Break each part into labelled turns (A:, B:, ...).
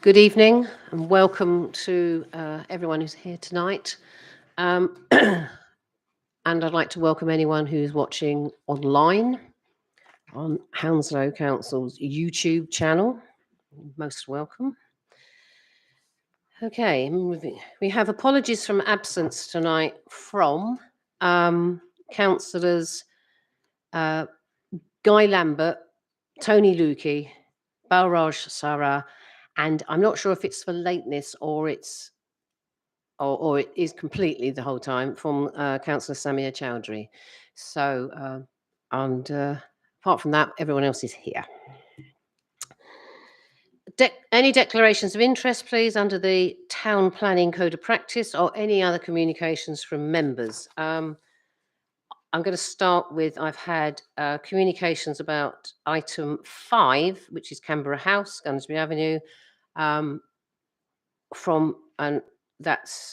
A: Good evening and welcome to everyone who's here tonight. And I'd like to welcome anyone who's watching online on Hounslow Council's YouTube channel. Most welcome. Okay, we have apologies from absence tonight from councillors Guy Lambert, Tony Lukey, Balraj Sarah, and I'm not sure if it's for lateness or it is completely the whole time from Councillor Samia Chowdhury. So, apart from that, everyone else is here. Any declarations of interest, please, under the Town Planning Code of Practice or any other communications from members? I'm going to start with, I've had communications about item 5, which is Canberra House, Gunnersbury Avenue, that's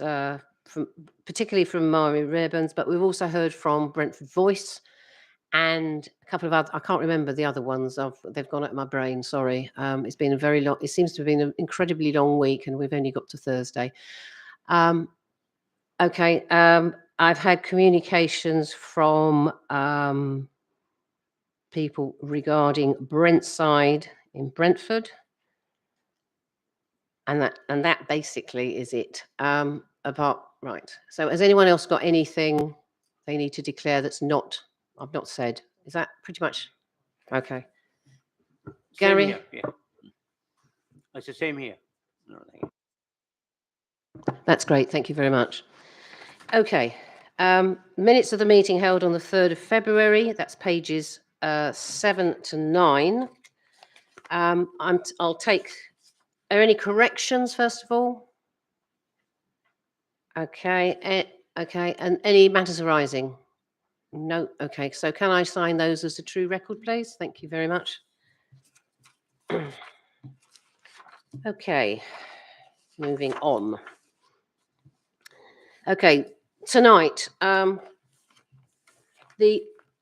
A: particularly from Mari Raeburns, but we've also heard from Brentford Voice and a couple of other, I can't remember the other ones. They've gone out of my brain, sorry. It's been a very long, it seems to have been an incredibly long week and we've only got to Thursday. Okay, I've had communications from people regarding Brentside in Brentford. And that basically is it. Right. So has anyone else got anything they need to declare that's not, I've not said? Is that pretty much okay? Gary?
B: Same here, yeah. It's the same here.
A: That's great. Thank you very much. Okay. Minutes of the meeting held on the 3rd of February. That's pages 7 to 9. I'll take. Are there any corrections, first of all? Okay. Okay. And any matters arising? No. Okay. So can I sign those as a true record, please? Thank you very much. Okay. Moving on. Okay. Tonight, the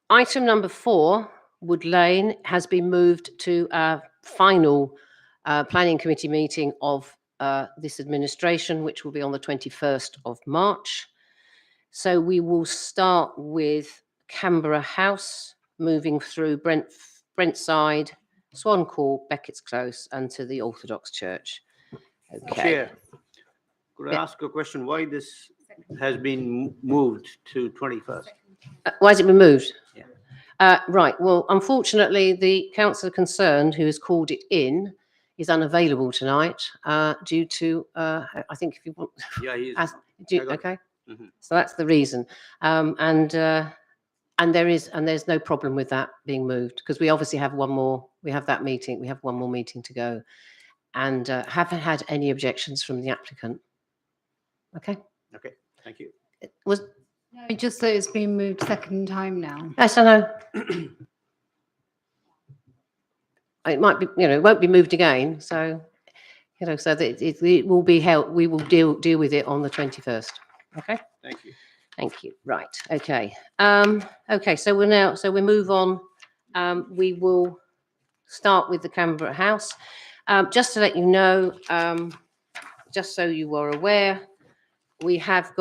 A: item number 4, Wood Lane, has been moved to a final planning committee meeting of this administration, which will be on the 21st of March. So we will start with Canberra House, moving through Brentside, Swan Court, Beckett's Close, and to the Orthodox Church. Okay.
B: Chair, could I ask a question? Why this has been moved to 21st?
A: Why has it been moved?
B: Yeah.
A: Right. Well, unfortunately, the councillor concerned who has called it in is unavailable tonight due to, I think if you want.
B: Yeah, he is.
A: Okay.
B: Mm-hmm.
A: So that's the reason. And there's no problem with that being moved because we obviously have one more. We have that meeting. We have one more meeting to go, and haven't had any objections from the applicant. Okay.
B: Okay. Thank you.
A: It was.
C: No, just that it's been moved second time now.
A: Yes, I know. It might be, it won't be moved again. So, so that it will be held. We will deal with it on the 21st. Okay.
B: Thank you.
A: Thank you. Right. Okay. Okay. So we move on. We will start with the Canberra House. Just to let you know, just so you are aware, we have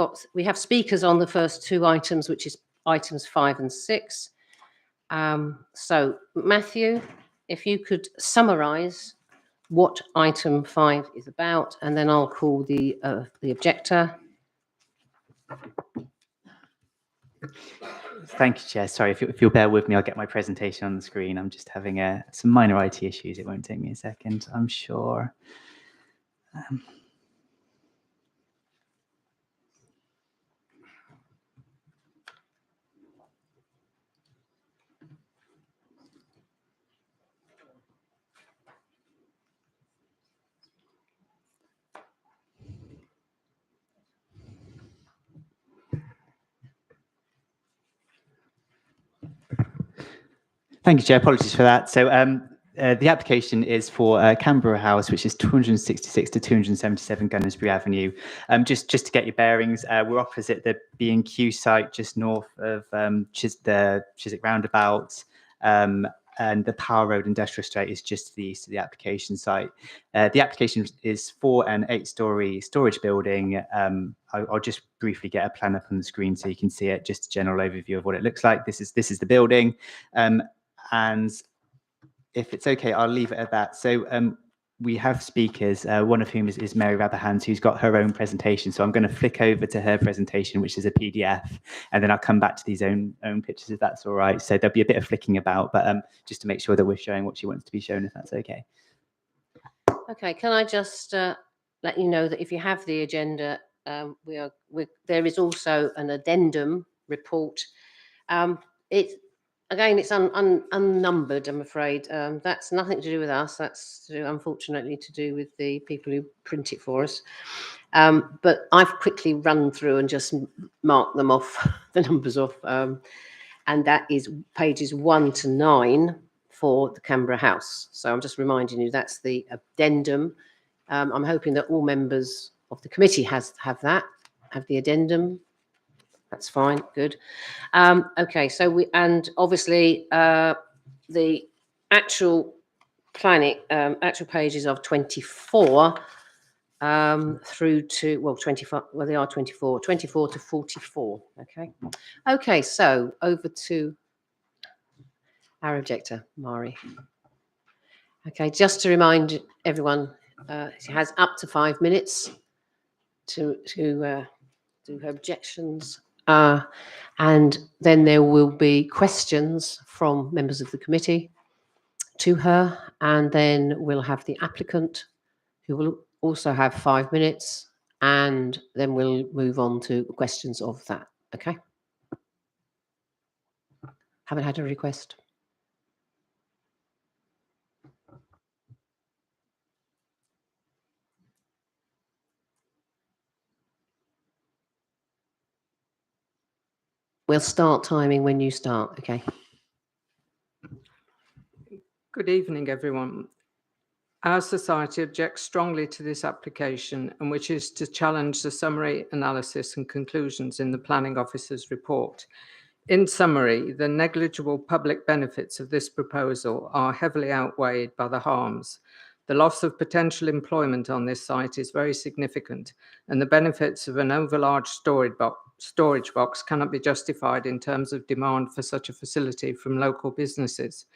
A: speakers on the first 2 items, which is items 5 and 6. So Matthew, if you could summarise what item 5 is about, and then I'll call the objector.
D: Thank you, Chair. Sorry, if you'll bear with me, I'll get my presentation on the screen. I'm just having some minor IT issues. It won't take me a second, I'm sure. Thank you, Chair. Apologies for that. So the application is for Canberra House, which is 266 to 277 Gunnersbury Avenue. Just to get your bearings, we're opposite the B&Q site, just north of the Chiswick roundabout. and the Power Road Industrial Estate is just to the east of the application site. The application is for an 8-storey storage building. I'll just briefly get a plan up on the screen so you can see it, just a general overview of what it looks like. This is the building, and if it's okay, I'll leave it at that. So we have speakers, one of whom is Mary Rabberhands, who's got her own presentation. So I'm going to flick over to her presentation, which is a PDF, and then I'll come back to these own pictures if that's all right. So there'll be a bit of flicking about, but just to make sure that we're showing what she wants to be shown, if that's okay.
A: Okay, can I just let you know that if you have the agenda, there is also an addendum report. It's unnumbered, I'm afraid. That's nothing to do with us. That's unfortunately to do with the people who print it for us. But I've quickly run through and just marked them off, the numbers off. And that is pages 1 to 9 for the Canberra House. So I'm just reminding you that's the addendum. I'm hoping that all members of the committee have the addendum. That's fine, good. Okay, so and obviously the actual planning, actual pages of 24 through to, well, 25, well, they are 24 to 44, okay, so over to our objector, Mari. Okay, just to remind everyone, she has up to 5 minutes to do her objections. And then there will be questions from members of the committee to her, and then we'll have the applicant who will also have 5 minutes, and then we'll move on to questions of that. Okay. Haven't had a request. We'll start timing when you start, okay?
E: Good evening, everyone. Our society objects strongly to this application, and which is to challenge the summary, analysis and conclusions in the Planning Officer's report. In summary, the negligible public benefits of this proposal are heavily outweighed by the harms. The loss of potential employment on this site is very significant, and the benefits of an overlarge storage box cannot be justified in terms of demand for such a facility from local businesses.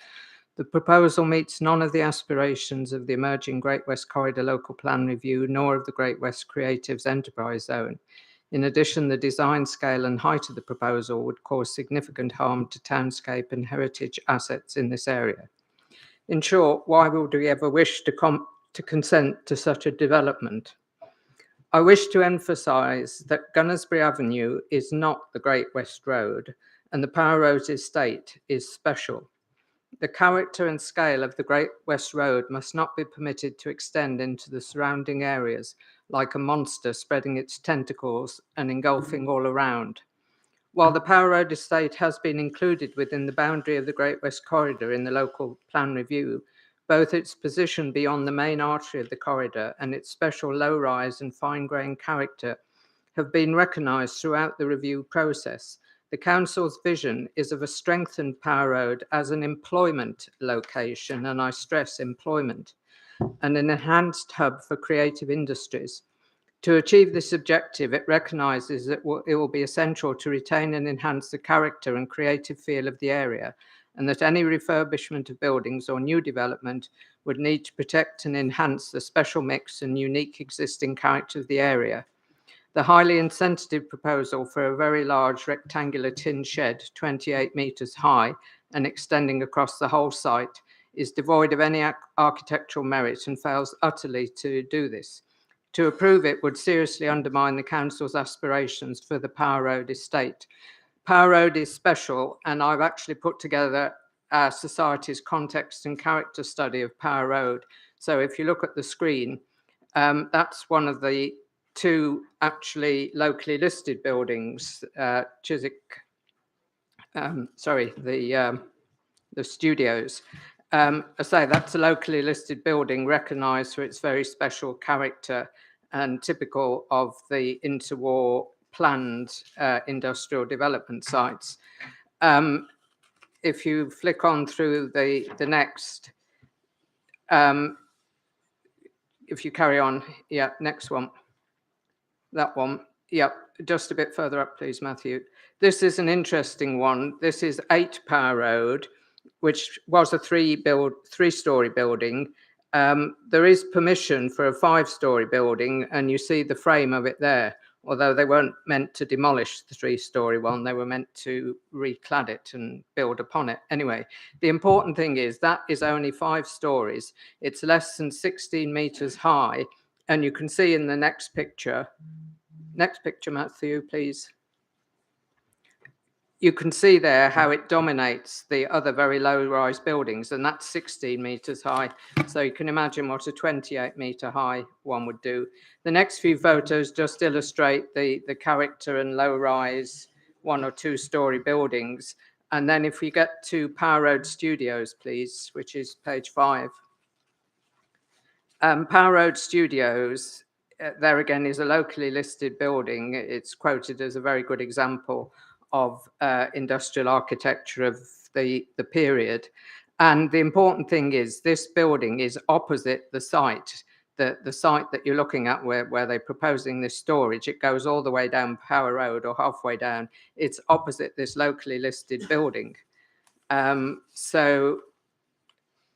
E: The proposal meets none of the aspirations of the emerging Great West Corridor Local Plan Review, nor of the Great West Creatives Enterprise Zone. In addition, the design scale and height of the proposal would cause significant harm to townscape and heritage assets in this area. In short, why would we ever wish to consent to such a development? I wish to emphasise that Gunnersbury Avenue is not the Great West Road, and the Power Road estate is special. The character and scale of the Great West Road must not be permitted to extend into the surrounding areas like a monster spreading its tentacles and engulfing all around. While the Power Road estate has been included within the boundary of the Great West Corridor in the local plan review, both its position beyond the main artery of the corridor and its special low-rise and fine-grained character have been recognised throughout the review process. The Council's vision is of a strengthened Power Road as an employment location, and I stress employment, and an enhanced hub for creative industries. To achieve this objective, it recognises that it will be essential to retain and enhance the character and creative feel of the area, and that any refurbishment of buildings or new development would need to protect and enhance the special mix and unique existing character of the area. The highly insensitive proposal for a very large rectangular tin shed, 28 metres high and extending across the whole site, is devoid of any architectural merit and fails utterly to do this. To approve it would seriously undermine the Council's aspirations for the Power Road estate. Power Road is special, and I've actually put together our society's context and character study of Power Road. So if you look at the screen, that's one of the two actually locally listed buildings, Chiswick, the studios. I say that's a locally listed building recognised for its very special character and typical of the interwar planned industrial development sites. if you flick on through the next, if you carry on, yeah, next one, that one, yep, just a bit further up, please, Matthew. This is an interesting one. This is 8 Power Road, which was a three-story building. There is permission for a 5-story building, and you see the frame of it there. Although they weren't meant to demolish the 3-story one, they were meant to reclad it and build upon it. Anyway, the important thing is that is only 5 stories. It's less than 16 meters high. And you can see in the next picture, Matthew, please. You can see there how it dominates the other very low-rise buildings, and that's 16 meters high. So you can imagine what a 28-meter high one would do. The next few photos just illustrate the character and low-rise 1 or 2-story buildings. And then if we get to Power Road Studios, please, which is page 5. Power Road Studios, there again is a locally listed building. It's quoted as a very good example of industrial architecture of the period. And the important thing is this building is opposite the site, the site that you're looking at where they're proposing this storage. It goes all the way down Power Road or halfway down. It's opposite this locally listed building. So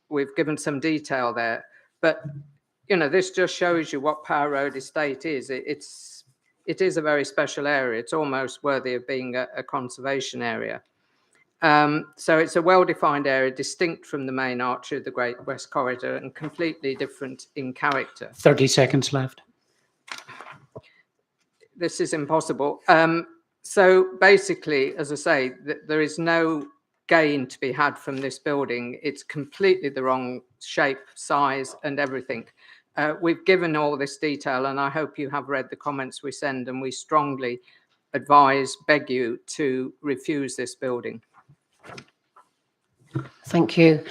E: we've given some detail there, but you know, this just shows you what Power Road Estate is. It is a very special area. It's almost worthy of being a conservation area. So it's a well-defined area, distinct from the main artery of the Great West Corridor and completely different in character.
F: 30 seconds left.
E: This is impossible. So basically, as I say, there is no gain to be had from this building. It's completely the wrong shape, size, and everything. We've given all this detail, and I hope you have read the comments we send, and we strongly beg you to refuse this building.
A: Thank you.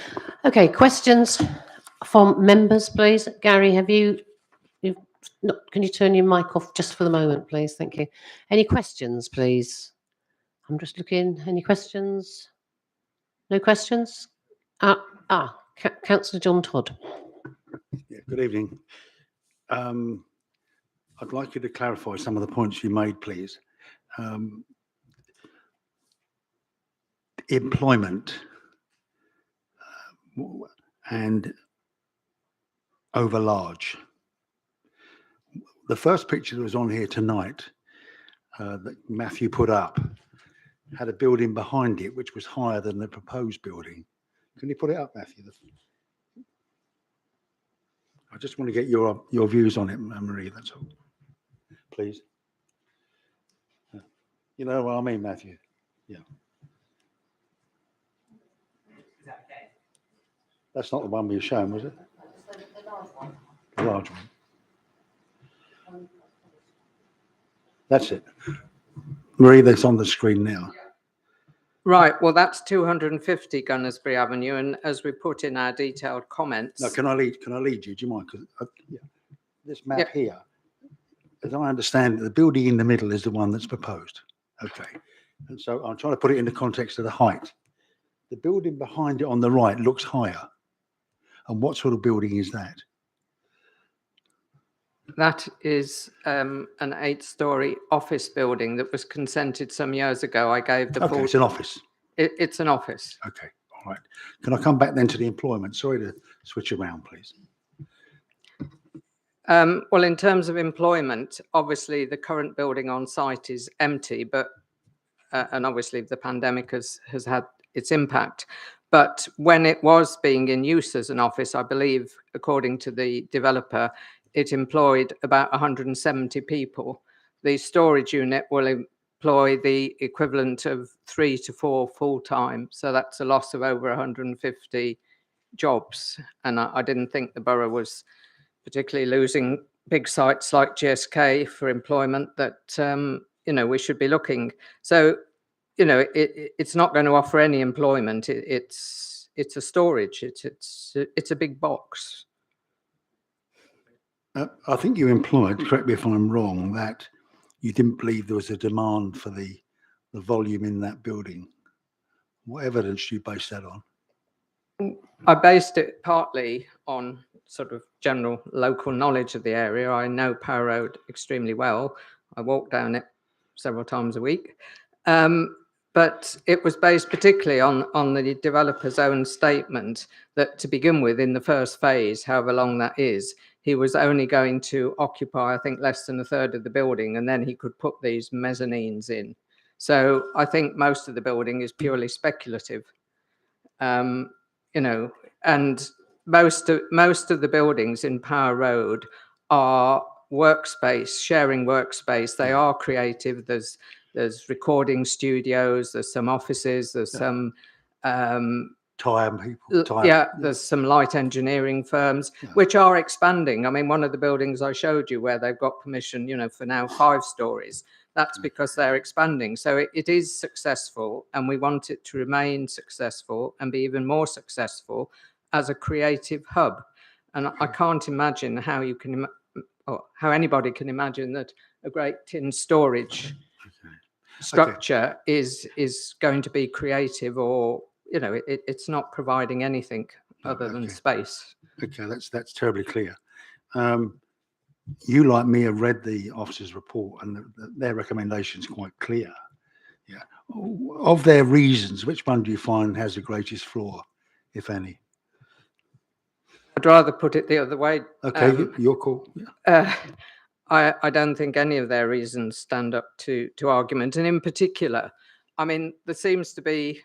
A: Okay, questions from members, please. Gary, can you turn your mic off just for the moment, please? Thank you. Any questions, please? I'm just looking. Any questions? No questions? Councillor John Todd.
G: Yeah, good evening. I'd like you to clarify some of the points you made, please. Employment and over large. The first picture that was on here tonight that Matthew put up had a building behind it which was higher than the proposed building. Can you put it up, Matthew? I just want to get your views on it, Marie, that's all. Please. You know what I mean, Matthew? Yeah. That's not the one we were shown, was it? The large one. That's it. Marie, that's on the screen now.
E: Right, well, that's 250 Gunnersbury Avenue, and as we put in our detailed comments.
G: No, can I lead you? Do you mind? Because this map here, as I understand it, the building in the middle is the one that's proposed. Okay, and so I'm trying to put it in the context of the height. The building behind it on the right looks higher. And what sort of building is that?
E: That is an 8-story office building that was consented some years ago. I gave the full.
G: It's an office.
E: It's an office.
G: Okay, all right. Can I come back then to the employment? Sorry to switch around, please.
E: Well, in terms of employment, obviously the current building on site is empty, but and obviously the pandemic has had its impact. But when it was being in use as an office, I believe, according to the developer, it employed about 170 people. The storage unit will employ the equivalent of 3 to 4 full-time. So that's a loss of over 150 jobs. And I didn't think the borough was particularly losing big sites like GSK for employment that, we should be looking. So, it's not going to offer any employment. It's a storage. It's a big box.
G: I think you implied, correct me if I'm wrong, that you didn't believe there was a demand for the volume in that building. What evidence do you base that on?
E: I based it partly on sort of general local knowledge of the area. I know Power Road extremely well. I walk down it several times a week. But it was based particularly on the developer's own statement that to begin with, in the first phase, however long that is, he was only going to occupy, I think, less than a third of the building, and then he could put these mezzanines in. So I think most of the building is purely speculative. You know, and most of the buildings in Power Road are workspace, sharing workspace. They are creative. There's recording studios, there's some offices, there's some
G: Time people.
E: yeah, there's some light engineering firms which are expanding. I mean, one of the buildings I showed you where they've got permission, you know, for now 5 stories. That's because they're expanding. So it is successful, and we want it to remain successful and be even more successful as a creative hub. And I can't imagine how you can, or how anybody can imagine that a great tin storage structure is going to be creative, or you know, it's not providing anything other than space.
G: Okay, that's terribly clear. You, like me, have read the officer's report, and their recommendation is quite clear. Yeah. Of their reasons, which one do you find has the greatest flaw, if any?
E: I'd rather put it the other way.
G: Okay, your call. Yeah.
E: I don't think any of their reasons stand up to argument. And in particular, I mean, there seems to be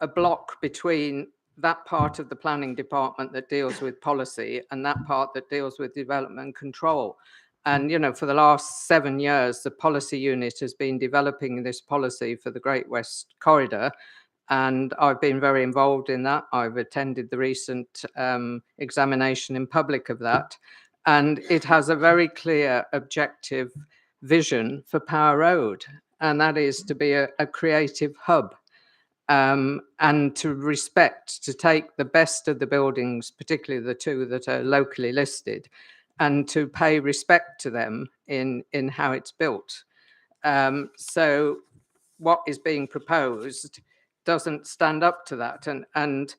E: a block between that part of the planning department that deals with policy and that part that deals with development control. And, you know, for the last 7 years, the policy unit has been developing this policy for the Great West Corridor. And I've been very involved in that. I've attended the recent examination in public of that. And it has a very clear objective vision for Power Road, and that is to be a creative hub. And to take the best of the buildings, particularly the 2 that are locally listed, and to pay respect to them in how it's built. So what is being proposed doesn't stand up to that. And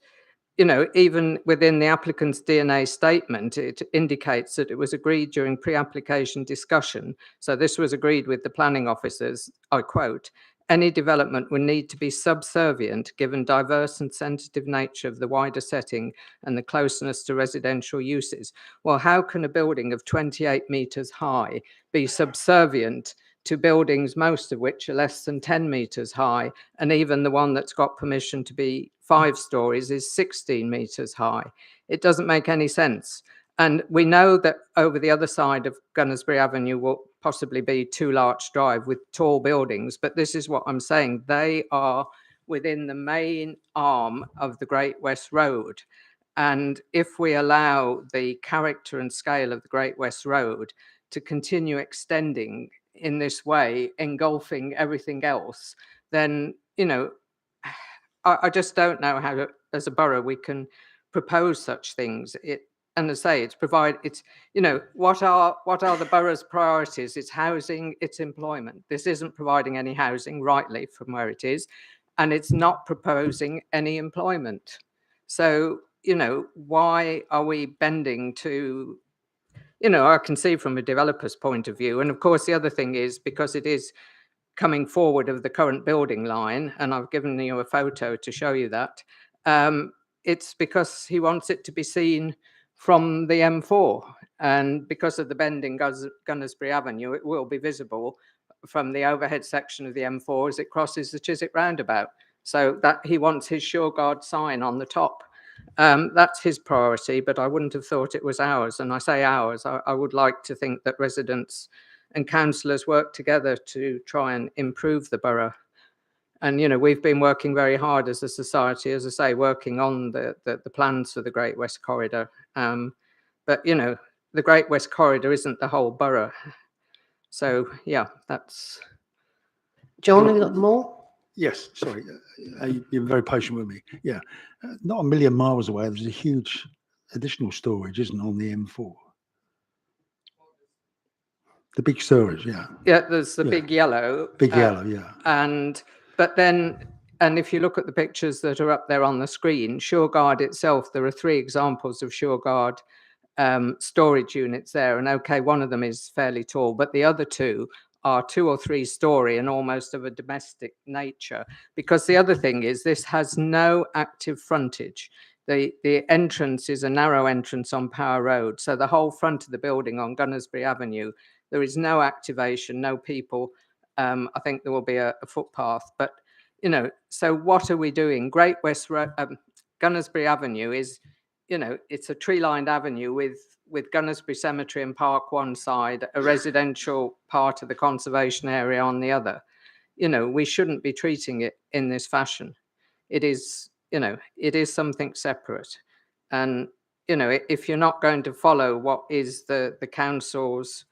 E: you know, even within the applicant's DNA statement, it indicates that it was agreed during pre-application discussion. So this was agreed with the planning officers, I quote, "Any development would need to be subservient given diverse and sensitive nature of the wider setting and the closeness to residential uses." Well, how can a building of 28 meters high be subservient to buildings, most of which are less than 10 meters high? And even the one that's got permission to be 5 stories is 16 meters high. It doesn't make any sense. And we know that over the other side of Gunnersbury Avenue will possibly be 2 Larch Drive with tall buildings. But this is what I'm saying. They are within the main arm of the Great West Road. And if we allow the character and scale of the Great West Road to continue extending in this way, engulfing everything else, then, you know, I just don't know how, as a borough, we can propose such things. And as I say, it's, you know, what are the borough's priorities? It's housing, it's employment. This isn't providing any housing, rightly, from where it is, and it's not proposing any employment. So, you know, why are we bending to, you know, I can see from a developer's point of view. And of course, the other thing is because it is coming forward of the current building line, and I've given you a photo to show you that, it's because he wants it to be seen from the M4. And because of the bend in Gunnersbury Avenue, it will be visible from the overhead section of the M4 as it crosses the Chiswick roundabout. So that he wants his Shoreguard sign on the top. That's his priority, but I wouldn't have thought it was ours. And I say ours, I would like to think that residents and councillors work together to try and improve the borough. And, you know, we've been working very hard as a society, as I say, working on the plans for the Great West Corridor. But, you know, the Great West Corridor isn't the whole borough. So, yeah, that's...
A: John, have you got more?
G: Yes, sorry. You've been very patient with me. Yeah. Not a million miles away, there's a huge additional storage, isn't on the M4? The big storage, yeah.
E: Yeah, there's the big yellow.
G: Big yellow, yeah.
E: But then And if you look at the pictures that are up there on the screen, SureGuard itself, there are 3 examples of SureGuard storage units there. And okay, one of them is fairly tall, but the other 2 are 2 or 3 story and almost of a domestic nature. Because the other thing is this has no active frontage. The entrance is a narrow entrance on Power Road. So the whole front of the building on Gunnersbury Avenue, there is no activation, no people. I think there will be a footpath, but you know, so what are we doing? Great West Road, Gunnersbury Avenue is, you know, it's a tree-lined avenue with Gunnersbury Cemetery and Park one side, a residential part of the conservation area on the other. You know, we shouldn't be treating it in this fashion. It is, you know, it is something separate. And, you know, if you're not going to follow what is the council's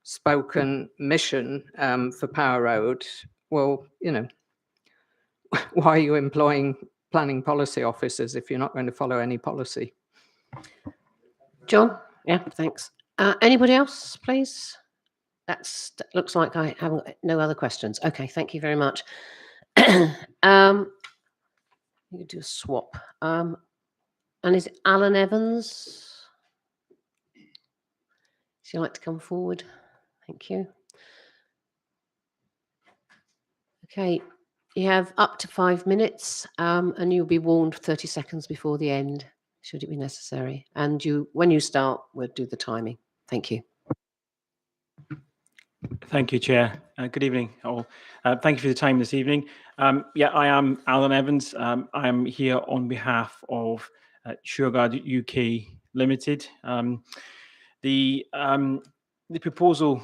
E: spoken mission for Power Road, well, you know, why are you employing planning policy officers if you're not going to follow any policy?
A: John? Yeah, thanks. Anybody else, please? That looks like I haven't no other questions. Okay, thank you very much. You could do a swap. And is it Alan Evans? Would you like to come forward? Thank you. Okay, you have up to 5 minutes, and you'll be warned 30 seconds before the end, should it be necessary. And when you start, we'll do the timing. Thank you.
F: Thank you, Chair. Good evening, all. Thank you for the time this evening. Yeah, I am Alan Evans. I am here on behalf of SureGuard UK Limited. The proposal,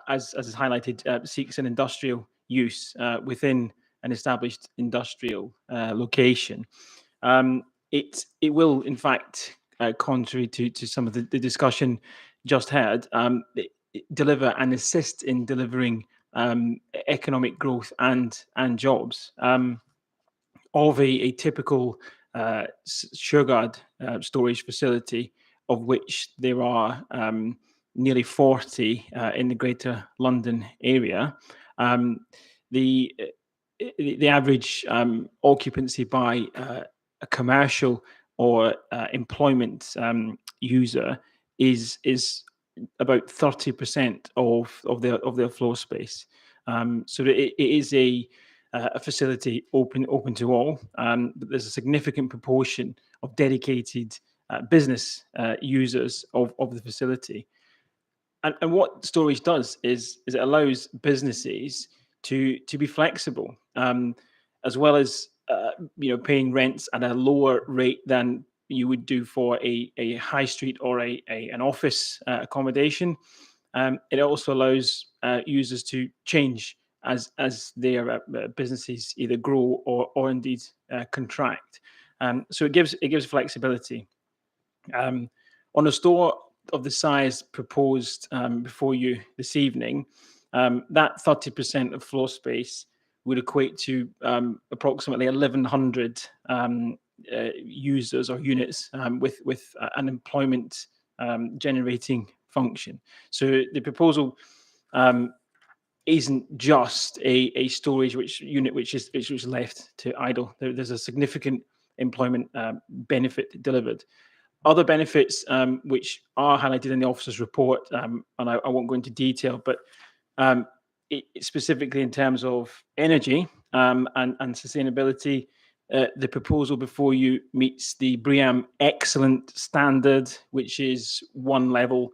F: as is highlighted, seeks an industrial use within an established industrial location. It will, in fact, contrary to some of the discussion just heard, deliver and assist in delivering economic growth and jobs. Of a typical SureGuard storage facility, of which there are nearly 40 in the Greater London area, the average occupancy by a commercial or employment user is about 30% of their floor space. So it is a facility open to all, but there's a significant proportion of dedicated business users of the facility. And what storage does is it allows businesses to be flexible, as well as paying rents at a lower rate than you would do for a high street or an office accommodation. It also allows users to change as their businesses either grow or indeed contract. So it gives flexibility. On a store of the size proposed before you this evening, that 30% of floor space would equate to approximately 1,100 users or units with an employment generating function. So the proposal isn't just a storage unit which is left to idle. There's a significant employment benefit delivered. Other benefits which are highlighted in the officer's report, and I won't go into detail, but specifically in terms of energy and sustainability, the proposal before you meets the BREEAM Excellent standard, which is one level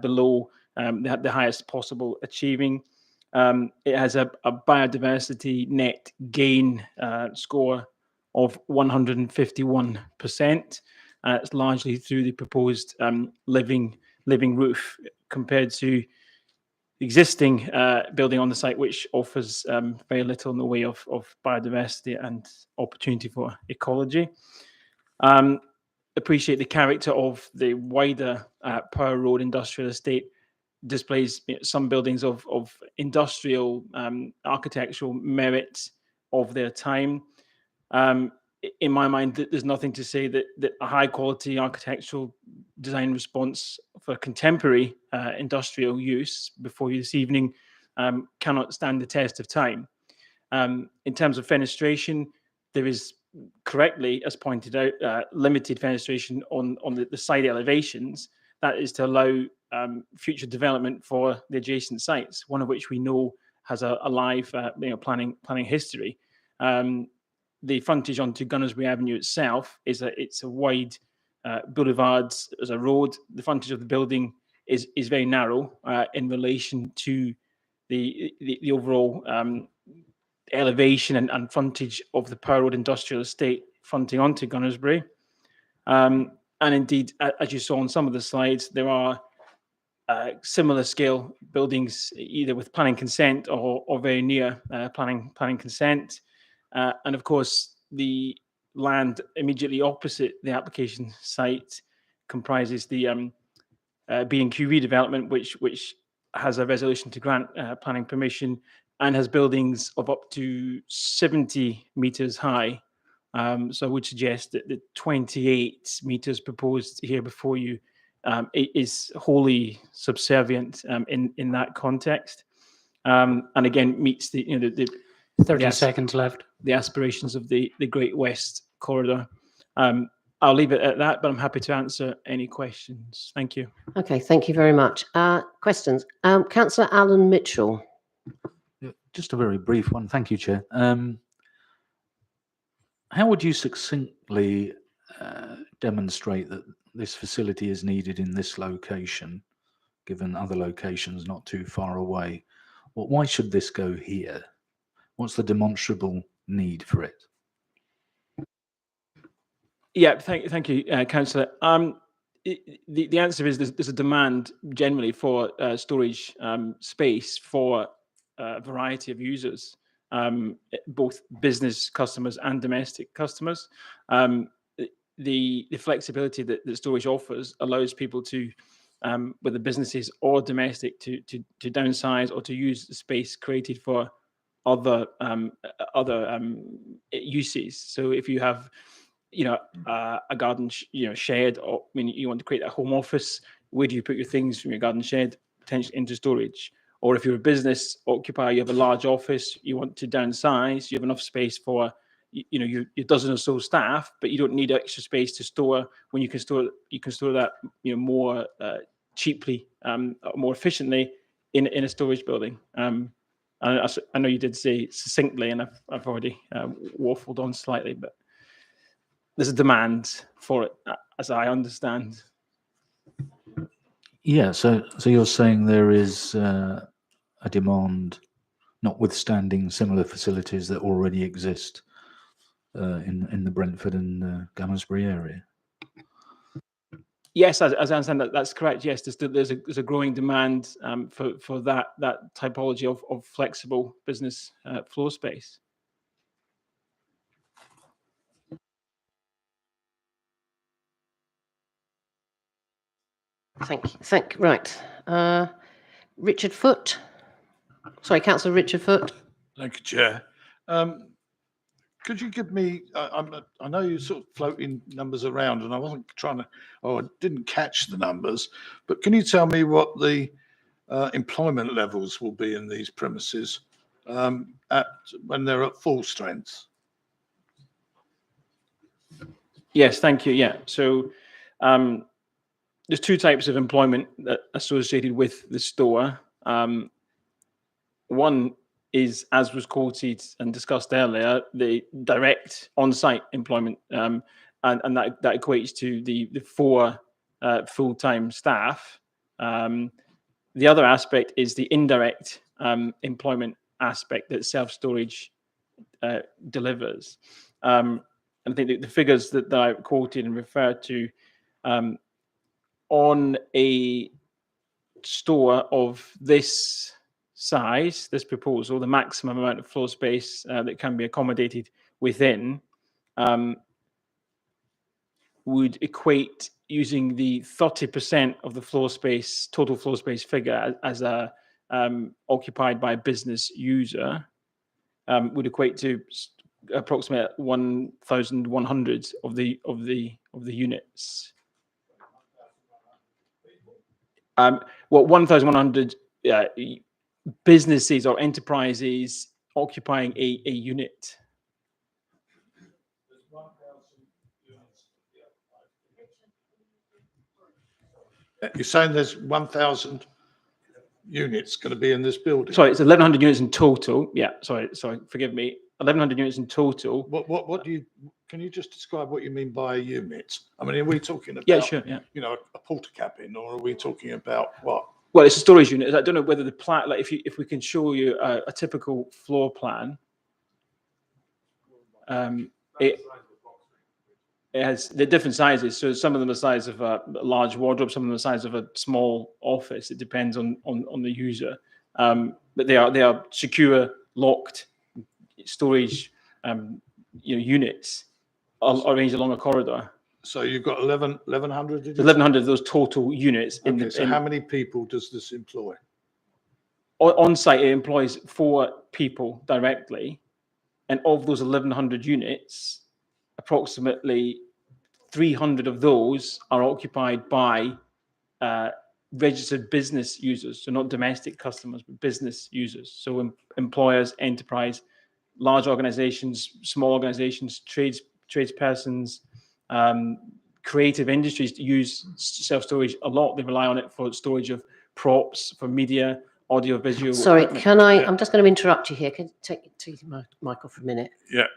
F: below the highest possible achieving. It has a biodiversity net gain score of 151%. It's largely through the proposed living roof, compared to existing building on the site, which offers very little in the way of biodiversity and opportunity for ecology. Appreciate the character of the wider Power Road industrial estate displays some buildings of industrial architectural merit of their time. In my mind, there's nothing to say that a high quality architectural design response for contemporary industrial use before you this evening cannot stand the test of time. In terms of fenestration, there is correctly, as pointed out, limited fenestration on the side elevations. That is to allow future development for the adjacent sites, one of which we know has a live planning history. The frontage onto Gunnersbury Avenue itself it's a wide boulevard as a road. The frontage of the building is very narrow in relation to the overall elevation and frontage of the Power Road industrial estate fronting onto Gunnersbury. And indeed, as you saw on some of the slides, there are similar scale buildings, either with planning consent or very near planning consent. And of course, the land immediately opposite the application site comprises the B&Q redevelopment, which has a resolution to grant planning permission and has buildings of up to 70 metres high. So I would suggest that the 28 metres proposed here before you is wholly subservient in that context, and again meets the
H: 30
F: yes,
H: seconds left.
F: the aspirations of the Great West Corridor. I'll leave it at that, but I'm happy to answer any questions. Thank you.
A: Okay, thank you very much. Questions? Councillor Alan Mitchell.
I: Yeah, just a very brief one. Thank you, Chair. How would you succinctly demonstrate that this facility is needed in this location, given other locations not too far away? Well, why should this go here? What's the demonstrable need for it?
F: Yeah, thank you, Councillor. The answer is there's a demand generally for storage space for a variety of users, both business customers and domestic customers. The flexibility that storage offers allows people to, whether businesses or domestic, to downsize or to use the space created for other uses. So if you have a garden shed, or you want to create a home office, where do you put your things from your garden shed? Potentially into storage. Or if you're a business occupier, you have a large office, you want to downsize, you have enough space for your dozen or so staff, but you don't need extra space to store, when you can store that more cheaply, more efficiently in a storage building. I know you did say succinctly, and I've already waffled on slightly, but there's a demand for it, as I understand.
I: Yeah, so you're saying there is a demand, notwithstanding similar facilities that already exist in the Brentford and Gunnersbury area?
F: Yes, as I understand that's correct. Yes, there's a growing demand for that typology of flexible business floor space.
A: Thank you. Right. Richard Foote. Sorry, Councillor Richard Foote.
J: Thank you, Chair. Could you give me, I know you're sort of floating numbers around, and I wasn't I didn't catch the numbers, but can you tell me what the employment levels will be in these premises when they're at full strength?
F: Yes, thank you. Yeah, so there's two types of employment that associated with the store. One is, as was quoted and discussed earlier, the direct on-site employment, and that equates to the 4 full-time staff. The other aspect is the indirect employment aspect that self-storage delivers. And I think the figures that I quoted and referred to, on a store of this size, this proposal, the maximum amount of floor space that can be accommodated within would equate, using the 30% of the floor space, total floor space figure as a occupied by a business user, would equate to approximately 1,100 of the units. Well, 1,100 businesses or enterprises occupying a unit.
J: You're saying there's 1,000 units going to be in this building?
F: Sorry, it's 1,100 units in total. Yeah, sorry, forgive me. 1,100 units in total.
J: What do you, can you just describe what you mean by a unit? I mean, are we talking about,
F: Yeah, sure, yeah.
J: you know, a porter cabin, or are we talking about what?
F: Well, it's a storage unit. I don't know whether the plan, like if we can show you a typical floor plan. It has the different sizes. So some of them are the size of a large wardrobe, some of them are the size of a small office. It depends on the user. But they are secure, locked storage units arranged along a corridor.
J: So you've got 1,100?
F: 1,100 of those total units.
J: Okay, so how many people does this employ?
F: On site, it employs 4 people directly. And of those 1,100 units, approximately 300 of those are occupied by registered business users. So not domestic customers, but business users. So employers, enterprise, large organizations, small organizations, tradespersons, creative industries use self-storage a lot. They rely on it for storage of props, for media, audio, visual.
A: Sorry,
F: equipment.
A: I'm just going to interrupt you here. Can you take my mic off for a minute?
J: Yeah.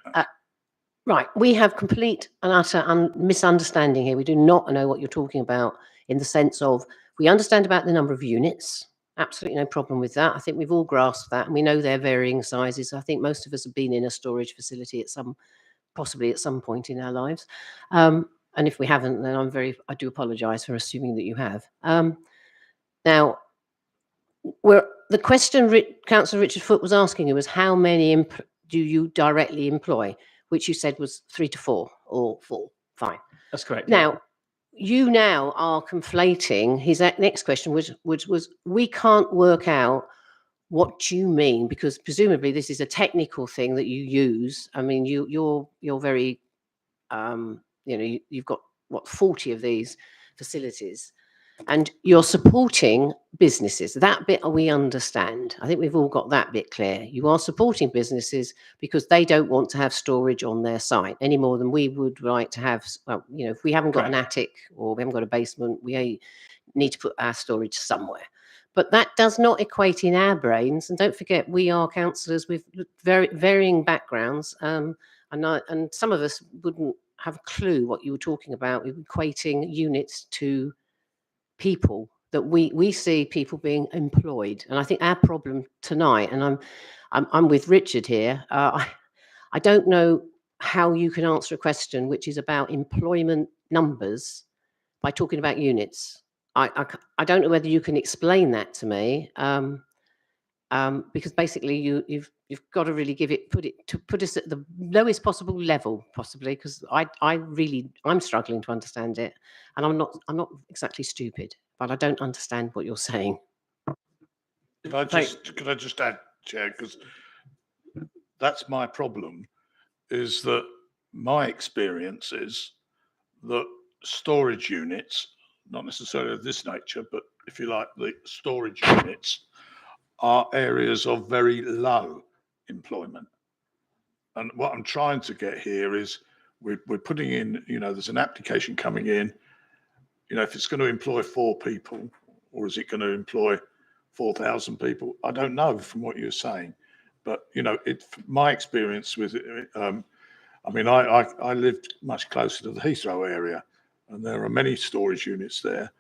A: Right, we have complete and utter misunderstanding here. We do not know what you're talking about in the sense of we understand about the number of units. Absolutely no problem with that. I think we've all grasped that, and we know their varying sizes. I think most of us have been in a storage facility possibly at some point in our lives. And if we haven't, then I do apologise for assuming that you have. Now, the question Councillor Richard Foote was asking you was how many do you directly employ, which you said was 3 to 4 or 4. Fine.
F: That's correct.
A: Now, you now are conflating. His next question was we can't work out what you mean, because presumably this is a technical thing that you use. I mean, you're very, you've got 40 of these facilities. And you're supporting businesses. That bit we understand. I think we've all got that bit clear. You are supporting businesses because they don't want to have storage on their site any more than we would like to have. Well, if we haven't got an attic or we haven't got a basement, we need to put our storage somewhere. But that does not equate in our brains. And don't forget, we are councillors with very varying backgrounds. And some of us wouldn't have a clue what you were talking about, equating units to people. That we see people being employed, and I think our problem tonight, and I'm with Richard here. I don't know how you can answer a question which is about employment numbers by talking about units. I don't know whether you can explain that to me, because basically you've got to really put us at the lowest possible level, possibly, because I'm struggling to understand it, and I'm not exactly stupid, but I don't understand what you're saying.
J: Could I just add, Chair, because that's my problem, is that my experience is that storage units, not necessarily of this nature, but if you like, the storage units are areas of very low employment. And what I'm trying to get here is we're putting in, there's an application coming in, if it's going to employ 4 people, or is it going to employ 4,000 people? I don't know from what you're saying, but my experience with it, I lived much closer to the Heathrow area, and there are many storage units there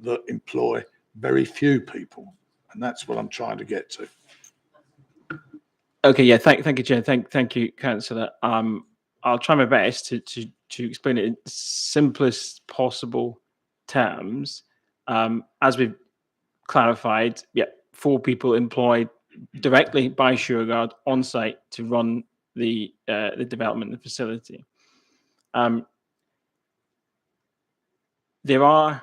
J: that employ very few people, and that's what I'm trying to get to.
F: Okay, yeah, thank you, Chair. Thank you, Councillor. I'll try my best to explain it in simplest possible terms. As we've clarified, 4 people employed directly by SureGuard on site to run the development of the facility. There are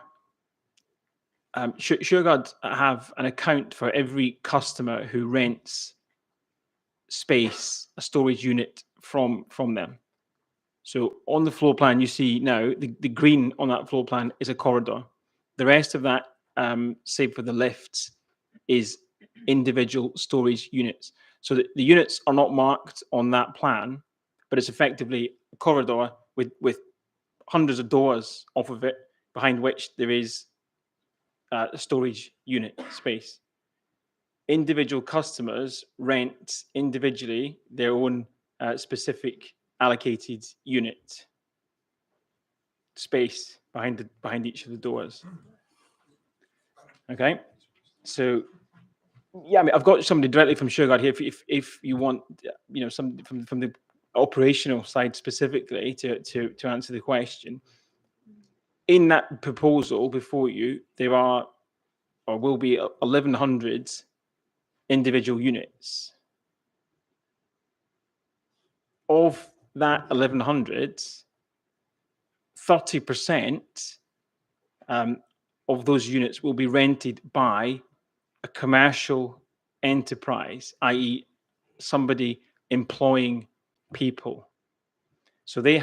F: SureGuard have an account for every customer who rents space, a storage unit from them. So on the floor plan you see now, the green on that floor plan is a corridor. The rest of that, save for the lifts, is individual storage units. So the units are not marked on that plan, but it's effectively a corridor with hundreds of doors off of it, behind which there is a storage unit space. Individual customers rent individually their own specific allocated unit space behind each of the doors. Okay, so yeah, I mean, I've got somebody directly from Sureguard here. If you want, somebody from the operational side specifically to answer the question. In that proposal before you, there are or will be 1,100 individual units. Of that 1,100, 30% of those units will be rented by a commercial enterprise, i.e. somebody employing people. So they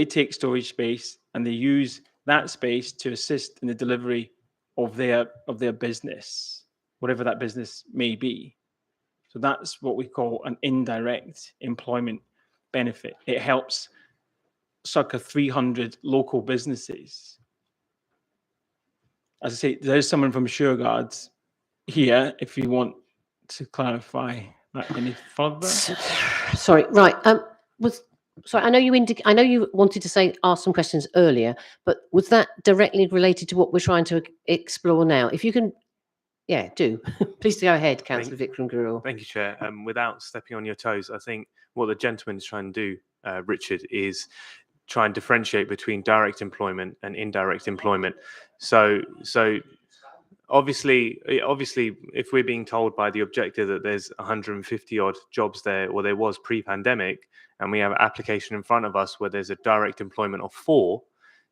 F: take storage space and they use that space to assist in the delivery of their business, whatever that business may be. So that's what we call an indirect employment benefit. It helps circa 300 local businesses. As I say, there's someone from Sureguard here, if you want to clarify that any further.
A: Sorry, right. Sorry, I know you wanted to ask some questions earlier, but was that directly related to what we're trying to explore now? If you can, yeah, do. Please go ahead, Councillor Vikram Gurul.
H: Thank you, Chair. Without stepping on your toes, I think what the gentleman is trying to do, Richard, is try and differentiate between direct employment and indirect employment. So obviously, if we're being told by the objector that there's 150 odd jobs there, or there was pre-pandemic, and we have an application in front of us where there's a direct employment of 4,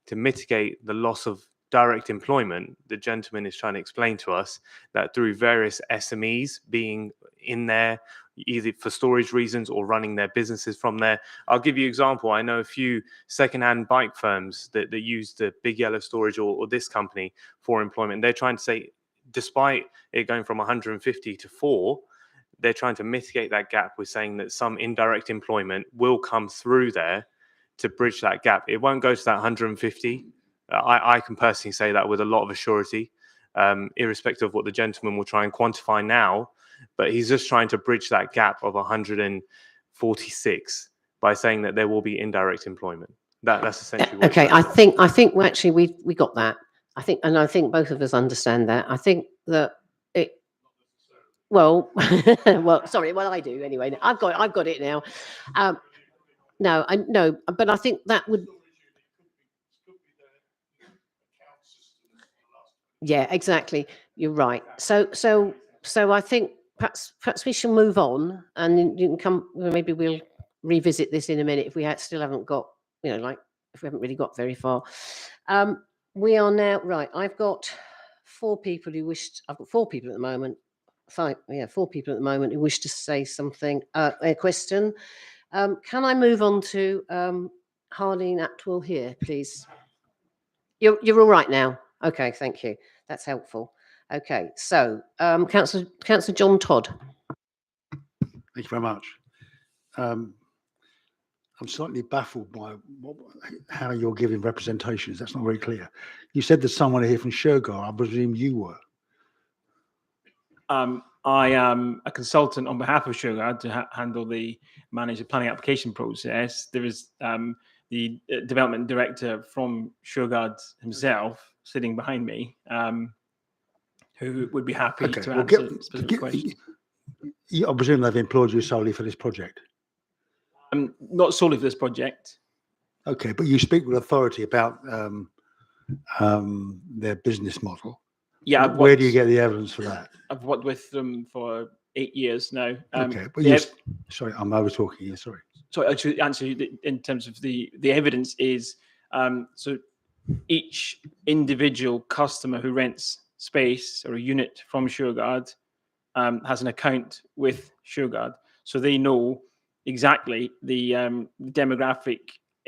H: to mitigate the loss of direct employment, the gentleman is trying to explain to us that through various SMEs being in there, either for storage reasons or running their businesses from there. I'll give you an example. I know a few secondhand bike firms that use the Big Yellow Storage or this company for employment. They're trying to say, despite it going from 150 to 4, they're trying to mitigate that gap with saying that some indirect employment will come through there to bridge that gap. It won't go to that 150. I can personally say that with a lot of assurity, irrespective of what the gentleman will try and quantify now, but he's just trying to bridge that gap of 146 by saying that there will be indirect employment. That's essentially what.
A: Okay, I think we got that. I think both of us understand that. I think that well, sorry, I do anyway. I've got it now. No, but I think that would. Yeah, exactly. You're right. So I think perhaps we shall move on, and you can come. Maybe we'll revisit this in a minute if we still haven't got, if we haven't really got very far. We are now right. I've got 4 people who wished. I've got 4 people at the moment. 4 people at the moment who wish to say something. A question. Can I move on to Harleen Atwell here, please? You're all right now. Okay, thank you. That's helpful. Okay, so Councillor John Todd.
G: Thank you very much. I'm slightly baffled by how you're giving representations. That's not very clear. You said there's someone here from Sureguard. I presume you were.
F: I am a consultant on behalf of Sureguard to manage the planning application process. There is the development director from Sureguard himself sitting behind me, who would be happy to answer specific questions.
G: I presume they've employed you solely for this project?
F: Not solely for this project.
G: Okay, but you speak with authority about their business model.
F: Yeah.
G: Where do you get the evidence for that?
F: I've worked with them for 8 years now.
G: Okay, but sorry, I'm over talking you. Sorry.
F: So I should answer you in terms of the evidence is so each individual customer who rents space or a unit from Sureguard has an account with Sureguard, so they know exactly the demographic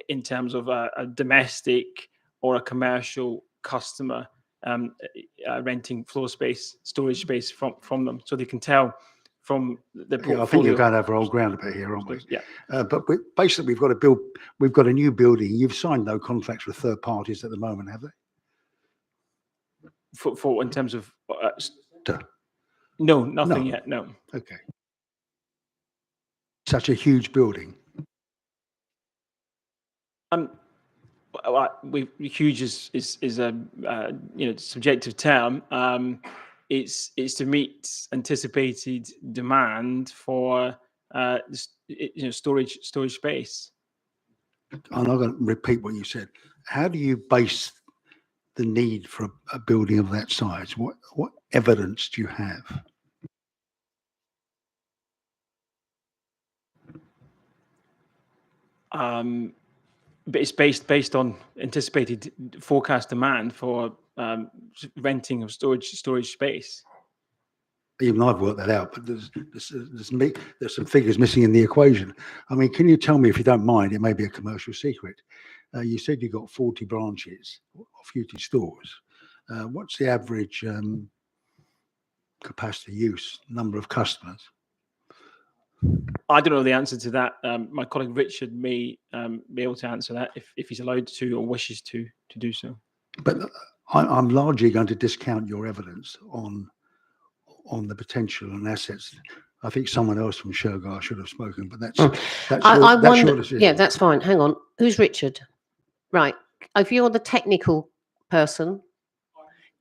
F: in terms of a domestic or a commercial customer renting floor space, storage space from them, so they can tell from the portfolio.
G: Yeah, I think you're going over old ground a bit here, aren't we?
F: Yeah.
G: But basically, we've got a new building. You've signed no contracts with third parties at the moment, have they?
F: For in terms of
G: Duh.
F: no, nothing
G: No.
F: yet. No.
G: Okay. Such a huge building.
F: Huge is a subjective term. It's to meet anticipated demand for storage space.
G: I'm not going to repeat what you said. How do you base the need for a building of that size? What evidence do you have?
F: But it's based on anticipated forecast demand for renting of storage space.
G: Even I've worked that out, but there's some figures missing in the equation. I mean, can you tell me, if you don't mind, it may be a commercial secret. You said you got 40 branches or 40 stores. What's the average capacity use, number of customers?
F: I don't know the answer to that. My colleague Richard may be able to answer that if he's allowed to or wishes to do so.
G: But I'm largely going to discount your evidence on the potential and assets. I think someone else from Shergar should have spoken, but that's your decision.
A: Yeah, that's fine. Hang on. Who's Richard? Right. If you're the technical person,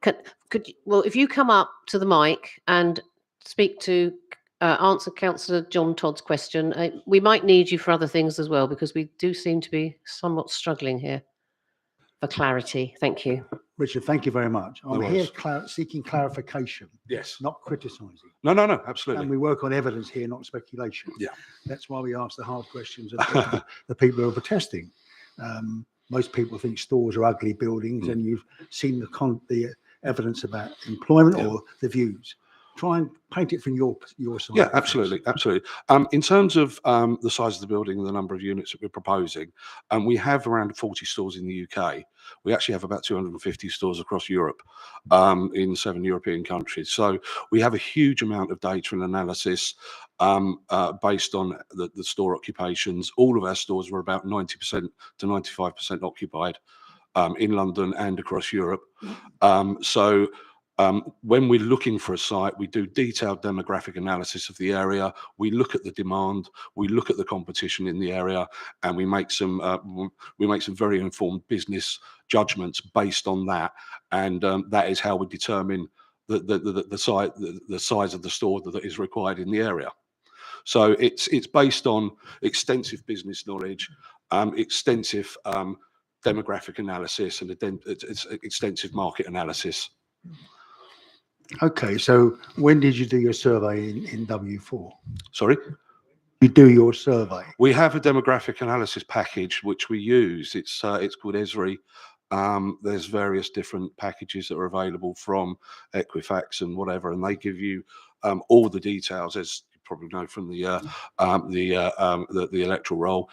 A: if you come up to the mic and speak to answer Councillor John Todd's question, we might need you for other things as well, because we do seem to be somewhat struggling here for clarity. Thank you.
G: Richard, thank you very much. I'm
K: No
G: here
K: worries.
G: seeking clarification,
K: Yes.
G: not criticising.
K: No, absolutely.
G: And we work on evidence here, not speculation.
K: Yeah.
G: That's why we ask the hard questions of the people who are protesting. Most people think stores are ugly buildings, and you've seen the evidence about employment or the views. Try and paint it from your side.
K: Yeah, absolutely. In terms of the size of the building and the number of units that we're proposing, we have around 40 stores in the UK. We actually have about 250 stores across Europe, in 7 European countries. So we have a huge amount of data and analysis based on the store occupations. All of our stores were about 90% to 95% occupied in London and across Europe. When we're looking for a site, we do detailed demographic analysis of the area. We look at the demand, we look at the competition in the area, and we make some very informed business judgments based on that. And that is how we determine the size of the store that is required in the area. So it's based on extensive business knowledge, extensive demographic analysis, and it's extensive market analysis.
G: Okay, so when did you do your survey in W4?
K: Sorry?
G: You do your survey.
K: We have a demographic analysis package which we use. It's called Esri. There's various different packages that are available from Equifax and whatever, and they give you all the details, as you probably know from the electoral roll.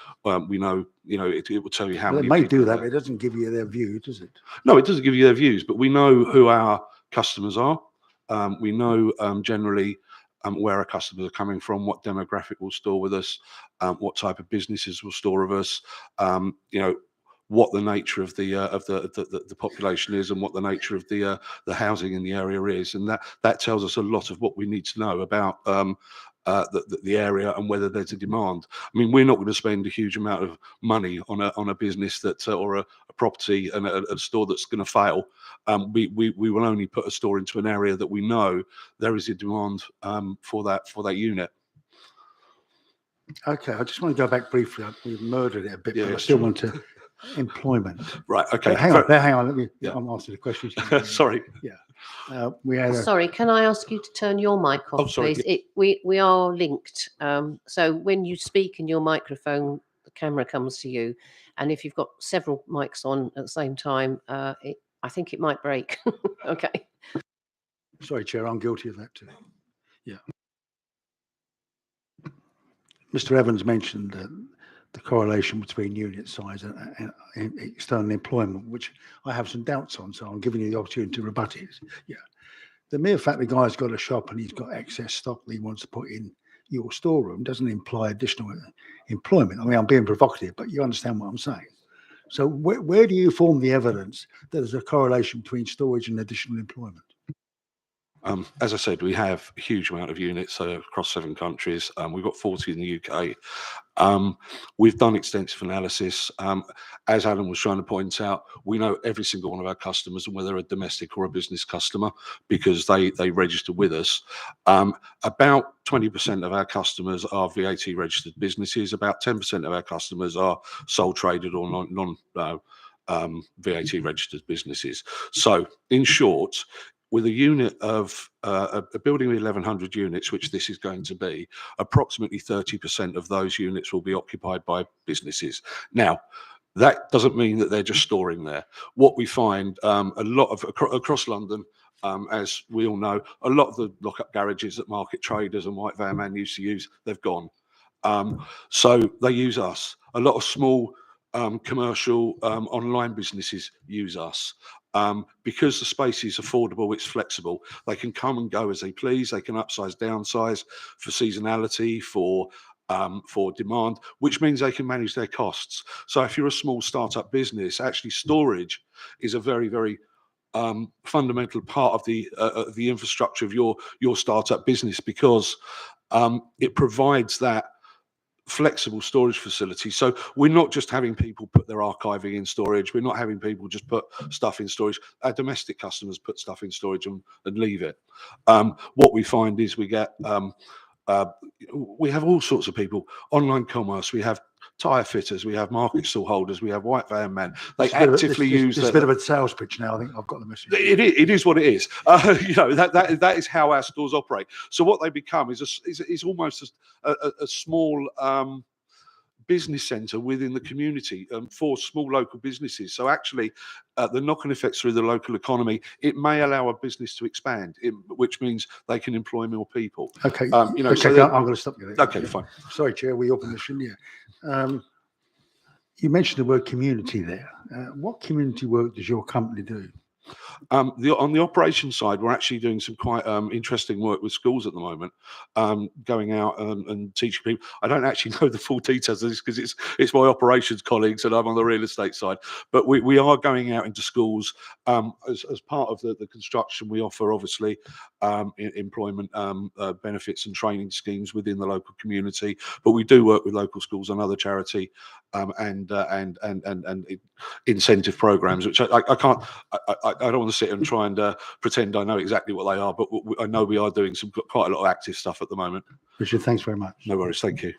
K: We know, it will tell you how
G: Well,
K: many.
G: it may
K: people
G: do that,
K: there.
G: but it doesn't give you their view, does it?
K: No, it doesn't give you their views, but we know who our customers are. We know generally where our customers are coming from, what demographic will store with us, what type of businesses will store with us, what the nature of the population is, and what the nature of the housing in the area is, and that tells us a lot of what we need to know about the area and whether there's a demand. I mean, we're not going to spend a huge amount of money on a business that or a property and a store that's going to fail. We will only put a store into an area that we know there is a demand for that unit.
G: Okay, I just want to go back briefly. We've murdered it a bit,
K: Yeah,
G: but I
K: yeah,
G: still
K: sure.
G: want to employment.
K: Right. Okay.
G: Hang on. Let me.
K: Yeah.
G: I'm asking the question.
K: Sorry.
G: We had
A: Sorry, can I ask you to turn your mic off,
K: Oh, sorry.
A: please? We are linked. So when you speak in your microphone, the camera comes to you. And if you've got several mics on at the same time, I think it might break. Okay.
G: Sorry, Chair, I'm guilty of that too. Yeah. Mr. Evans mentioned the correlation between unit size and external employment, which I have some doubts on, so I'm giving you the opportunity to rebut it. Yeah. the mere fact the guy's got a shop and he's got excess stock that he wants to put in your storeroom doesn't imply additional employment. I mean, I'm being provocative, but you understand what I'm saying. So where do you form the evidence that there's a correlation between storage and additional employment?
K: As I said, we have a huge amount of units across 7 countries. We've got 40 in the UK. We've done extensive analysis. As Alan was trying to point out, we know every single one of our customers, and whether they're a domestic or a business customer, because they register with us. About 20% of our customers are VAT registered businesses. About 10% of our customers are sole traded or non VAT registered businesses. So, in short, with a unit of a building with 1,100 units, which this is going to be, approximately 30% of those units will be occupied by businesses. Now, that doesn't mean that they're just storing there. What we find a lot of across London, as we all know, a lot of the lock-up garages that market traders and white van man used to use, they've gone. So they use us. A lot of small commercial online businesses use us. Because the space is affordable, it's flexible. They can come and go as they please. They can upsize, downsize for seasonality, for demand, which means they can manage their costs. So if you're a small startup business, actually storage is a very, very fundamental part of the infrastructure of your startup business, because it provides that flexible storage facility. So we're not just having people put their archiving in storage. We're not having people just put stuff in storage. Our domestic customers put stuff in storage and leave it. What we find is we get we have all sorts of people. Online commerce. We have tyre fitters. We have market stall holders. We have white van men. They actively use.
G: It's a bit of a sales pitch now. I think I've got the message.
K: It is what it is. You know, that is how our stores operate. So what they become is almost a small business centre within the community for small local businesses. So actually, the knock-on effects through the local economy, it may allow a business to expand, which means they can employ more people.
G: Okay.
K: You know,
G: okay,
K: so
G: I'm going to stop you there.
K: Okay, fine.
G: Sorry, Chair, we opened this, shouldn't you? You mentioned the word community there. What community work does your company do?
K: On the operations side, we're actually doing some quite interesting work with schools at the moment, going out and teaching people. I don't actually know the full details of this because it's my operations colleagues and I'm on the real estate side. But we are going out into schools as part of the construction. We offer obviously employment benefits and training schemes within the local community. But we do work with local schools and other charity and incentive programs, which I can't. I don't want to sit and try and pretend I know exactly what they are, but I know we are doing quite a lot of active stuff at the moment.
G: Richard, thanks very much.
K: No worries. Thank you.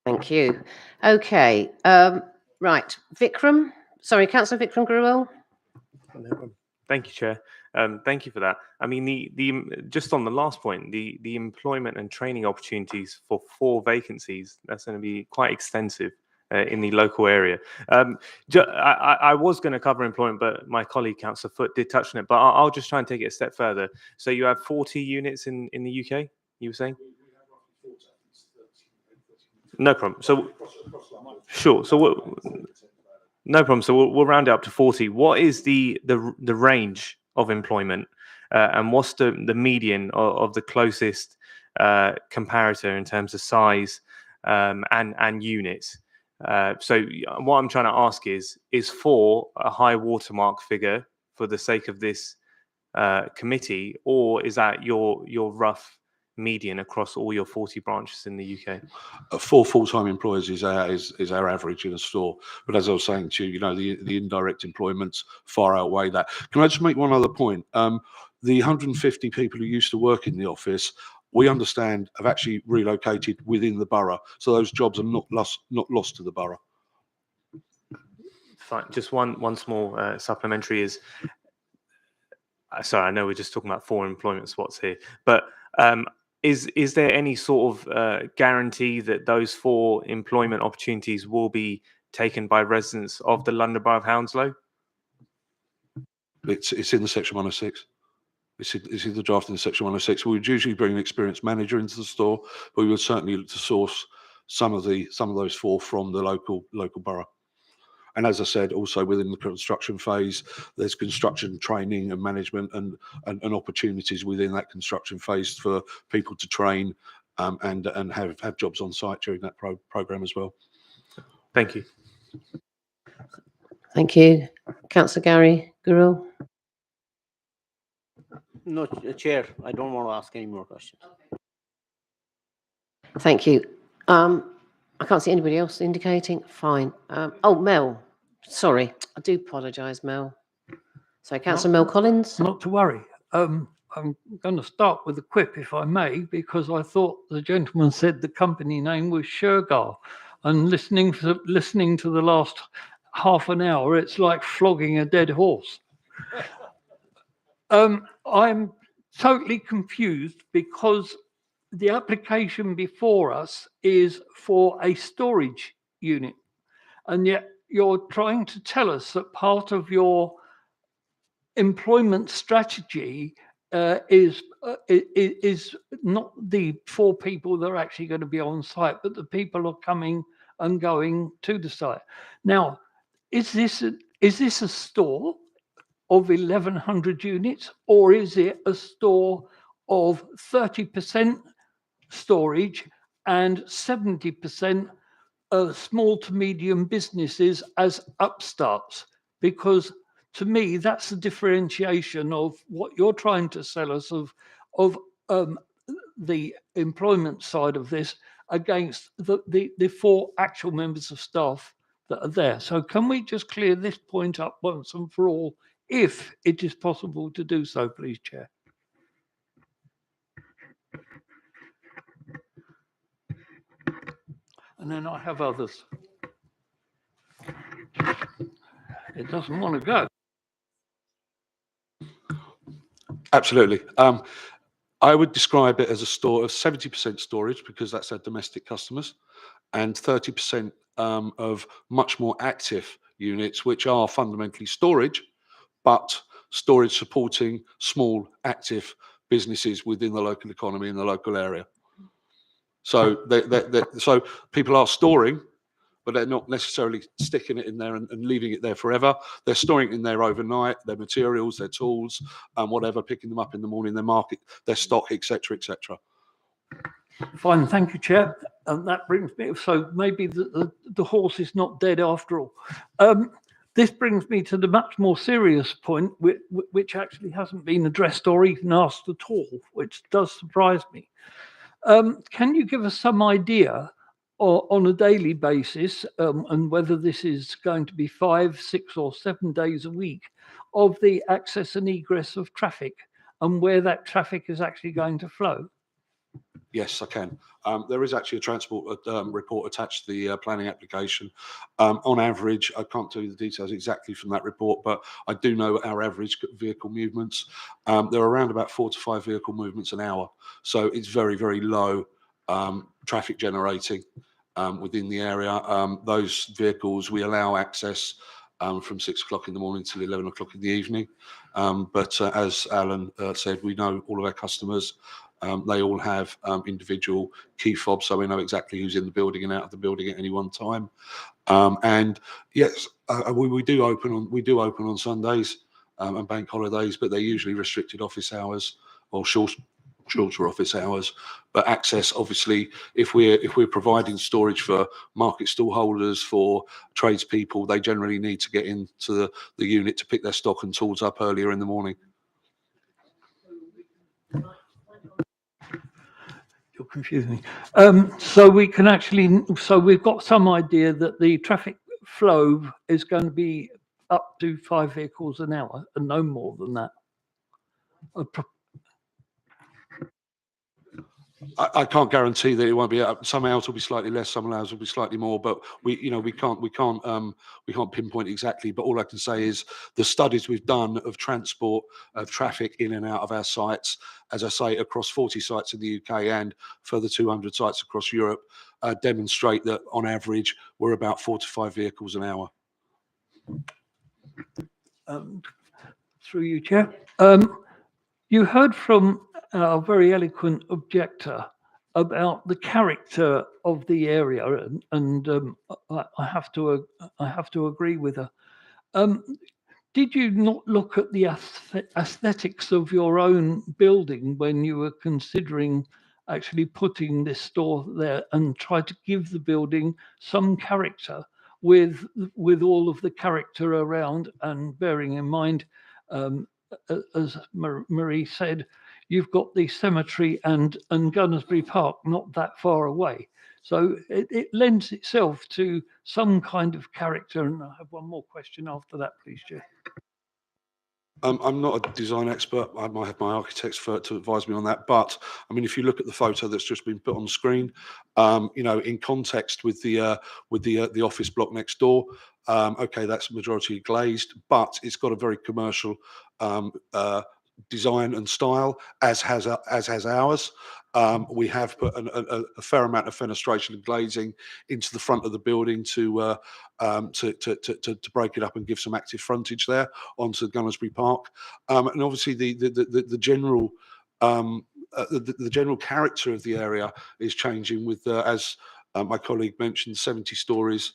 A: Thank you. Okay. Right. Vikram. Sorry, Councillor Vikram Gruel.
H: Thank you, Chair. Thank you for that. I mean, the just on the last point, the employment and training opportunities for 4 vacancies, that's going to be quite extensive in the local area. I was going to cover employment, but my colleague, Councillor Foot, did touch on it. But I'll just try and take it a step further. So you have 40 units in the UK, you were saying? No problem. So, sure. So, no problem. So we'll round it up to 40. What is the range of employment, and what's the median of the closest comparator in terms of size and units? So what I'm trying to ask is 4 a high watermark figure for the sake of this committee, or is that your rough median across all your 40 branches in the UK?
K: 4 full-time employers is our average in a store. But as I was saying to you, you know, the indirect employments far outweigh that. Can I just make one other point? The 150 people who used to work in the office, we understand, have actually relocated within the borough. So those jobs are not lost to the borough.
H: Fine. Just one small supplementary is, sorry, I know we're just talking about 4 employment spots here, but is there any sort of guarantee that those 4 employment opportunities will be taken by residents of the London Borough of Hounslow?
K: It's in the Section 106. It's in the draft in Section 106. We would usually bring an experienced manager into the store, but we would certainly look to source some of those 4 from the local borough. And as I said, also within the construction phase, there's construction training and management and opportunities within that construction phase for people to train and have jobs on site during that program as well.
H: Thank you.
A: Thank you. Councillor Gary Gurul.
B: No, Chair, I don't want to ask any more questions.
A: Thank you. I can't see anybody else indicating. Fine. Oh, Mel. Sorry. I do apologise, Mel. So, Councillor Mel Collins.
L: Not to worry. I'm going to start with a quip, if I may, because I thought the gentleman said the company name was Shergar, and listening to the last half an hour, it's like flogging a dead horse. I'm totally confused because the application before us is for a storage unit, and yet you're trying to tell us that part of your employment strategy is not the 4 people that are actually going to be on site, but the people are coming and going to the site. Now, is this a store of 1,100 units, or is it a store of 30% storage and 70% small to medium businesses as upstarts? Because to me, that's the differentiation of what you're trying to sell us of the employment side of this against the 4 actual members of staff that are there. So can we just clear this point up once and for all, if it is possible to do so, please, Chair? And then I have others. It doesn't want to go.
K: Absolutely. I would describe it as a store of 70% storage, because that's our domestic customers, and 30% of much more active units, which are fundamentally storage, but storage supporting small active businesses within the local economy in the local area. So so people are storing, but they're not necessarily sticking it in there and leaving it there forever. They're storing it in there overnight, their materials, their tools, whatever, picking them up in the morning, their market, their stock, etc., etc.
L: Fine, thank you, Chair. And that brings me, so maybe the horse is not dead after all. This brings me to the much more serious point, which actually hasn't been addressed or even asked at all, which does surprise me. Can you give us some idea on a daily basis, and whether this is going to be 5, 6 or 7 days a week, of the access and egress of traffic and where that traffic is actually going to flow?
K: Yes, I can. There is actually a transport report attached to the planning application. On average, I can't tell you the details exactly from that report, but I do know our average vehicle movements. They're around about 4 to 5 vehicle movements an hour. So it's very, very low traffic generating within the area. Those vehicles, we allow access from 6 o'clock in the morning till 11 o'clock in the evening. But as Alan said, we know all of our customers. They all have individual key fobs, so we know exactly who's in the building and out of the building at any one time. And yes, we do open on Sundays and bank holidays, but they're usually restricted office hours or shorter office hours. But access, obviously, if we're providing storage for market stall holders, for tradespeople, they generally need to get into the unit to pick their stock and tools up earlier in the morning.
L: You're confusing me. So we can actually, so we've got some idea that the traffic flow is going to be up to 5 vehicles an hour and no more than that.
K: I can't guarantee that it won't be up. Some hours will be slightly less, some hours will be slightly more, but we can't pinpoint exactly. But all I can say is the studies we've done of transport of traffic in and out of our sites, as I say, across 40 sites in the UK and further 200 sites across Europe, demonstrate that on average we're about 4 to 5 vehicles an hour.
L: Through you, Chair. You heard from our very eloquent objector about the character of the area, and I have to agree with her. Did you not look at the aesthetics of your own building when you were considering actually putting this store there, and try to give the building some character with all of the character around, and bearing in mind, as Marie said, you've got the cemetery and Gunnersbury Park not that far away. So it lends itself to some kind of character. And I have one more question after that, please, Chair.
K: I'm not a design expert. I might have my architects to advise me on that. But I mean, if you look at the photo that's just been put on screen, you know, in context with the office block next door, okay, that's majority glazed, but it's got a very commercial design and style, as has ours. We have put a fair amount of fenestration and glazing into the front of the building to break it up and give some active frontage there onto Gunnersbury Park. And obviously the general the general character of the area is changing with as my colleague mentioned, 70 stories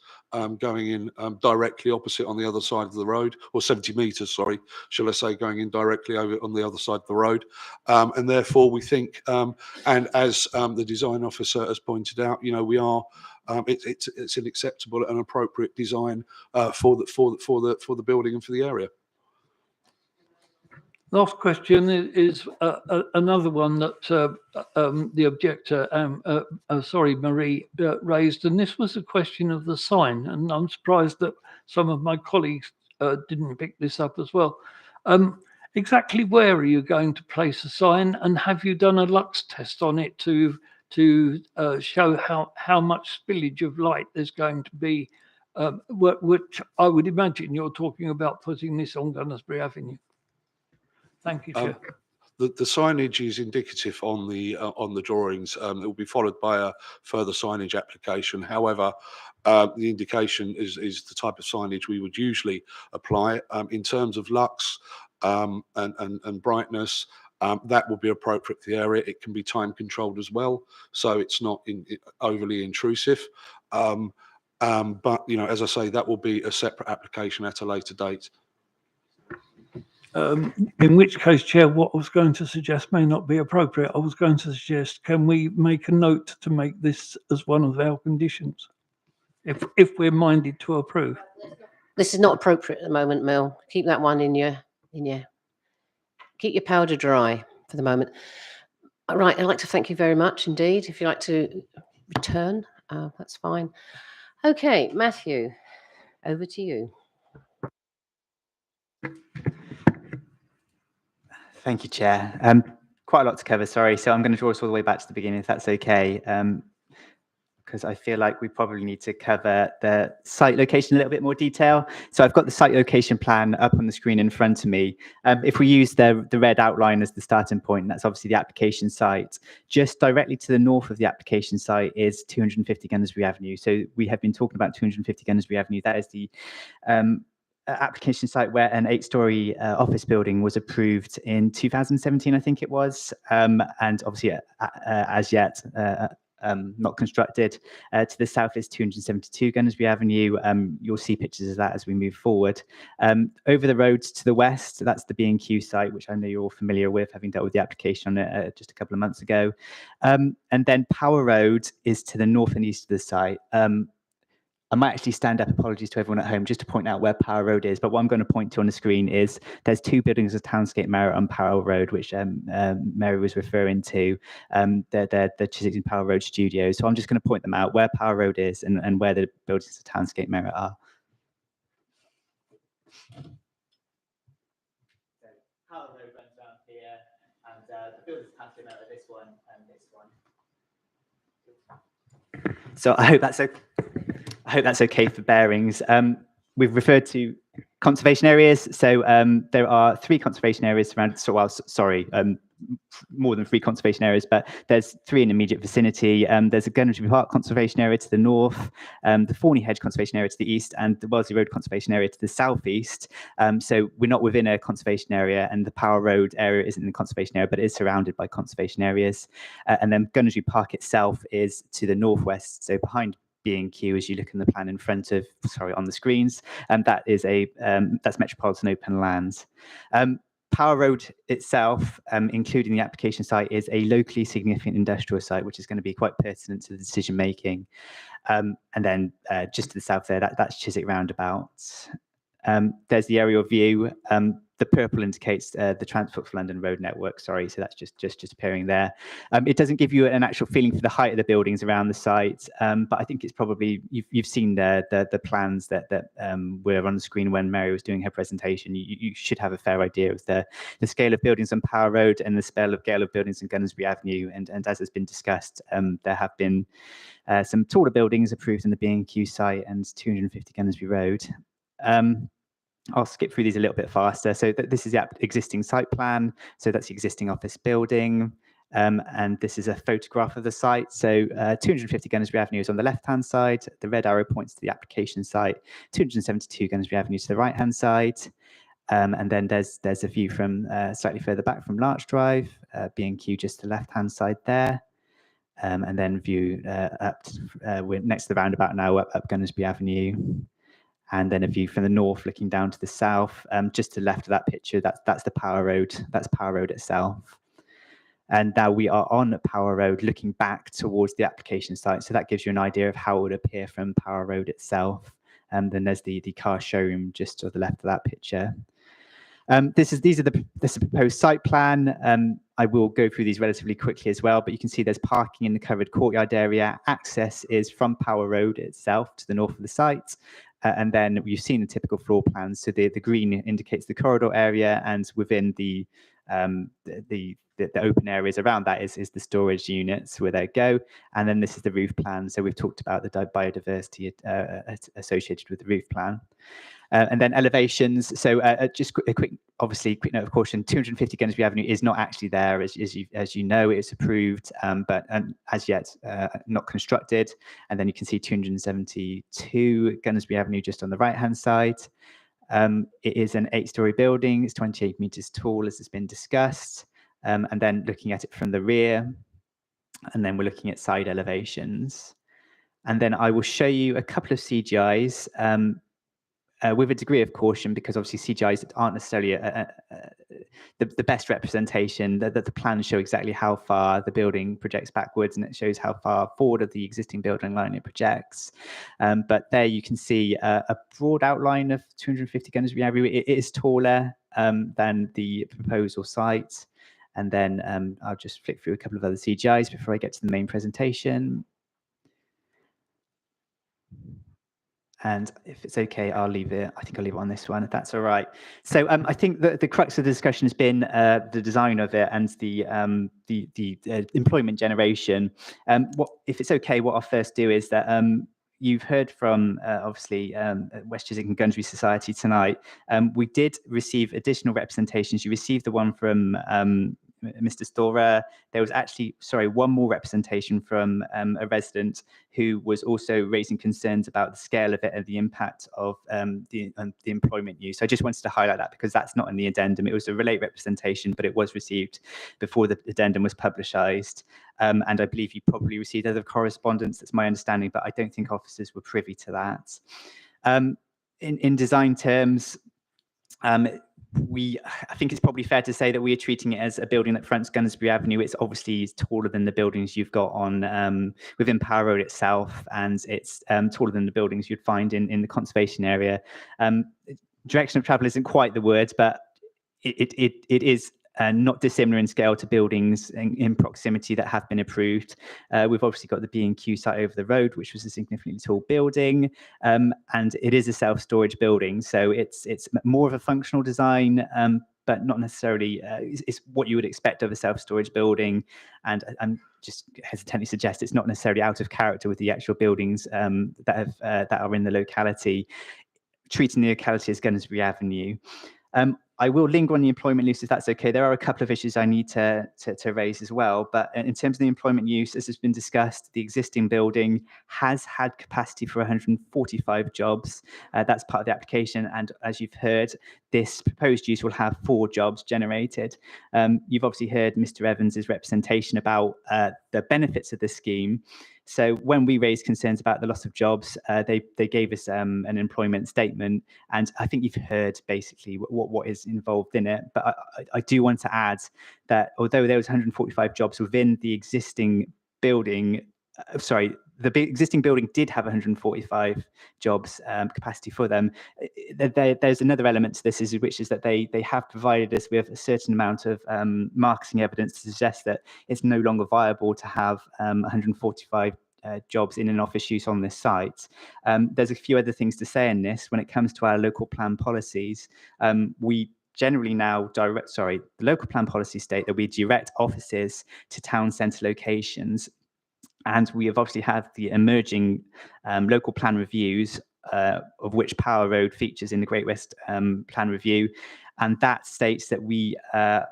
K: going in directly opposite on the other side of the road, or 70 metres, sorry, shall I say, going in directly over on the other side of the road. And therefore we think, and as the design officer has pointed out, you know, we are, it's an acceptable and appropriate design for the building and for the area.
L: Last question is another one that the objector, Marie, raised, and this was a question of the sign, and I'm surprised that some of my colleagues didn't pick this up as well. Exactly where are you going to place a sign, and have you done a lux test on it to show how much spillage of light there's going to be, which I would imagine you're talking about putting this on Gunnersbury Avenue? Thank you, Chair.
K: The signage is indicative on the drawings. It will be followed by a further signage application. However, the indication is the type of signage we would usually apply. In terms of lux and brightness, that will be appropriate for the area. It can be time controlled as well, so it's not overly intrusive. But you know, as I say, that will be a separate application at a later date.
L: In which case, Chair, what I was going to suggest may not be appropriate. I was going to suggest, can we make a note to make this as one of our conditions, if we're minded to approve?
A: This is not appropriate at the moment, Mel. Keep that one in your, keep your powder dry for the moment. All right, I'd like to thank you very much indeed. If you'd like to return, that's fine. Okay, Matthew, over to you.
D: Thank you, Chair. Quite a lot to cover, sorry. So I'm going to draw us all the way back to the beginning, if that's okay, because I feel like we probably need to cover the site location in a little bit more detail. So I've got the site location plan up on the screen in front of me. If we use the red outline as the starting point, that's obviously the application site. Just directly to the north of the application site is 250 Gunnersbury Avenue. So we have been talking about 250 Gunnersbury Avenue. That is the application site where an 8-story office building was approved in 2017, I think it was, and obviously as yet not constructed. To the south is 272 Gunnersbury Avenue. You'll see pictures of that as we move forward. Over the road to the west, that's the B&Q site, which I know you're all familiar with, having dealt with the application on it just a couple of months ago. And then Power Road is to the north and east of the site. I might actually stand up, apologies to everyone at home, just to point out where Power Road is. But what I'm going to point to on the screen is there's 2 buildings of Townscape Merit on Power Road, which Mary was referring to. They're Chiswick Power Road Studios. So I'm just going to point them out where Power Road is and where the buildings of Townscape Merit are. So Power Road runs around here, and the buildings of Townscape Merit are this one and this one. So I hope that's okay for bearings. We've referred to conservation areas. So there are 3 conservation areas surrounded. So, well, sorry, more than 3 conservation areas, but there's 3 in immediate vicinity. There's a Gunnersbury Park conservation area to the north, the Thorney Hedge conservation area to the east, and the Wellesley Road conservation area to the southeast. So we're not within a conservation area, and the Power Road area isn't in the conservation area, but it is surrounded by conservation areas. And then Gunnersbury Park itself is to the northwest, so behind B&Q as you look in the plan in front of, sorry, on the screens, and that is that's Metropolitan Open Lands. Power Road itself, including the application site, is a locally significant industrial site, which is going to be quite pertinent to the decision making. And then just to the south there, that's Chiswick Roundabout. There's the aerial view. The purple indicates the Transport for London road network. Sorry, so that's just appearing there. It doesn't give you an actual feeling for the height of the buildings around the site, but I think it's probably you've seen the plans that were on the screen when Mary was doing her presentation. You should have a fair idea of the scale of buildings on Power Road and the scale of buildings on Gunnersbury Avenue. And as has been discussed, there have been some taller buildings approved in the B&Q site and 250 Gunnersbury Road. I'll skip through these a little bit faster. So this is the existing site plan. So that's the existing office building. And this is a photograph of the site. So 250 Gunnersbury Avenue is on the left-hand side. The red arrow points to the application site. 272 Gunnersbury Avenue to the right-hand side. And then there's a view from slightly further back from Larch Drive, B&Q just to the left-hand side there. And then view we're next to the roundabout now, up Gunnersbury Avenue. And then a view from the north looking down to the south, just to the left of that picture, that's the Power Road, that's Power Road itself. And now we are on Power Road looking back towards the application site. So that gives you an idea of how it would appear from Power Road itself. And then there's the car showroom just to the left of that picture. This is the proposed site plan. I will go through these relatively quickly as well, but you can see there's parking in the covered courtyard area. Access is from Power Road itself to the north of the site. And then you've seen the typical floor plans. So the green indicates the corridor area, and within the open areas around that is the storage units where they go. And then this is the roof plan. So we've talked about the biodiversity associated with the roof plan. And then elevations. So just a quick note of caution: 250 Gunnersbury Avenue is not actually there, as you know. It's approved, but as yet not constructed. And then you can see 272 Gunnersbury Avenue just on the right-hand side. It is an 8-story building. It's 28 meters tall, as has been discussed. And then looking at it from the rear, and then we're looking at side elevations. And then I will show you a couple of CGIs. With a degree of caution, because obviously CGIs aren't necessarily the best representation. That the plans show exactly how far the building projects backwards, and it shows how far forward of the existing building line it projects. But there you can see a broad outline of 250 Gunnersbury Avenue. It is taller than the proposal site. And then I'll just flick through a couple of other CGIs before I get to the main presentation. And if it's okay, I'll leave it. I think I'll leave it on this one, if that's all right. So I think that the crux of the discussion has been the design of it and the employment generation. If it's okay, what I'll first do is that you've heard from obviously West Chiswick and Gunnersbury Society tonight. We did receive additional representations. You received the one from Mr. Storer. There was actually, one more representation from a resident who was also raising concerns about the scale of it and the impact of the employment use. I just wanted to highlight that because that's not in the addendum. It was a relate representation, but it was received before the addendum was publicised. And I believe you probably received other correspondence, that's my understanding, but I don't think officers were privy to that. In design terms, I think it's probably fair to say that we are treating it as a building that fronts Gunnersbury Avenue. It's obviously taller than the buildings you've got on within Power Road itself, and it's taller than the buildings you'd find in the conservation area. Direction of travel isn't quite the word, but it is not dissimilar in scale to buildings in proximity that have been approved. We've obviously got the B&Q site over the road, which was a significantly tall building, and it is a self-storage building. So it's more of a functional design, but not necessarily, it's what you would expect of a self-storage building. And I'm just hesitantly suggest it's not necessarily out of character with the actual buildings that are in the locality, treating the locality as Gunnersbury Avenue. I will linger on the employment use if that's okay. There are a couple of issues I need to raise as well. But in terms of the employment use, as has been discussed, the existing building has had capacity for 145 jobs. That's part of the application. And as you've heard, this proposed use will have 4 jobs generated. You've obviously heard Mr. Evans's representation about the benefits of the scheme. So when we raised concerns about the loss of jobs, they gave us an employment statement, and I think you've heard basically what is involved in it. But I do want to add that although there was 145 jobs within the existing building, the existing building did have 145 jobs capacity for them. There's another element to this, which is that they have provided us with a certain amount of marketing evidence to suggest that it's no longer viable to have 145 jobs in an office use on this site. There's a few other things to say in this. When it comes to our local plan policies, we generally now the local plan policies state that we direct offices to town centre locations. And we have obviously had the emerging local plan reviews, of which Power Road features in the Great West Plan Review. And that states that we are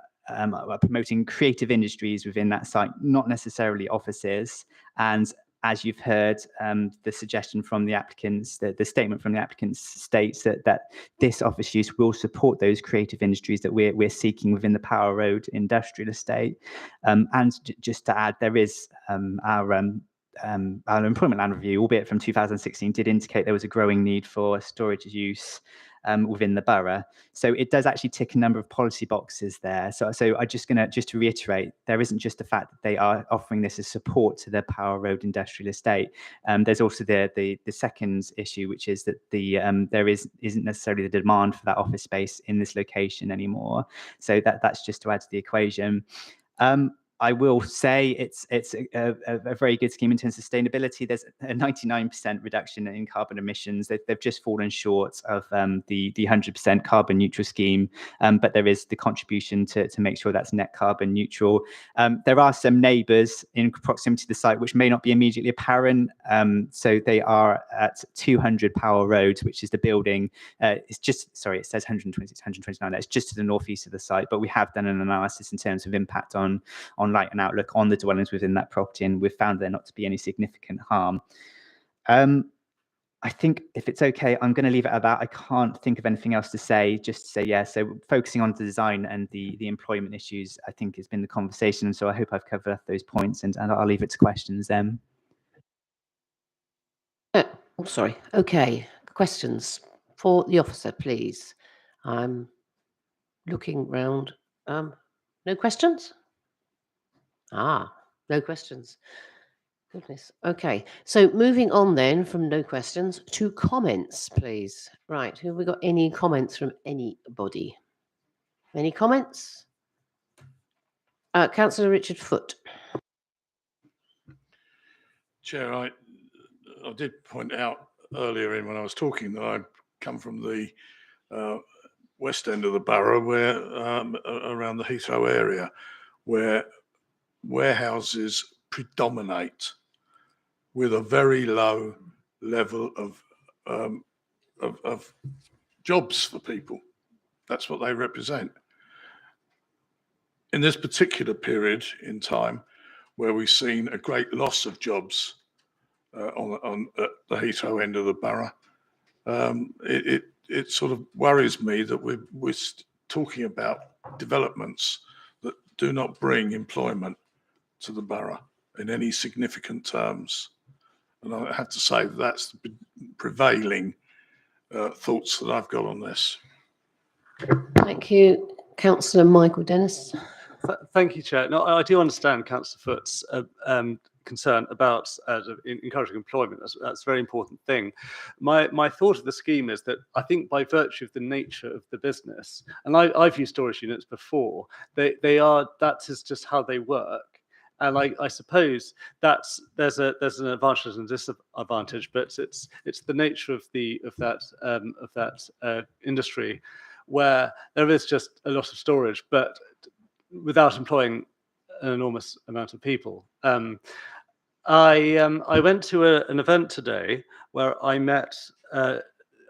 D: promoting creative industries within that site, not necessarily offices. And as you've heard, the suggestion from the applicants, the statement from the applicants states that this office use will support those creative industries that we're seeking within the Power Road industrial estate. And just to add, there is our employment land review, albeit from 2016, did indicate there was a growing need for storage use within the borough. So it does actually tick a number of policy boxes there. So I just to reiterate, there isn't just the fact that they are offering this as support to the Power Road industrial estate. There's also the second issue, which is that there isn't necessarily the demand for that office space in this location anymore. So that's just to add to the equation. I will say it's a very good scheme in terms of sustainability. There's a 99% reduction in carbon emissions. They've just fallen short of the 100% carbon neutral scheme, but there is the contribution to make sure that's net carbon neutral. There are some neighbours in proximity to the site which may not be immediately apparent. So they are at 200 Power Road, which is the building. It says 126, 129. That's just to the northeast of the site, but we have done an analysis in terms of impact on light and outlook on the dwellings within that property, and we've found there not to be any significant harm. I think if it's okay, I'm going to leave it at that. I can't think of anything else to say, just to say, yeah, so focusing on the design and the employment issues, I think has been the conversation. And so I hope I've covered those points, and I'll leave it to questions then.
A: Sorry. Okay. Questions for the officer, please. I'm looking round. No questions? No questions. Goodness. Okay. So moving on then from no questions to comments, please. Right. Have we got any comments from anybody? Any comments? Councillor Richard Foote.
J: Chair, I did point out earlier when I was talking that I come from the west end of the borough, where around the Heathrow area, where warehouses predominate with a very low level of jobs for people. That's what they represent. In this particular period in time, where we've seen a great loss of jobs on at the Heathrow end of the borough, it sort of worries me that we're talking about developments that do not bring employment to the borough in any significant terms. And I have to say that's the prevailing thoughts that I've got on this.
A: Thank you. Councillor Michael Dennis.
M: Thank you, Chair. No, I do understand Councillor Foote's concern about encouraging employment. That's a very important thing. My thought of the scheme is that I think by virtue of the nature of the business, and I've used storage units before, that is just how they work. And I suppose there's an advantage and disadvantage, but it's the nature of that industry where there is just a lot of storage, but without employing an enormous amount of people. I went to an event today where I met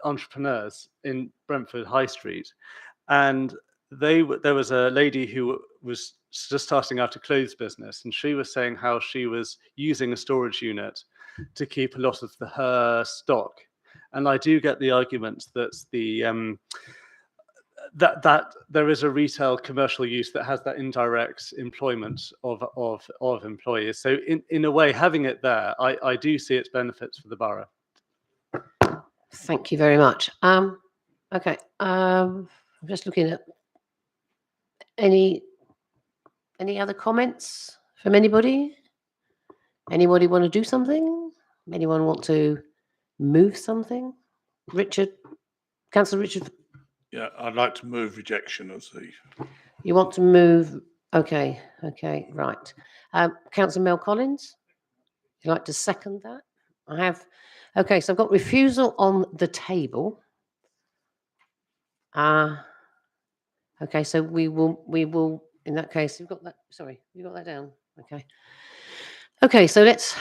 M: entrepreneurs in Brentford High Street, and there was a lady who was just starting out a clothes business, and she was saying how she was using a storage unit to keep a lot of her stock. And I do get the argument that that there is a retail commercial use that has that indirect employment of employees. So in a way, having it there, I do see its benefits for the borough.
A: Thank you very much. Okay. I'm just looking at any other comments from anybody? Anybody want to do something? Anyone want to move something? Richard, Councillor Richard,
J: Yeah, I'd like to move rejection of the.
A: you want to move? Okay, right. Councillor Mel Collins, you'd like to second that? I have. Okay, so I've got refusal on the table. Okay, so we will, in that case, you've got that, sorry, you got that down, okay. Okay, so let's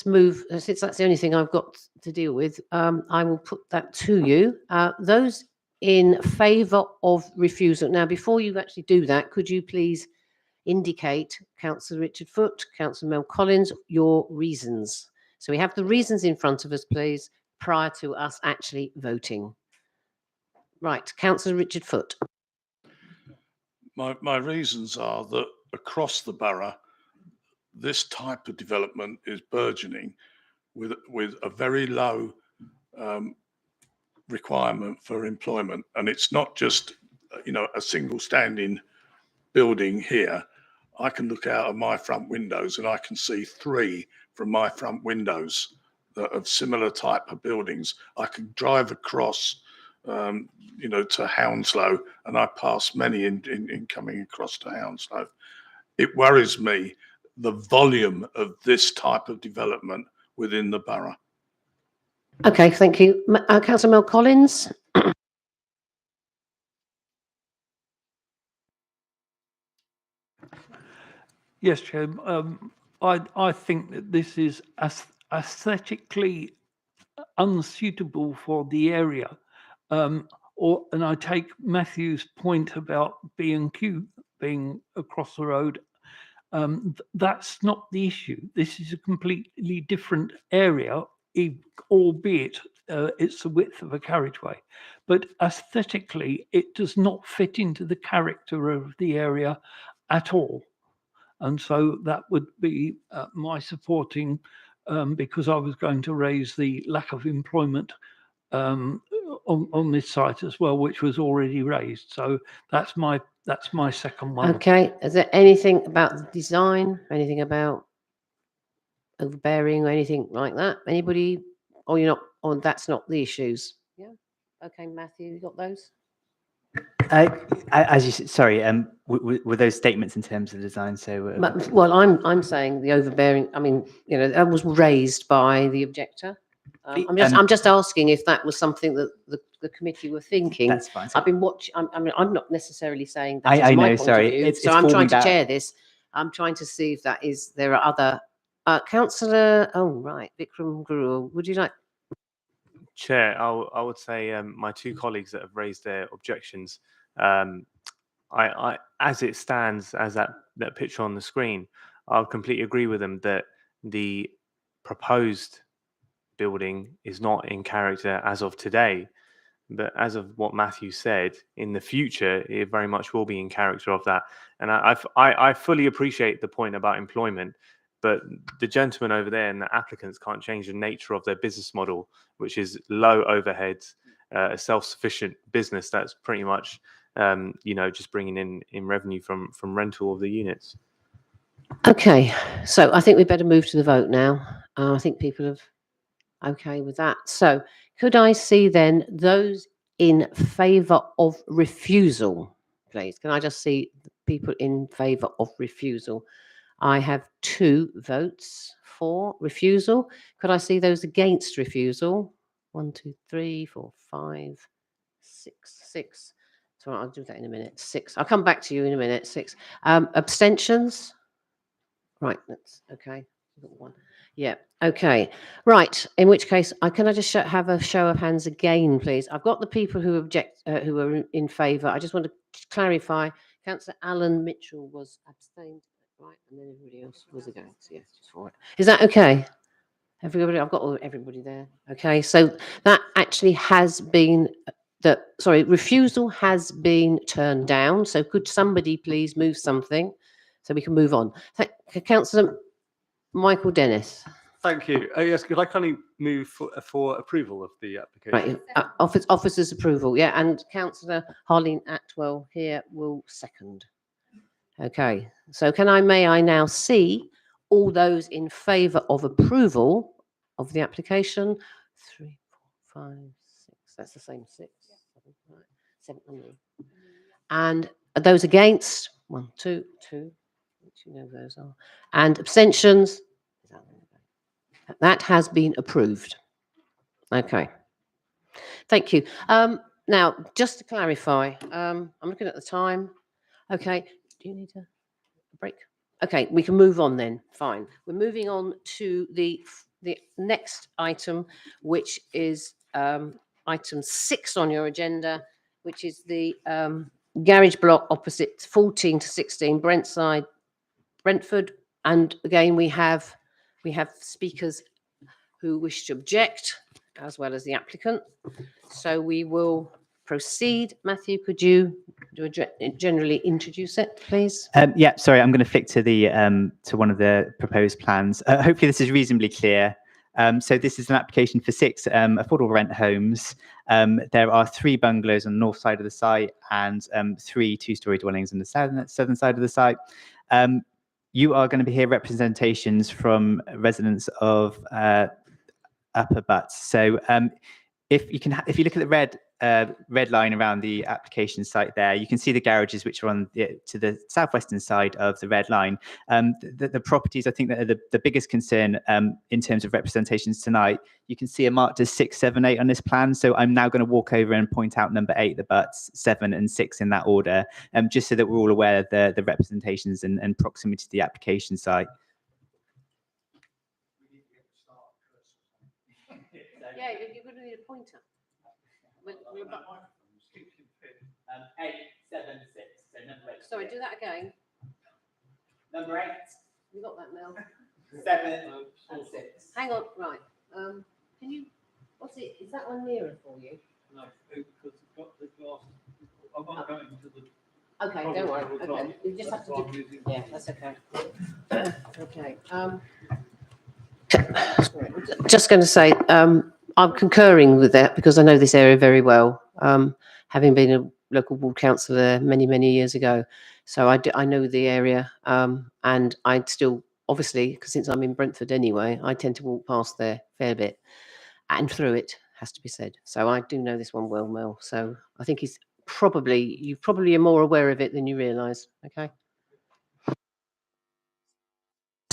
A: move, since that's the only thing I've got to deal with, I will put that to you. Those in favour of refusal. Now, before you actually do that, could you please indicate, Councillor Richard Foote, Councillor Mel Collins, your reasons? So we have the reasons in front of us, please, prior to us actually voting. Right, Councillor Richard Foote.
J: My reasons are that across the borough, this type of development is burgeoning with a very low requirement for employment. And it's not just, a single standing building here. I can look out of my front windows and I can see 3 from my front windows that of similar type of buildings. I can drive across to Hounslow, and I pass many in coming across to Hounslow. It worries me, the volume of this type of development within the borough.
A: Okay, thank you. Councillor Mel Collins.
L: Yes, Chair. I think that this is aesthetically unsuitable for the area. And I take Matthew's point about B&Q being across the road. That's not the issue. This is a completely different area, albeit it's the width of a carriageway. But aesthetically, it does not fit into the character of the area at all. And so that would be my supporting, because I was going to raise the lack of employment on this site as well, which was already raised. So that's my second one.
A: Okay, is there anything about the design, anything about overbearing or anything like that? Anybody? Or you're not, or that's not the issues? Yeah. Okay, Matthew, you got those?
D: As you sorry, were those statements in terms of design? So,
A: Well, I'm saying the overbearing. I mean, that was raised by the objector. I'm just asking if that was something that the committee were thinking.
D: That's fine.
A: I've been watching. I mean, I'm not necessarily saying that
D: I
A: is my
D: know.
A: point
D: Sorry,
A: of view.
D: it's
A: So I'm trying to
D: forming
A: chair this. I'm trying to see if that is. There are other councillor. Oh right, Vikram Guru. Would you like?
H: Chair, I would say my 2 colleagues that have raised their objections, I as it stands, as that picture on the screen, I'll completely agree with them that the proposed building is not in character as of today, but as of what Matthew said, in the future, it very much will be in character of that. And I fully appreciate the point about employment, but the gentleman over there and the applicants can't change the nature of their business model, which is low overheads, a self-sufficient business that's pretty much, just bringing in revenue from rental of the units.
A: Okay, so I think we better move to the vote now. I think people have okay with that. So could I see then those in favour of refusal, please? Can I just see people in favour of refusal? I have 2 votes for refusal. Could I see those against refusal? 1, 2, 3, 4, 5, 6. So I'll do that in a minute. 6. I'll come back to you in a minute. 6. Abstentions? Right, that's okay. We've got 1. Yeah. Okay. Right. In which case, can I just have a show of hands again, please? I've got the people who object, who are in favour. I just want to clarify. Councillor Alan Mitchell was abstained, right, and then everybody else was against. Yes, just for it. Is that okay? Everybody, I've got everybody there. Okay. So that actually has been refusal has been turned down. So could somebody please move something so we can move on? Councillor Michael Dennis.
M: Thank you. Yes, could I kindly move for approval of the application?
A: Right, officer's approval, yeah, and Councillor Harleen Atwell here will second. Okay, so may I now see all those in favour of approval of the application? 3, 4, 5, 6, that's the same 6, 7, right, 7, and those against? 1, 2, 2, you know those are, and abstentions? That has been approved. Okay. Thank you. Now, just to clarify, I'm looking at the time. Okay. Do you need a break? Okay, we can move on then. Fine. We're moving on to the next item, which is item 6 on your agenda, which is the garage block opposite 14 to 16 Brentford. And again, we have speakers who wish to object, as well as the applicant. So we will proceed. Matthew, could you generally introduce it, please?
D: Yeah, sorry, I'm going to flick to the to one of the proposed plans. Hopefully, this is reasonably clear. So this is an application for 6 affordable rent homes. There are 3 bungalows on the north side of the site and 3 two-storey dwellings on the southern side of the site. You are going to be hearing representations from residents of Upper Butts. So if you look at the red line around the application site there, you can see the garages which are on to the southwestern side of the red line. The properties, I think, that are the biggest concern in terms of representations tonight. You can see are marked as 6, 7, 8 on this plan. So I'm now going to walk over and point out number 8, the Butts, 7 and 6 in that order, just so that we're all aware of the representations and proximity to the application site.
A: Yeah, you're going to need a pointer. 8, 7, 6. So number 8. Sorry, do that again. Number 8. You got that, Mel? 7 and 6. Hang on, right. Can you? What's it? Is that one nearer for you?
L: No, because it's got the glass. I'm not going to the.
A: Okay, don't worry. Okay, you just have to do. Yeah, that's okay. Okay. Sorry, just going to say, I'm concurring with that because I know this area very well, having been a local ward councillor many, many years ago. So I know the area, and I still, obviously, because since I'm in Brentford anyway, I tend to walk past there a fair bit and through it, has to be said. So I do know this one well, Mel. So I think you probably are more aware of it than you realise. Okay.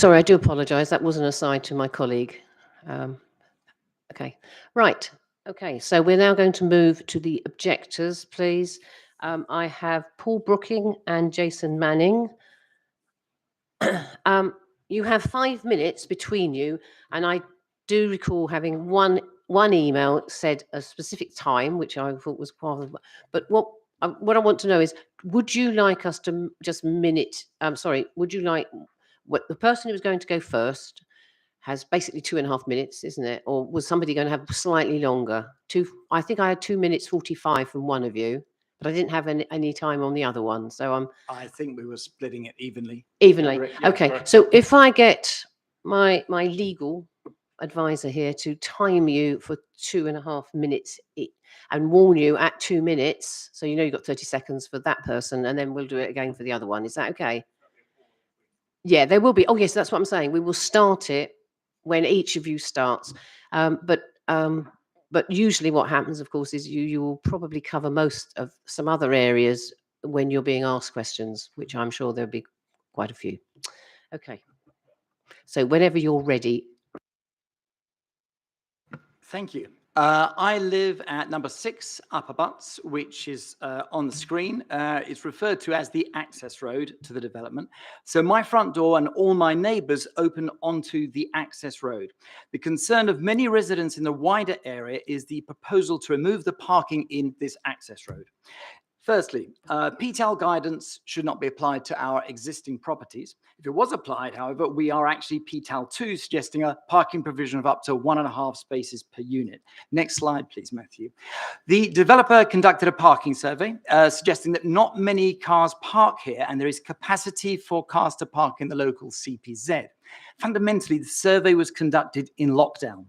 A: Sorry, I do apologise. That was an aside to my colleague. Okay, right. Okay, so we're now going to move to the objectors, please. I have Paul Brooking and Jason Manning. You have 5 minutes between you, and I do recall having one email said a specific time, which I thought was part of. But what I want to know is, would you like us to just minute? Would you like what the person who was going to go first has basically 2.5 minutes, isn't it? Or was somebody going to have slightly longer? I think I had 2 minutes 45 from one of you, but I didn't have any time on the other one. So
N: I think we were splitting it evenly.
A: Evenly.
N: Correct, yeah,
A: Okay.
N: correct.
A: So if I get my legal advisor here to time you for 2.5 minutes and warn you at 2 minutes, so you know you've got 30 seconds for that person, and then we'll do it again for the other one. Is that okay? Yeah, there will be. Oh, yes, that's what I'm saying. We will start it when each of you starts. But usually what happens, of course, is you will probably cover most of some other areas when you're being asked questions, which I'm sure there'll be quite a few. Okay. So whenever you're ready.
N: Thank you. I live at number 6 Upper Butts, which is on the screen. It's referred to as the access road to the development. So my front door and all my neighbours open onto the access road. The concern of many residents in the wider area is the proposal to remove the parking in this access road. Firstly, PTAL guidance should not be applied to our existing properties. If it was applied, however, we are actually PTAL 2, suggesting a parking provision of up to 1.5 spaces per unit. Next slide, please, Matthew. The developer conducted a parking survey, suggesting that not many cars park here, and there is capacity for cars to park in the local CPZ. Fundamentally, the survey was conducted in lockdown.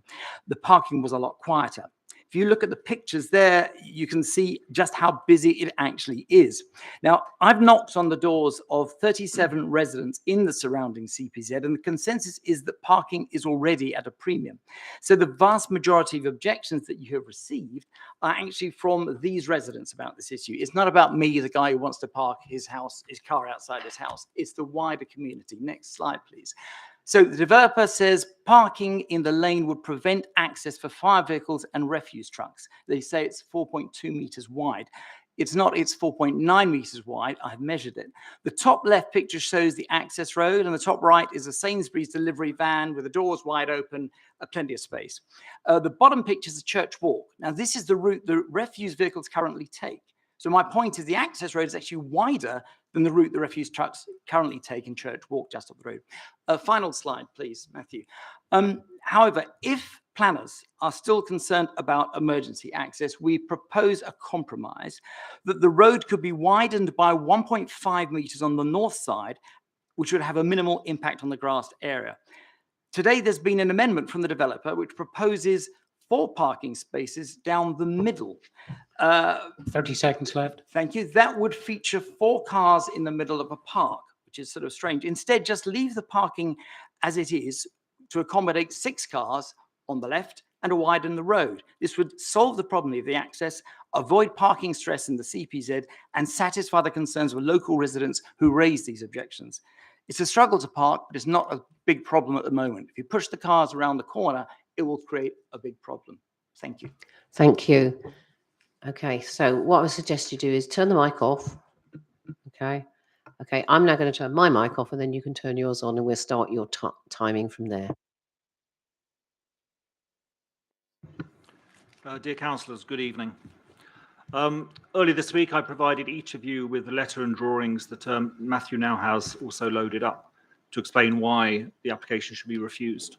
N: The parking was a lot quieter. If you look at the pictures there, you can see just how busy it actually is. Now, I've knocked on the doors of 37 residents in the surrounding CPZ, and the consensus is that parking is already at a premium. So the vast majority of objections that you have received are actually from these residents about this issue. It's not about me, the guy who wants to park his car outside his house. It's the wider community. Next slide, please. So the developer says parking in the lane would prevent access for fire vehicles and refuse trucks. They say it's 4.2 meters wide. It's not, it's 4.9 meters wide. I've measured it. The top left picture shows the access road, and the top right is a Sainsbury's delivery van with the doors wide open, plenty of space. The bottom picture is the Church Walk. Now, this is the route the refuse vehicles currently take. So my point is the access road is actually wider than the route the refuse trucks currently take in Church Walk just up the road. Final slide, please, Matthew. However, if planners are still concerned about emergency access, we propose a compromise that the road could be widened by 1.5 meters on the north side, which would have a minimal impact on the grassed area. Today, there's been an amendment from the developer which proposes 4 parking spaces down the middle.
O: 30 seconds left.
N: Thank you. That would feature 4 cars in the middle of a park, which is sort of strange. Instead, just leave the parking as it is to accommodate 6 cars on the left and widen the road. This would solve the problem of the access, avoid parking stress in the CPZ, and satisfy the concerns of local residents who raise these objections. It's a struggle to park, but it's not a big problem at the moment. If you push the cars around the corner, it will create a big problem. Thank you.
A: Thank you. Okay, so what I would suggest you do is turn the mic off. Okay. Okay, I'm now going to turn my mic off, and then you can turn yours on, and we'll start your timing from there.
P: Dear councillors, good evening. Earlier this week, I provided each of you with the letter and drawings that Matthew now has also loaded up to explain why the application should be refused.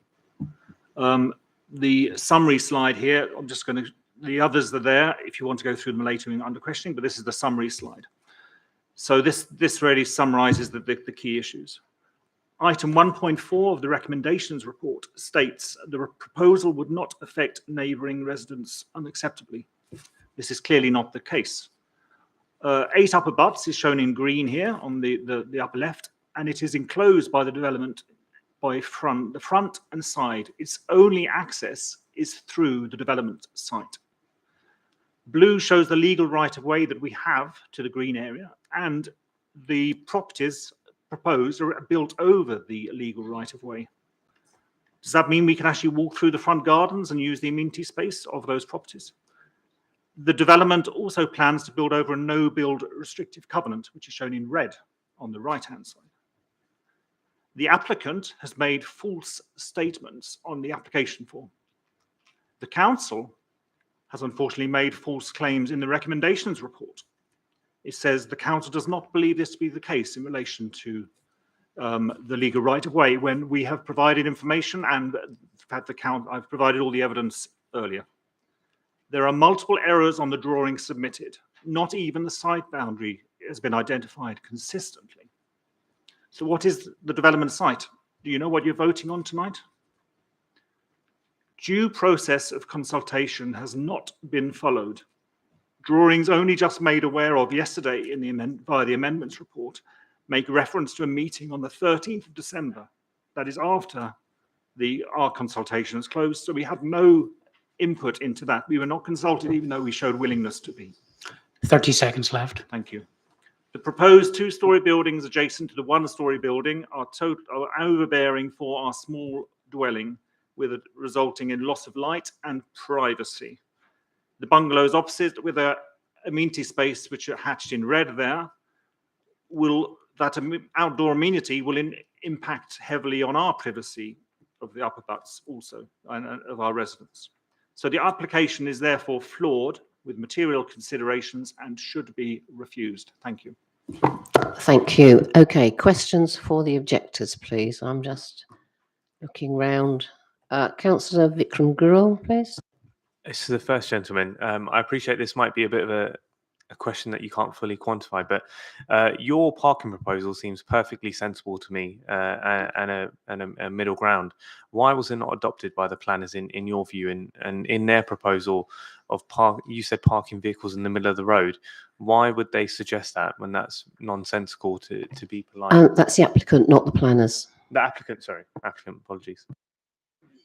P: The summary slide here, I'm just going to, the others are there if you want to go through them later under questioning, but this is the summary slide. So this really summarizes the key issues. Item 1.4 of the recommendations report states the proposal would not affect neighbouring residents unacceptably. This is clearly not the case. 8 Upper Butts is shown in green here on the upper left, and it is enclosed by the development by the front and side. Its only access is through the development site. Blue shows the legal right-of-way that we have to the green area, and the properties proposed are built over the legal right-of-way. Does that mean we can actually walk through the front gardens and use the amenity space of those properties? The development also plans to build over a no-build restrictive covenant, which is shown in red on the right-hand side. The applicant has made false statements on the application form. The council has unfortunately made false claims in the recommendations report. It says the council does not believe this to be the case in relation to the legal right-of-way when we have provided information, and I've provided all the evidence earlier. There are multiple errors on the drawing submitted. Not even the site boundary has been identified consistently. So what is the development site? Do you know what you're voting on tonight? Due process of consultation has not been followed. Drawings only just made aware of yesterday via the amendments report make reference to a meeting on the 13th of December. That is after our consultation is closed, so we had no input into that. We were not consulted, even though we showed willingness to be.
O: 30 seconds left.
P: Thank you. The proposed 2-storey buildings adjacent to the 1-storey building are overbearing for our small dwelling resulting in loss of light and privacy. The bungalows opposite, with a amenity space which are hatched in red there, outdoor amenity will impact heavily on our privacy of the upper butts also, and of our residents. So the application is therefore flawed with material considerations and should be refused. Thank you.
A: Thank you. Okay, questions for the objectors, please. I'm just looking round. Councillor Vikram Gurul, please.
H: This is the first gentleman. I appreciate this might be a bit of a question that you can't fully quantify, but your parking proposal seems perfectly sensible to me and a middle ground. Why was it not adopted by the planners in your view? And in their proposal of you said parking vehicles in the middle of the road. Why would they suggest that when that's nonsensical, to be polite?
A: That's the applicant, not the planners.
H: The applicant, sorry, applicant, apologies.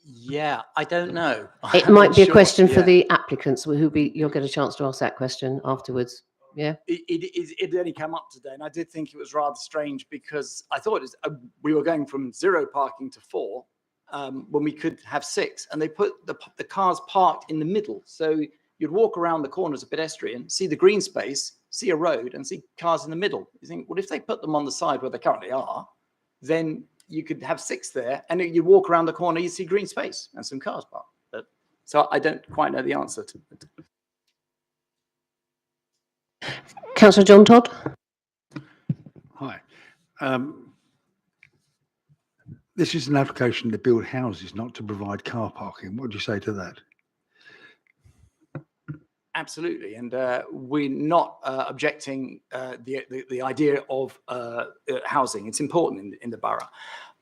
N: Yeah, I don't know.
A: It
N: I'm
A: might
N: not
A: be a
N: sure.
A: question for
N: Yeah.
A: the applicants, you'll get a chance to ask that question afterwards. Yeah.
N: It only came up today, and I did think it was rather strange because I thought we were going from 0 parking to 4 when we could have 6, and they put the cars parked in the middle. So you'd walk around the corner as a pedestrian, see the green space, see a road, and see cars in the middle. You think, well, if they put them on the side where they currently are, then you could have 6 there, and you walk around the corner, you see green space and some cars parked. So I don't quite know the answer to it.
A: Councillor John Todd.
G: Hi. This is an application to build houses, not to provide car parking. What do you say to that?
N: Absolutely, and we're not objecting the idea of housing. It's important in the borough,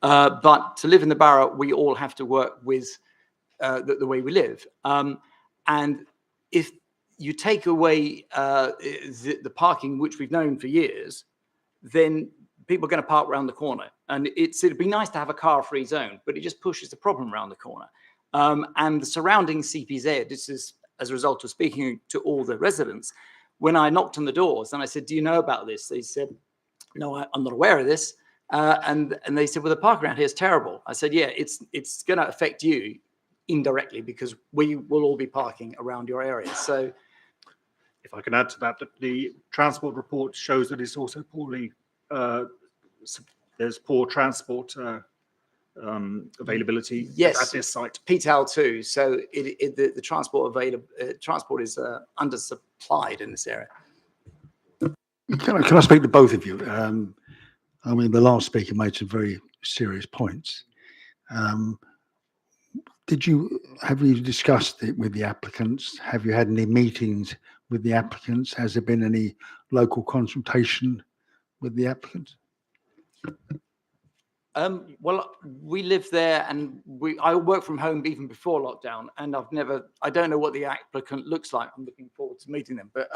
N: but to live in the borough, we all have to work with the way we live. And if you take away the parking, which we've known for years, then people are going to park around the corner. And it'd be nice to have a car-free zone, but it just pushes the problem around the corner. And the surrounding CPZ, this is as a result of speaking to all the residents. When I knocked on the doors and I said, do you know about this? They said, no, I'm not aware of this. And they said, well, the park around here is terrible. I said, yeah, it's going to affect you indirectly because we will all be parking around your area. So
P: if I can add to that, the transport report shows that it's also poorly, there's poor transport availability at this site.
N: PTAL too. So the transport is undersupplied in this area.
G: Can I speak to both of you? I mean, the last speaker made some very serious points. Have you discussed it with the applicants? Have you had any meetings with the applicants? Has there been any local consultation with the applicants?
N: Well, we live there, and I work from home even before lockdown, and I don't know what the applicant looks like. I'm looking forward to meeting them, but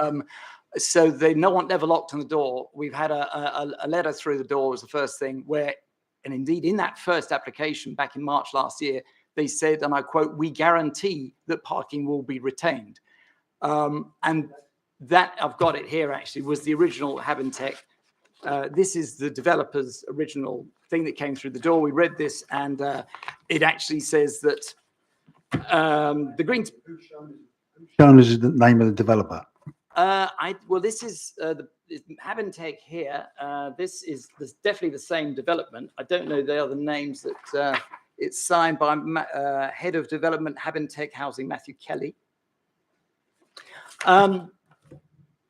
N: so no one never locked on the door. We've had a letter through the door was the first thing and indeed in that first application back in March last year, they said, and I quote, "We guarantee that parking will be retained." And that, I've got it here actually, was the original Habentech. This is the developer's original thing that came through the door. We read this, and it actually says that the green.
G: Shown as the name of the developer.
N: Well, this is the Habentech here. This is definitely the same development. I don't know the other names that it's signed by Head of Development, Habentech Housing, Matthew Kelly.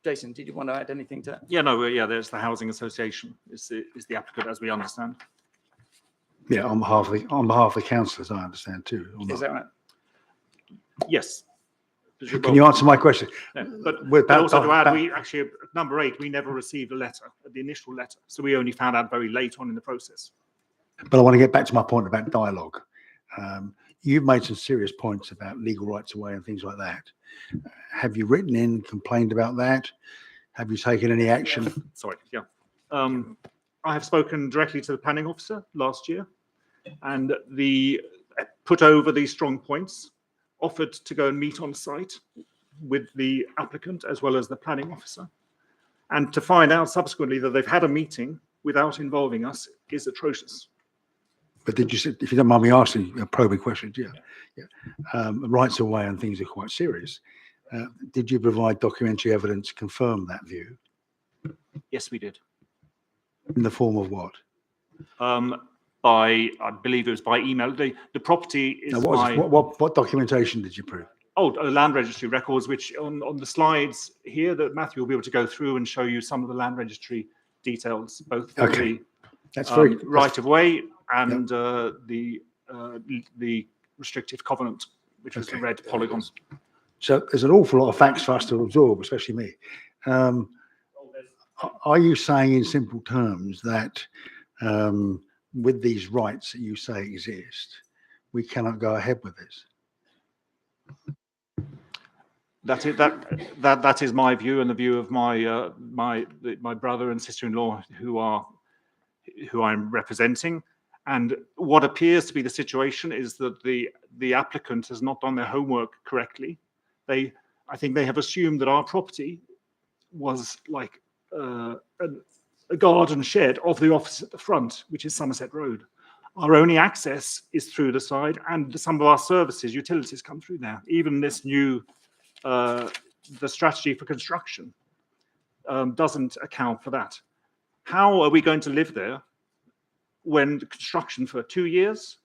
N: Jason, did you want to add anything to that?
P: Yeah, no, there's the Housing Association is the applicant, as we understand.
G: Yeah, on behalf of the councillors, I understand too.
N: Is that right?
P: Yes.
G: Can you answer my question?
P: Yeah, but also to add, we actually, at number 8, we never received a letter, the initial letter. So we only found out very late on in the process.
G: But I want to get back to my point about dialogue. You've made some serious points about legal rights of way and things like that. Have you written in, complained about that? Have you taken any action?
P: Sorry, yeah. I have spoken directly to the planning officer last year, and put over these strong points, offered to go and meet on site with the applicant as well as the planning officer. And to find out subsequently that they've had a meeting without involving us is atrocious.
G: But did you say, if you don't mind me asking probing questions, rights of way and things are quite serious. Did you provide documentary evidence to confirm that view?
P: Yes, we did.
G: In the form of what?
P: I believe it was by email. The property is
G: Now,
P: by...
G: what documentation did you prove?
P: Oh, land registry records, which on the slides here that Matthew will be able to go through and show you some of the land registry details, both for the right of way and the restrictive covenant, which was the red polygon.
G: So there's an awful lot of facts for us to absorb, especially me. Are you saying in simple terms that with these rights that you say exist, we cannot go ahead with this?
P: That is my view and the view of my my brother and sister-in-law who I'm representing. And what appears to be the situation is that the applicant has not done their homework correctly. I think they have assumed that our property was like a garden shed of the office at the front, which is Somerset Road. Our only access is through the side, and some of our services, utilities, come through there. Even this new the strategy for construction doesn't account for that. How are we going to live there when the construction for 2 years,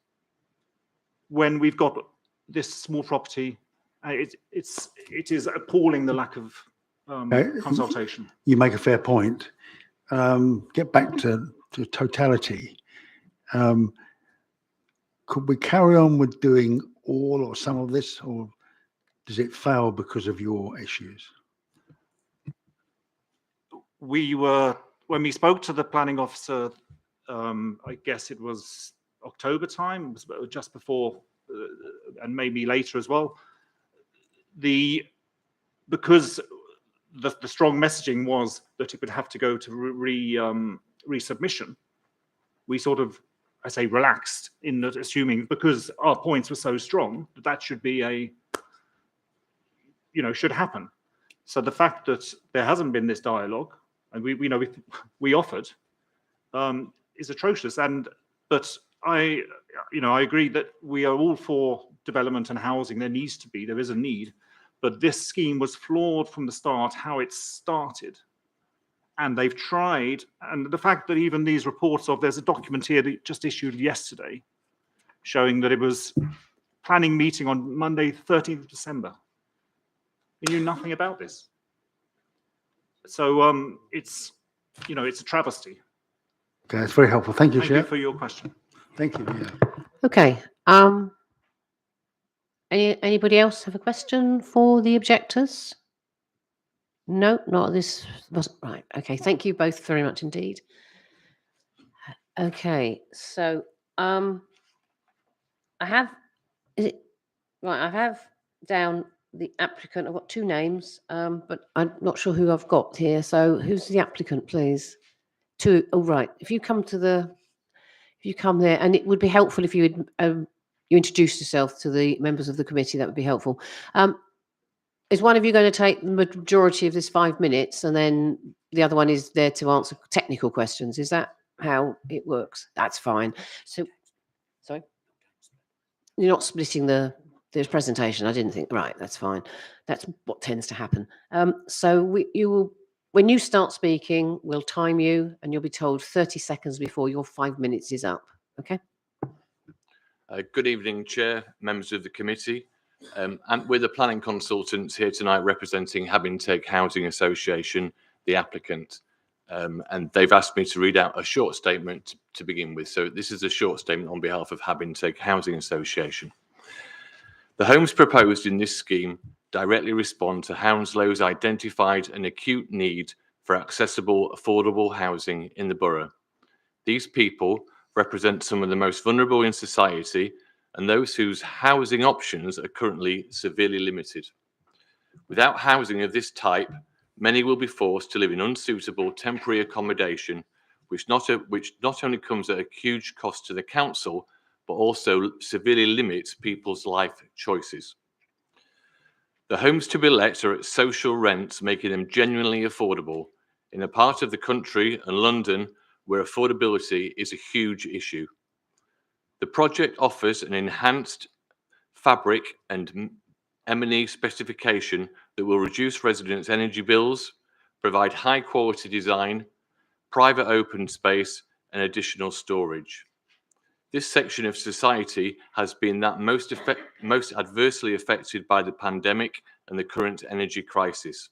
P: when we've got this small property? It is appalling, the lack of consultation.
G: You make a fair point. Get back to totality. Could we carry on with doing all or some of this, or does it fail because of your issues?
P: When we spoke to the planning officer, I guess it was October time, it was just before, and maybe later as well. Because the strong messaging was that it would have to go to resubmission, we sort of, I say, relaxed in that, assuming because our points were so strong that should be should happen. So the fact that there hasn't been this dialogue, and we offered, is atrocious. But I agree that we are all for development and housing. There is a need, but this scheme was flawed from the start, how it started. And they've tried, and the fact that even these reports there's a document here that just issued yesterday showing that it was planning meeting on Monday, 13th of December. We knew nothing about this. So it's a travesty.
G: Okay, that's very helpful. Thank you, Chair.
P: Thank you for your question.
G: Thank you. Yeah.
A: Okay. Anybody else have a question for the objectors? No, not this. Wasn't right. Okay. Thank you both very much indeed. Okay. So I have down the applicant. I've got two names, but I'm not sure who I've got here. So who's the applicant, please? Oh, right. If you come there, and it would be helpful if you would you introduce yourself to the members of the committee. That would be helpful. Is one of you going to take the majority of this 5 minutes, and then the other one is there to answer technical questions? Is that how it works? That's fine. So, sorry, you're not splitting this presentation. I didn't think. Right, that's fine. That's what tends to happen. So you will, when you start speaking, we'll time you, and you'll be told 30 seconds before your 5 minutes is up. Okay.
Q: Good evening, Chair, members of the committee. And we're the planning consultants here tonight representing Habintake Housing Association, the applicant. And they've asked me to read out a short statement to begin with. So this is a short statement on behalf of Habintake Housing Association. The homes proposed in this scheme directly respond to Hounslow's identified and acute need for accessible, affordable housing in the borough. These people represent some of the most vulnerable in society and those whose housing options are currently severely limited. Without housing of this type, many will be forced to live in unsuitable temporary accommodation, which not only comes at a huge cost to the council, but also severely limits people's life choices. The homes to be let are at social rents, making them genuinely affordable in a part of the country and London where affordability is a huge issue. The project offers an enhanced fabric and M&E specification that will reduce residents' energy bills, provide high quality design, private open space and additional storage. This section of society has been that most adversely affected by the pandemic and the current energy crisis.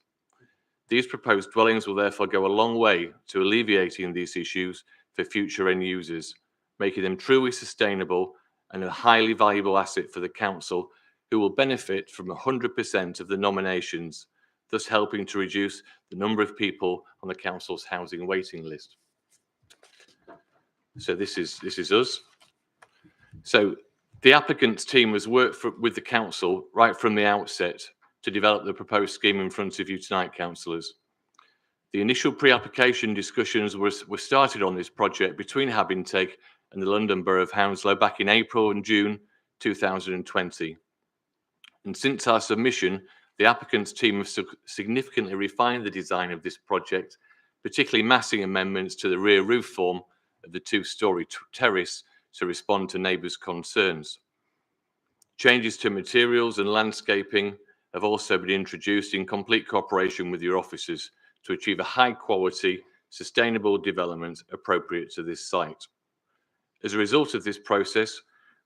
Q: These proposed dwellings will therefore go a long way to alleviating these issues for future end users, making them truly sustainable and a highly valuable asset for the council, who will benefit from 100% of the nominations, thus helping to reduce the number of people on the council's housing waiting list. So this is us. So the applicants team has worked with the council right from the outset to develop the proposed scheme in front of you tonight, councillors. The initial pre-application discussions were started on this project between Habintake and the London Borough of Hounslow back in April and June 2020. And since our submission, the applicants team have significantly refined the design of this project, particularly massing amendments to the rear roof form of the two-storey terrace to respond to neighbours' concerns. Changes to materials and landscaping have also been introduced in complete cooperation with your officers to achieve a high-quality, sustainable development appropriate to this site. As a result of this process,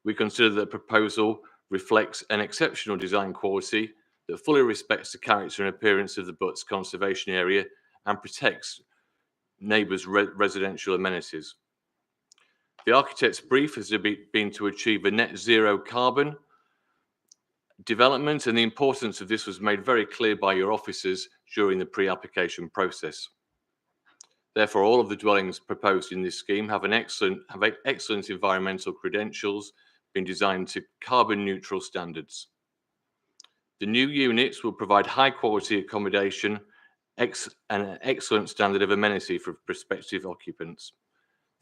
Q: we consider that the proposal reflects an exceptional design quality that fully respects the character and appearance of the Butts Conservation Area and protects neighbours' residential amenities. The architect's brief has been to achieve a net zero carbon development, and the importance of this was made very clear by your officers during the pre-application process. Therefore, all of the dwellings proposed in this scheme have excellent environmental credentials, been designed to carbon neutral standards. The new units will provide high quality accommodation and an excellent standard of amenity for prospective occupants.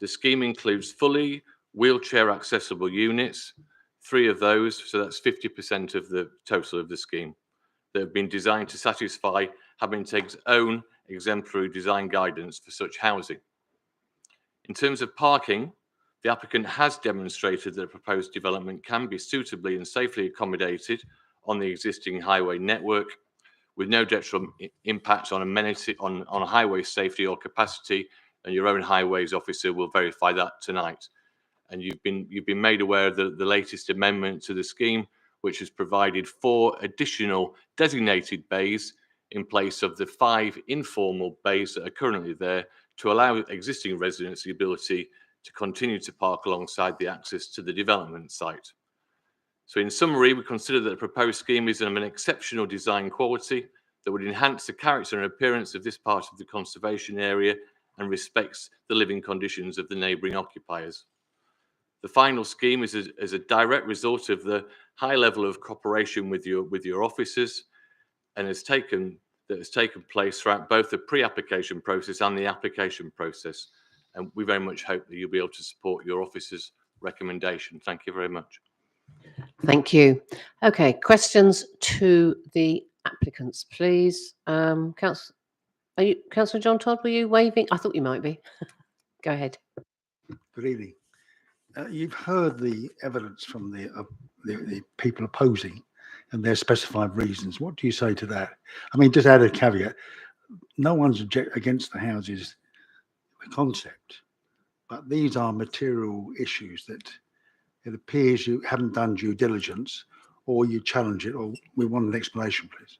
Q: The scheme includes fully wheelchair accessible units, 3 of those, so that's 50% of the total of the scheme, that have been designed to satisfy Habintake's own exemplary design guidance for such housing. In terms of parking, the applicant has demonstrated that a proposed development can be suitably and safely accommodated on the existing highway network, with no detrimental impact on amenity, on highway safety or capacity, and your own highways officer will verify that tonight. And you've been made aware of the latest amendment to the scheme, which has provided 4 additional designated bays in place of the 5 informal bays that are currently there, to allow existing residents the ability to continue to park alongside the access to the development site. So in summary, we consider that the proposed scheme is of an exceptional design quality that would enhance the character and appearance of this part of the conservation area and respects the living conditions of the neighbouring occupiers. The final scheme is a direct result of the high level of cooperation with your officers, and has taken place throughout both the pre-application process and the application process. And we very much hope that you'll be able to support your officers' recommendation. Thank you very much.
A: Thank you. Okay, questions to the applicants, please. Councillor John Todd, were you waving? I thought you might be. Go ahead.
G: Good evening. You've heard the evidence from the people opposing and their specified reasons. What do you say to that? I mean, just add a caveat. No one's against the houses, the concept, but these are material issues that it appears you haven't done due diligence, or you challenge it, or we want an explanation, please.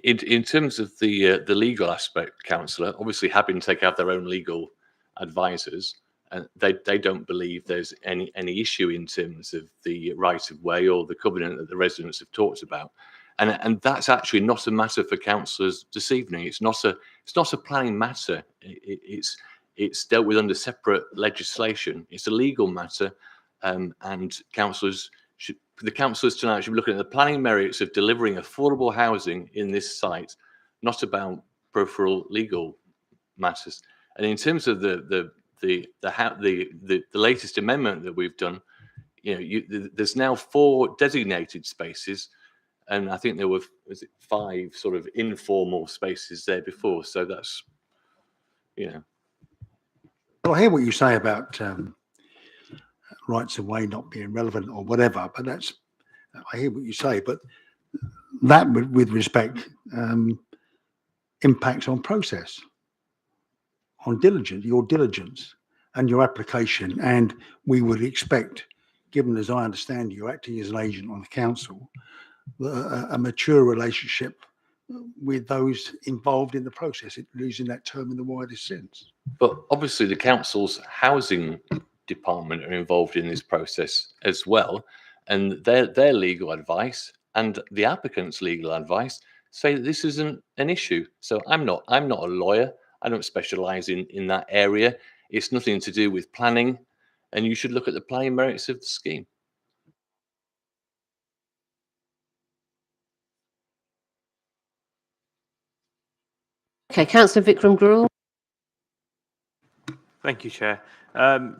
Q: In terms of the legal aspect, councillor, obviously Habintake have their own legal advisors, and they don't believe there's any issue in terms of the right of way or the covenant that the residents have talked about, and that's actually not a matter for councillors this evening. It's not a planning matter. It's dealt with under separate legislation. It's a legal matter, and the councillors tonight should be looking at the planning merits of delivering affordable housing in this site, not about peripheral legal matters. And in terms of the latest amendment that we've done, there's now 4 designated spaces, and I think there was 5 sort of informal spaces there before. So that's,
G: Well, I hear what you say about rights of way not being relevant or whatever, but that's, I hear what you say, but that with respect impacts on process, on diligence, your diligence and your application. And we would expect, given as I understand you acting as an agent on the council, a mature relationship with those involved in the process, using that term in the widest sense.
Q: But obviously the council's housing department are involved in this process as well, and their legal advice and the applicant's legal advice say that this isn't an issue. So I'm not a lawyer. I don't specialize in that area. It's nothing to do with planning, and you should look at the planning merits of the scheme.
A: Okay, Councillor Vikram Grewal.
H: Thank you, Chair.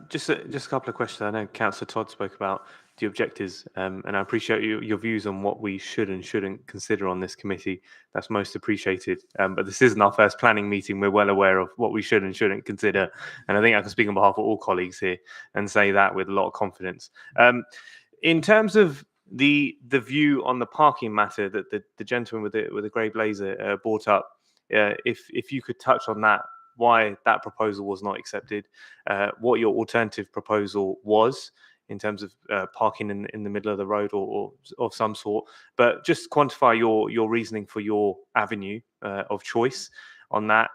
H: Just a couple of questions. I know Councillor Todd spoke about the objectors, and I appreciate your views on what we should and shouldn't consider on this committee. That's most appreciated. But this isn't our first planning meeting. We're well aware of what we should and shouldn't consider, and I think I can speak on behalf of all colleagues here and say that with a lot of confidence. In terms of the view on the parking matter that the gentleman with the grey blazer brought up, if you could touch on that, why that proposal was not accepted, what your alternative proposal was in terms of parking in the middle of the road or of some sort, but just quantify your reasoning for your avenue of choice on that.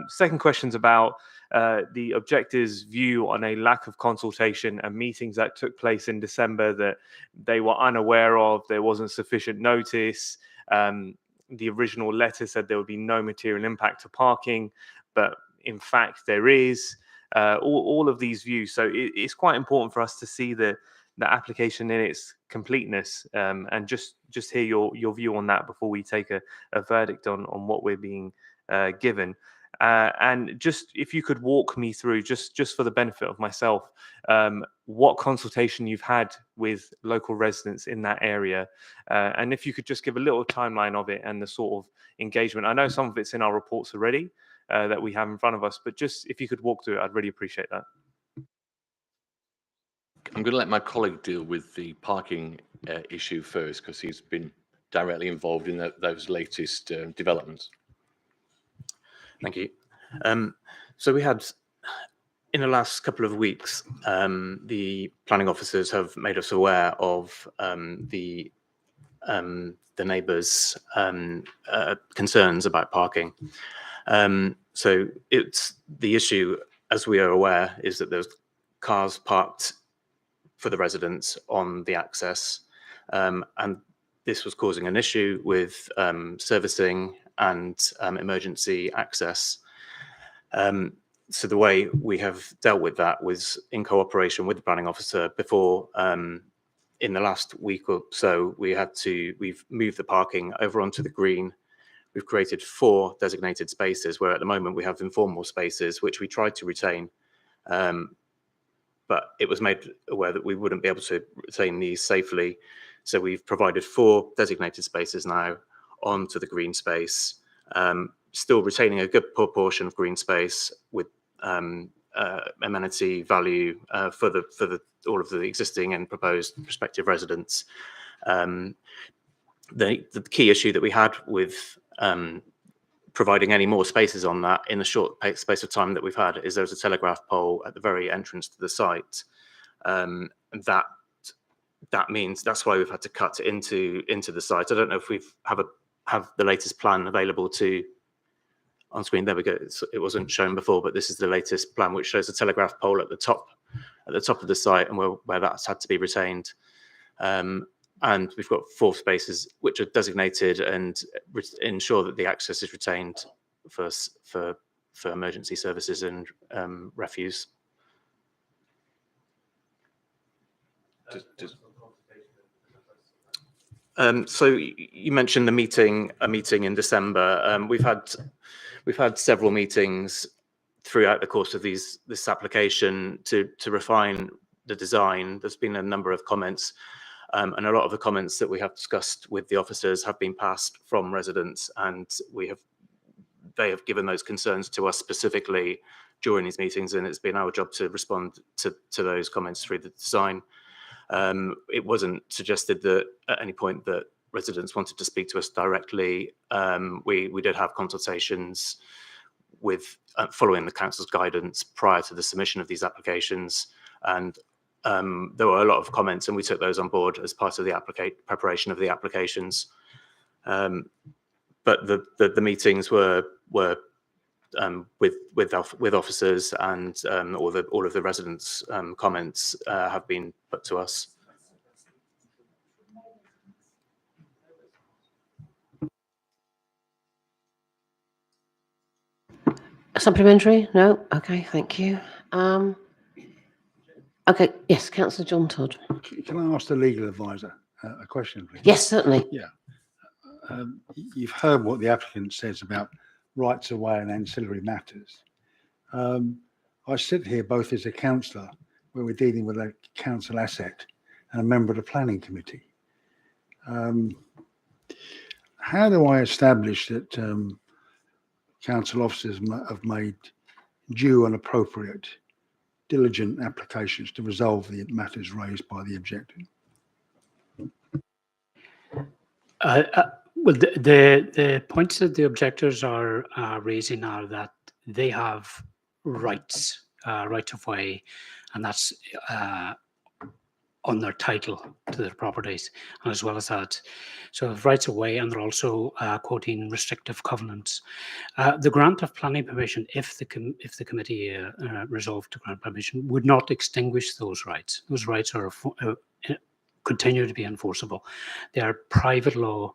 H: Second question's about the objectors' view on a lack of consultation and meetings that took place in December that they were unaware of. There wasn't sufficient notice. The original letter said there would be no material impact to parking, but in fact there is. All of these views. So it's quite important for us to see the application in its completeness, and just hear your view on that before we take a verdict on what we're being given. And just if you could walk me through, just for the benefit of myself, what consultation you've had with local residents in that area, and if you could just give a little timeline of it and the sort of engagement. I know some of it's in our reports already that we have in front of us, but just if you could walk through it, I'd really appreciate that.
Q: I'm going to let my colleague deal with the parking issue first, because he's been directly involved in those latest developments.
O: Thank you. So we had, in the last couple of weeks, the planning officers have made us aware of the neighbours' concerns about parking. So it's the issue, as we are aware, is that there's cars parked for the residents on the access, and this was causing an issue with servicing and emergency access. So the way we have dealt with that was in cooperation with the planning officer. Before, in the last week or so, we've moved the parking over onto the green. We've created 4 designated spaces, where at the moment we have informal spaces, which we tried to retain. But it was made aware that we wouldn't be able to retain these safely. So we've provided 4 designated spaces now onto the green space, still retaining a good proportion of green space with amenity value for all of the existing and proposed prospective residents. The key issue that we had with providing any more spaces on that in the short space of time that we've had is there's a telegraph pole at the very entrance to the site. That means that's why we've had to cut into the site. I don't know if we've have the latest plan available on screen. There we go. It wasn't shown before, but this is the latest plan, which shows a telegraph pole at the top of the site, and where that's had to be retained. And we've got 4 spaces which are designated and ensure that the access is retained for emergency services and refuse. So you mentioned a meeting in December. We've had several meetings throughout the course of this application to refine the design. There's been a number of comments. And a lot of the comments that we have discussed with the officers have been passed from residents, and we have they have given those concerns to us specifically during these meetings, and it's been our job to respond to those comments through the design. It wasn't suggested that at any point that residents wanted to speak to us directly. We did have consultations with following the council's guidance prior to the submission of these applications, and there were a lot of comments, and we took those on board as part of the preparation of the applications. But the meetings were with officers, and all of the residents' comments have been put to us.
A: Supplementary? No? Okay, thank you. Okay, yes, Councillor John Todd.
G: Can I ask the legal advisor a question, please?
A: Yes, certainly.
G: Yeah. You've heard what the applicant says about rights of way and ancillary matters. I sit here both as a councillor, where we're dealing with a council asset, and a member of the planning committee. How do I establish that council officers have made due and appropriate, diligent applications to resolve the matters raised by the objector?
R: Well, the points that the objectors are raising are that they have rights, right of way, and that's on their title to their properties, and as well as that, so rights of way, and they're also quoting restrictive covenants. The grant of planning permission, if the committee resolved to grant permission, would not extinguish those rights. Those rights are continue to be enforceable. They are private law.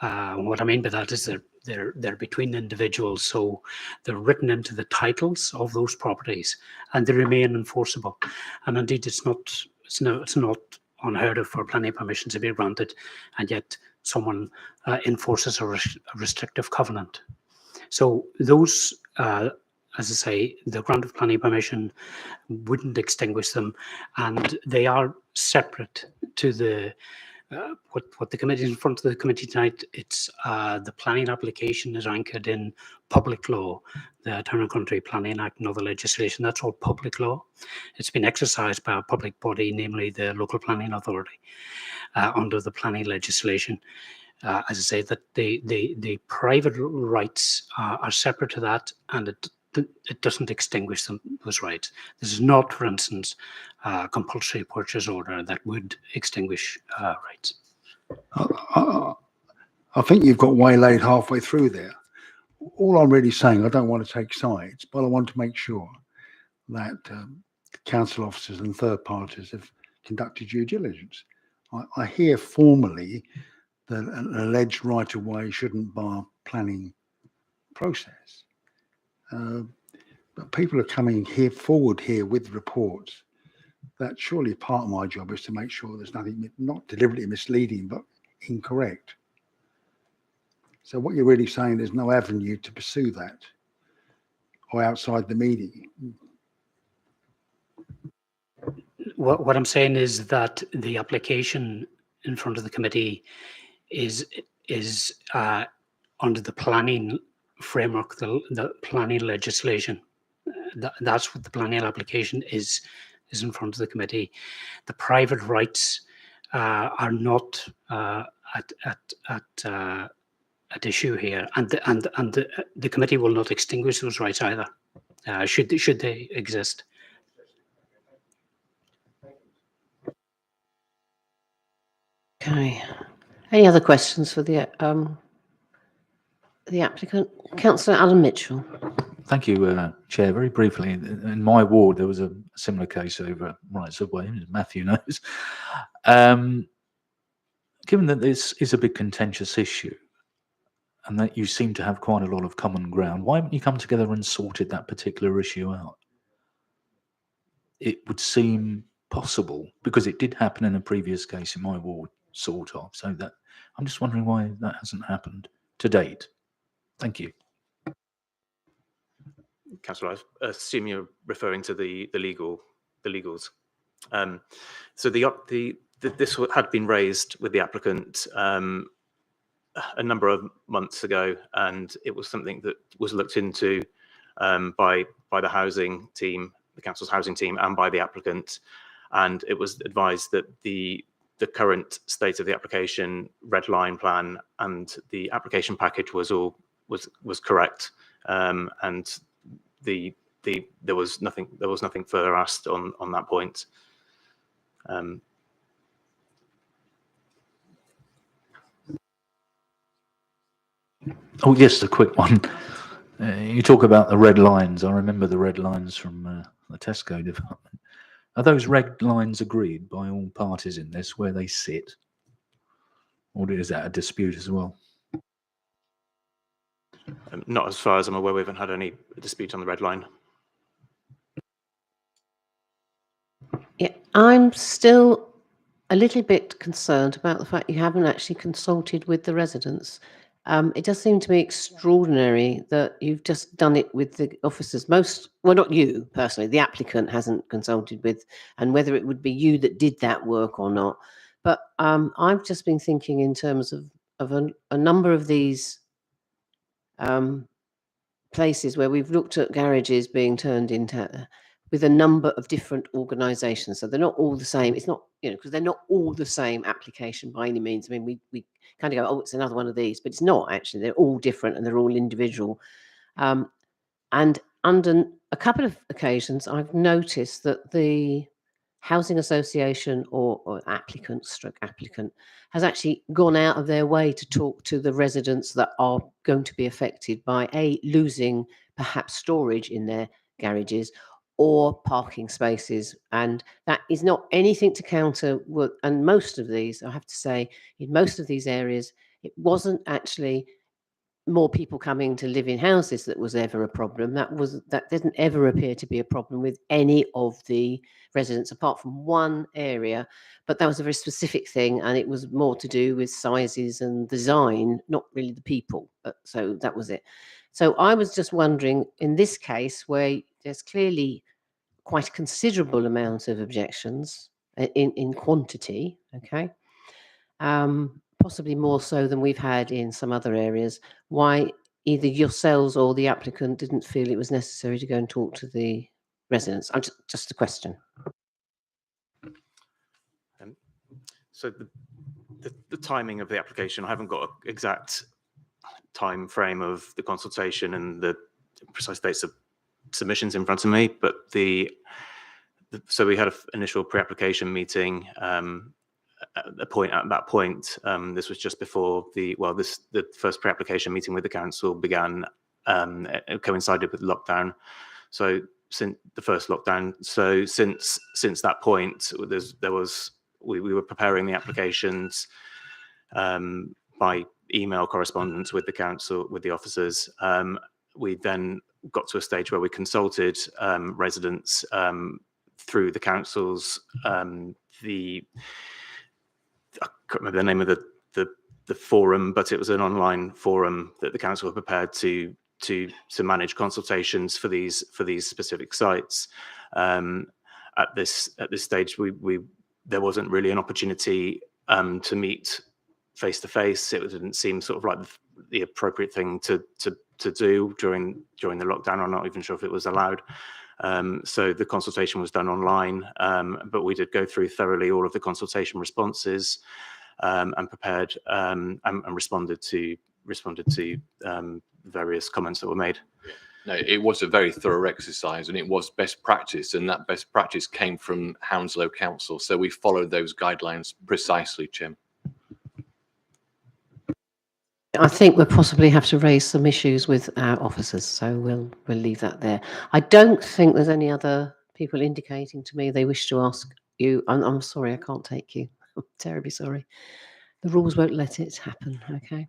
R: What I mean by that is they're between individuals, so they're written into the titles of those properties, and they remain enforceable. And indeed, it's not unheard of for planning permission to be granted, and yet someone enforces a restrictive covenant. So those, as I say, the grant of planning permission wouldn't extinguish them, and they are separate to the what the committee is in front of the committee tonight. It's the planning application is anchored in public law, the Town and Country Planning Act and other legislation. That's all public law. It's been exercised by a public body, namely the local planning authority, under the planning legislation. As I say, that the private rights are separate to that, and it doesn't extinguish those rights. This is not, for instance, a compulsory purchase order that would extinguish rights.
G: I think you've got waylaid halfway through there. All I'm really saying, I don't want to take sides, but I want to make sure that council officers and third parties have conducted due diligence. I hear formally that an alleged right of way shouldn't bar planning process. But people are coming forward here with reports. That surely part of my job is to make sure there's nothing not deliberately misleading, but incorrect. So what you're really saying, there's no avenue to pursue that, or outside the meeting.
R: What I'm saying is that the application in front of the committee is under the planning framework, the planning legislation. That's what the planning application is in front of the committee. The private rights are not at issue here, and the committee will not extinguish those rights either, should they exist.
A: Okay. Any other questions for the applicant? Councillor Alan Mitchell.
I: Thank you, Chair. Very briefly, in my ward, there was a similar case over rights of way, as Matthew knows. Given that this is a big contentious issue, and that you seem to have quite a lot of common ground, why haven't you come together and sorted that particular issue out? It would seem possible, because it did happen in a previous case in my ward, sort of. So that I'm just wondering why that hasn't happened to date. Thank you.
O: Councillor, I assume you're referring to the legals. So this had been raised with the applicant a number of months ago, and it was something that was looked into by the housing team, the council's housing team, and by the applicant. And it was advised that the current state of the application red line plan and the application package was correct, and there was nothing further asked on that point.
I: Oh, yes, a quick one. You talk about the red lines. I remember the red lines from the Tesco development. Are those red lines agreed by all parties in this, where they sit? Or is that a dispute as well?
O: Not as far as I'm aware, we haven't had any dispute on the red line.
A: Yeah, I'm still a little bit concerned about the fact you haven't actually consulted with the residents. It does seem to me extraordinary that you've just done it with the officers. Well, not you personally, the applicant hasn't consulted with, and whether it would be you that did that work or not. But I've just been thinking in terms of a number of these places where we've looked at garages being turned into with a number of different organisations. So they're not all the same. It's not, because they're not all the same application by any means. I mean, we kind of go, oh, it's another one of these, but it's not actually. They're all different and they're all individual. And under a couple of occasions, I've noticed that the housing association or applicant has actually gone out of their way to talk to the residents that are going to be affected by losing perhaps storage in their garages or parking spaces. And that is not anything to counter what, and most of these, I have to say, in most of these areas, it wasn't actually more people coming to live in houses that was ever a problem. That didn't ever appear to be a problem with any of the residents, apart from one area, but that was a very specific thing, and it was more to do with sizes and design, not really the people. So that was it. So I was just wondering, in this case, where there's clearly quite a considerable amount of objections in quantity, okay, possibly more so than we've had in some other areas, why either yourselves or the applicant didn't feel it was necessary to go and talk to the residents. Just a question.
O: So the timing of the application, I haven't got an exact time frame of the consultation and the precise dates of submissions in front of me, but so we had an initial pre-application meeting. At that point, this was just before the first pre-application meeting with the council began. It coincided with lockdown. So since the first lockdown, so since that point, we were preparing the applications by email correspondence with the council, with the officers. We then got to a stage where we consulted residents through the council's I can't remember the name of the forum, but it was an online forum that the council were prepared to manage consultations for these specific sites. At this stage, there wasn't really an opportunity to meet face to face. It didn't seem sort of like the appropriate thing to do during the lockdown. I'm not even sure if it was allowed. So the consultation was done online, but we did go through thoroughly all of the consultation responses and prepared and responded to various comments that were made.
Q: No, it was a very thorough exercise and it was best practice, and that best practice came from Hounslow Council. So we followed those guidelines precisely, Jim.
A: I think we'll possibly have to raise some issues with our officers, so we'll leave that there. I don't think there's any other people indicating to me they wish to ask you. I'm sorry, I can't take you. I'm terribly sorry. The rules won't let it happen. Okay.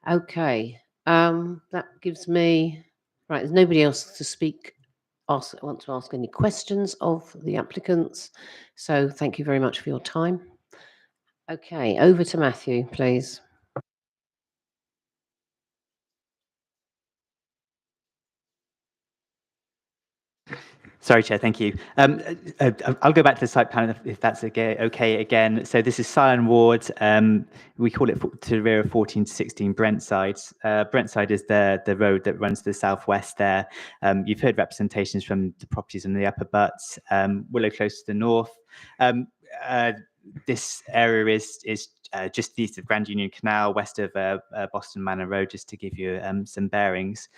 A: Okay. That gives me right. There's nobody else to speak. Want to ask any questions of the applicants? So thank you very much for your time. Okay, over to Matthew, please.
D: Sorry, Chair, thank you. I'll go back to the site plan if that's okay again. So this is Scion Ward. We call it to the rear of 14 to 16 Brentside. Brentside is the road that runs to the southwest there. You've heard representations from the properties in the upper butts. Willow Close to the north. This area is just east of Grand Union Canal, west of Boston Manor Road, just to give you some bearings.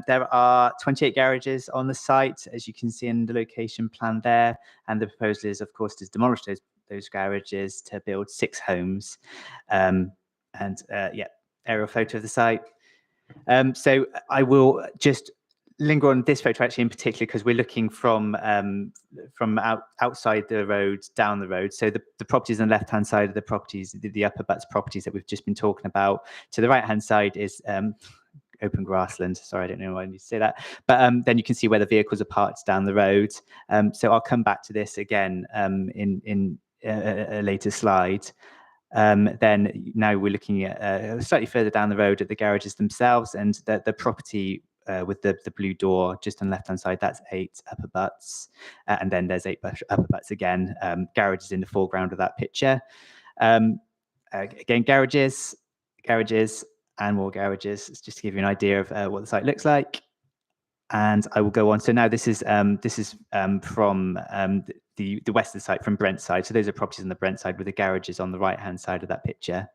D: There are 28 garages on the site, as you can see in the location plan there. And the proposal is, of course, to demolish those garages to build 6 homes. Yeah, aerial photo of the site. So I will just linger on this photo actually in particular because we're looking from outside the road down the road. So the properties on the left hand side of the properties, the upper butts properties that we've just been talking about. To the right hand side is open grassland. Sorry, I don't know why I need to say that. But then you can see where the vehicles are parked down the road. So I'll come back to this again in a later slide. Then now we're looking at slightly further down the road at the garages themselves and the property with the blue door just on the left hand side. That's 8 upper butts, and then there's 8 upper butts again. Garages in the foreground of that picture. Again, garages, and more garages. It's just to give you an idea of what the site looks like. And I will go on. So now this is from the west of the site, from Brentside. So those are properties on the Brentside with the garages on the right hand side of that picture.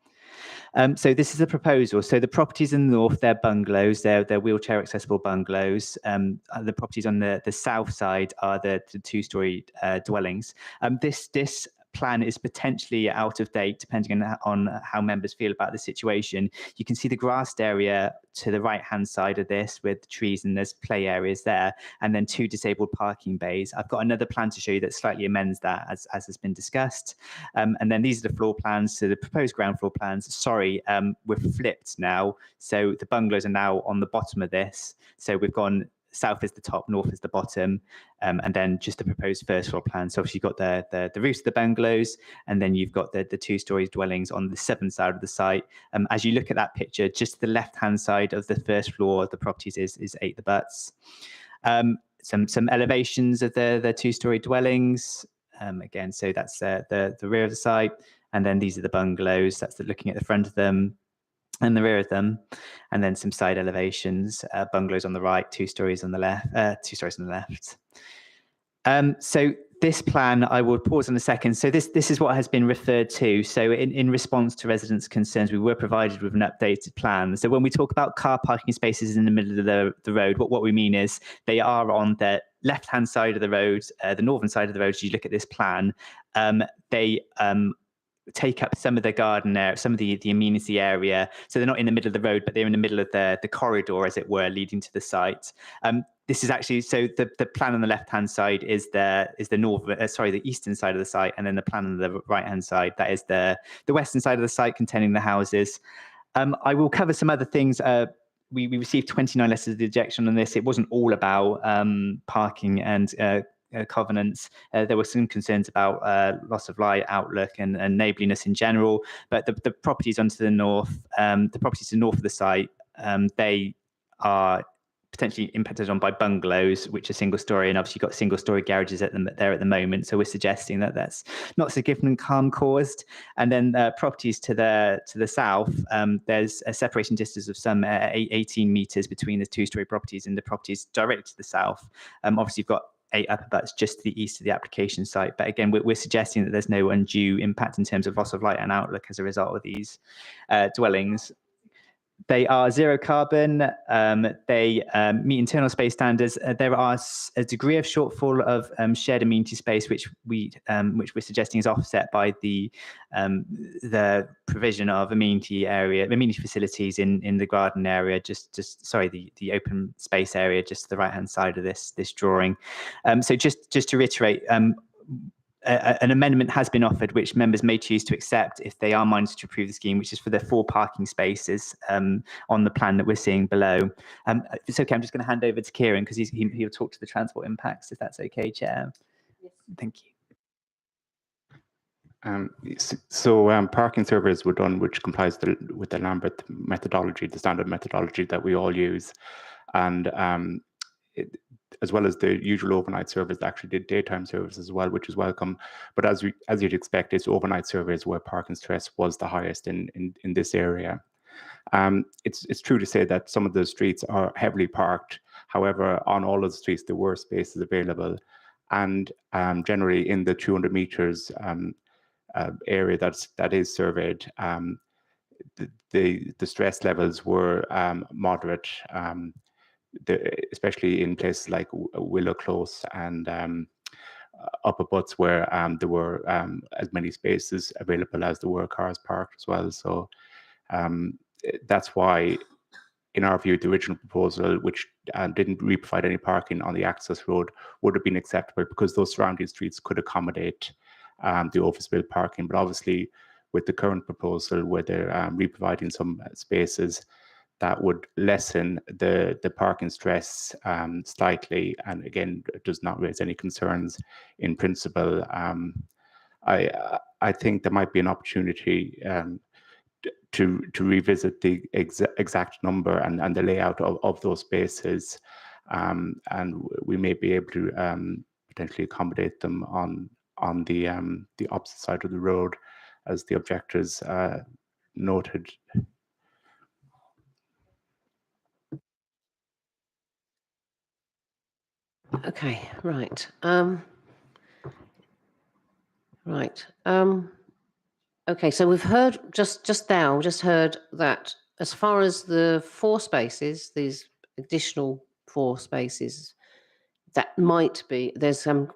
D: So this is a proposal. So the properties in the north, they're bungalows, they're wheelchair accessible bungalows. The properties on the south side are the 2-story dwellings. This plan is potentially out of date depending on how members feel about the situation. You can see the grassed area to the right hand side of this with trees, and there's play areas there, and then 2 disabled parking bays. I've got another plan to show you that slightly amends that as has been discussed. And then these are the floor plans. So the proposed ground floor plans, sorry, we're flipped now. So the bungalows are now on the bottom of this. So we've gone south is the top, north is the bottom, and then just the proposed first floor plan. So obviously you've got the roofs of the bungalows, and then you've got the 2-story dwellings on the southern side of the site. As you look at that picture, just the left-hand side of the first floor of the properties is 8 the butts. Some elevations of the 2-story dwellings. Again, so that's the rear of the site, and then these are the bungalows. That's looking at the front of them and the rear of them, and then some side elevations, bungalows on the right, 2 stories on the left, 2 stories on the left. So this plan, I will pause in a second. So this is what has been referred to. So in response to residents' concerns, we were provided with an updated plan. So when we talk about car parking spaces in the middle of the road, what we mean is they are on the left-hand side of the road, the northern side of the road. As you look at this plan, they take up some of the garden area, some of the amenity area. So they're not in the middle of the road, but they're in the middle of the corridor, as it were, leading to the site. This is actually, so the plan on the left-hand side is the eastern side of the site, and then the plan on the right-hand side, that is the western side of the site containing the houses. I will cover some other things. We received 29 letters of rejection on this. It wasn't all about parking and covenants. There were some concerns about loss of light outlook and neighbourliness in general, but the properties onto the north, the properties to the north of the site, they are potentially impacted on by bungalows, which are single story, and obviously you've got single story garages there at the moment. So we're suggesting that that's not significant harm caused. And then properties to the south, there's a separation distance of some 18 meters between the 2-story properties and the properties directly to the south. Obviously you've got 8 upper butts just to the east of the application site. But again, we're suggesting that there's no undue impact in terms of loss of light and outlook as a result of these dwellings. They are zero carbon. They meet internal space standards. There are a degree of shortfall of shared amenity space, which we're suggesting is offset by the provision of amenity facilities in the garden area. The open space area, just to the right hand side of this drawing. So just to reiterate. An amendment has been offered, which members may choose to accept if they are minded to approve the scheme, which is for the 4 parking spaces on the plan that we're seeing below. If it's okay, I'm just going to hand over to Kieran because he'll talk to the transport impacts, if that's okay, Chair. Yes. Thank you.
S: Parking surveys were done, which complies with the Lambert methodology, the standard methodology that we all use, and as well as the usual overnight service, they actually did daytime service as well, which is welcome. But as you'd expect, it's overnight service where parking stress was the highest in this area. It's true to say that some of the streets are heavily parked. However, on all of the streets, there were spaces available. And generally in the 200 meters area that is surveyed, the stress levels were moderate, especially in places like Willow Close and Upper Butts, where there were as many spaces available as there were cars parked as well. So that's why, in our view, the original proposal, which didn't really provide any parking on the access road, would have been acceptable because those surrounding streets could accommodate the overspill parking. But obviously, with the current proposal, where they're re-providing some spaces, that would lessen the parking stress slightly, and again, it does not raise any concerns in principle. I think there might be an opportunity to revisit the exact number and the layout of those spaces, and we may be able to potentially accommodate them on the opposite side of the road, as the objectors noted.
A: Okay, right. Right. Okay, so we've heard just heard that as far as the 4 spaces, these additional 4 spaces, that might be,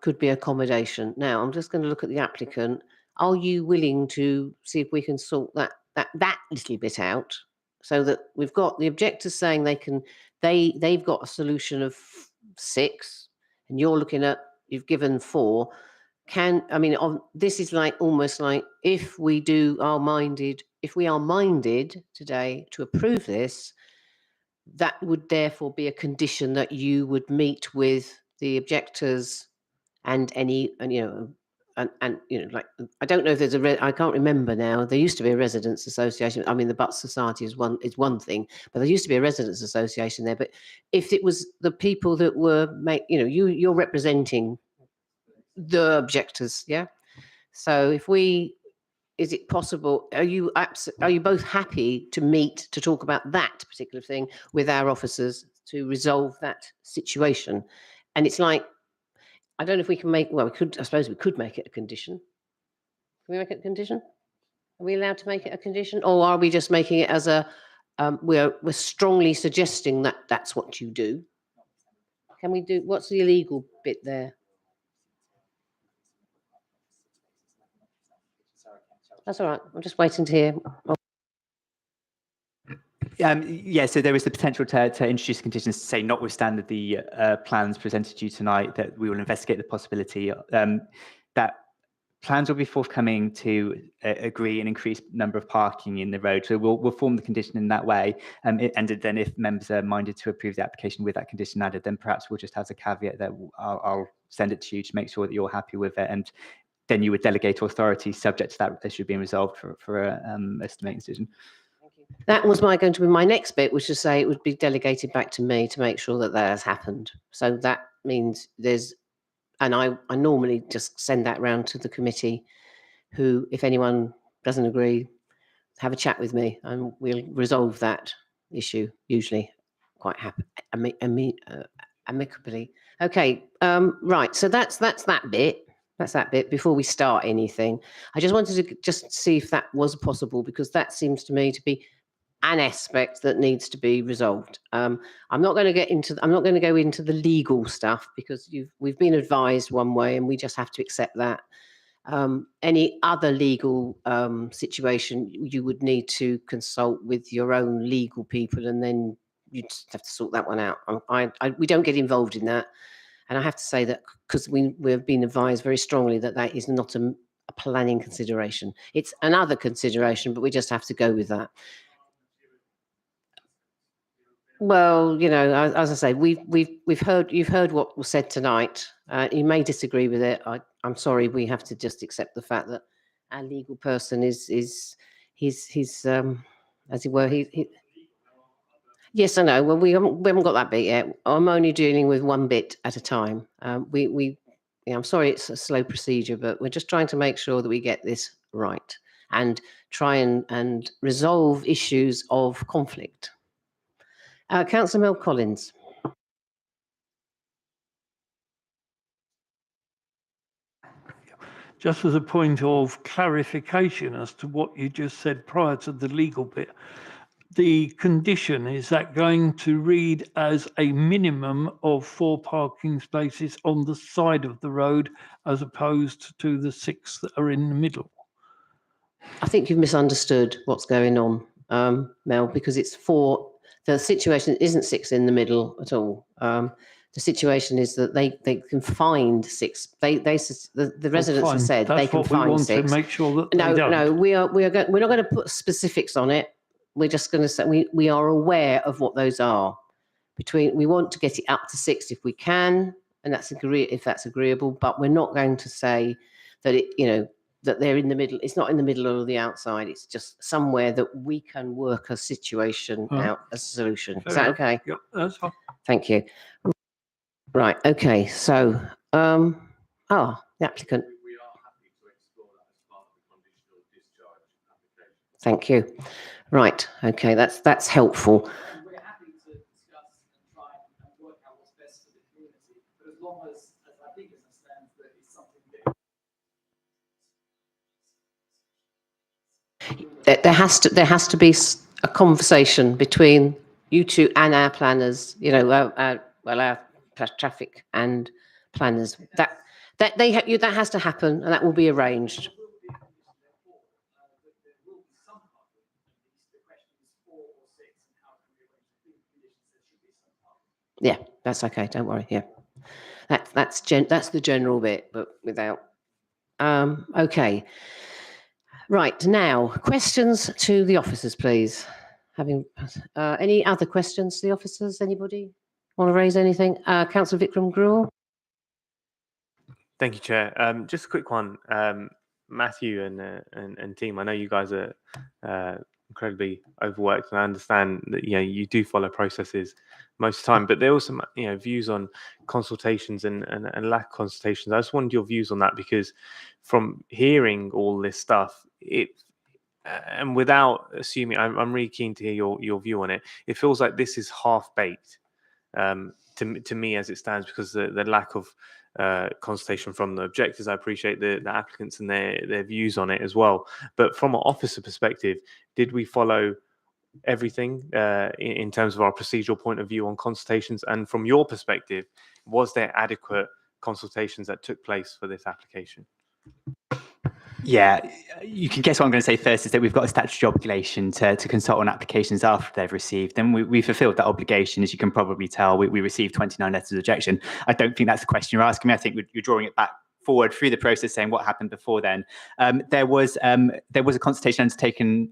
A: could be accommodation. Now, I'm just going to look at the applicant. Are you willing to see if we can sort that little bit out, so that we've got the objectors saying they've got a solution of 6, and you're looking at, you've given 4. This is like almost like if we are minded today to approve this, that would therefore be a condition that you would meet with the objectors and any, like, I don't know if there's I can't remember now. There used to be a residents association. I mean, the Butts Society is one thing, but there used to be a residents association there. But if it was the people that were, you're representing the objectors, yeah. So is it possible? Are you both happy to meet to talk about that particular thing with our officers to resolve that situation? And it's like, I don't know if we can make. Well, we could. I suppose we could make it a condition. Can we make it a condition? Are we allowed to make it a condition, or are we just making it as a? We're strongly suggesting that that's what you do. Can we do? What's the illegal bit there? That's all right. I'm just waiting to hear.
D: Yeah, so there is the potential to introduce conditions to say, notwithstanding the plans presented to you tonight, that we will investigate the possibility that plans will be forthcoming to agree an increased number of parking in the road. So we'll form the condition in that way. And then if members are minded to approve the application with that condition added, then perhaps we'll just have a caveat that I'll send it to you to make sure that you're happy with it. And then you would delegate authority subject to that issue being resolved for an estimating decision.
A: That was going to be my next bit, which is to say it would be delegated back to me to make sure that has happened. So that means and I normally just send that round to the committee, who, if anyone doesn't agree, have a chat with me and we'll resolve that issue, usually quite happy, amicably. Okay, right, so that's that bit. That's that bit. Before we start anything, I just wanted to just see if that was possible, because that seems to me to be an aspect that needs to be resolved. I'm not going to go into the legal stuff, because we've been advised one way and we just have to accept that. Any other legal situation, you would need to consult with your own legal people, and then you just have to sort that one out. We don't get involved in that. And I have to say that because we've been advised very strongly that is not a planning consideration. It's another consideration, but we just have to go with that. Well, as I say, you've heard what was said tonight. You may disagree with it. I'm sorry. We have to just accept the fact that our legal person is as it were. Yes, I know. Well, we haven't got that bit yet. I'm only dealing with one bit at a time. I'm sorry it's a slow procedure, but we're just trying to make sure that we get this right and try and resolve issues of conflict. Councillor Mel Collins.
L: Just as a point of clarification as to what you just said prior to the legal bit, the condition, is that going to read as a minimum of 4 parking spaces on the side of the road as opposed to the 6 that are in the middle?
A: I think you've misunderstood what's going on, Mel, because it's 4. The situation isn't 6 in the middle at all. The situation is that they can find 6. The residents have said they can find 6.
L: That's what we want to make sure that
A: No,
L: they don't.
A: no, we're not going to put specifics on it. We're just going to say we are aware of what those are. We want to get it up to 6 if we can, and if that's agreeable. But we're not going to say that that they're in the middle. It's not in the middle or the outside. It's just somewhere that we can work a situation out as a solution. Is that okay?
L: Yep, that's fine.
A: Thank you. Right. Okay. So, the applicant. Thank you. Right. Okay. That's helpful.
T: We're happy to discuss and try and work out what's best for the community, but as long as I think as it stands, that it's something that
A: There has to be a conversation between you two and our planners. Our traffic and planners. That has to happen, and that will be arranged. Yeah, that's okay. Don't worry. Yeah, that's the general bit, but without. Okay. Right, now questions to the officers, please. Any other questions to the officers? Anybody want to raise anything? Councillor Vikram Gruel.
H: Thank you, Chair. Just a quick one, Matthew and team. I know you guys are incredibly overworked, and I understand that you do follow processes most of the time. But there are also views on consultations and lack of consultations. I just wanted your views on that, because from hearing all this stuff, and without assuming, I'm really keen to hear your view on it. It feels like this is half baked to me as it stands, because the lack of consultation from the objectors. I appreciate the applicants and their views on it as well. But from an officer perspective, did we follow everything in terms of our procedural point of view on consultations? And from your perspective, was there adequate consultations that took place for this application?
D: Yeah, you can guess what I'm going to say first is that we've got a statutory obligation to consult on applications after they've received, and we fulfilled that obligation. As you can probably tell, we received 29 letters of objection. I don't think that's the question you're asking me. I think you're drawing it back forward through the process, saying what happened before then. There was a consultation undertaken.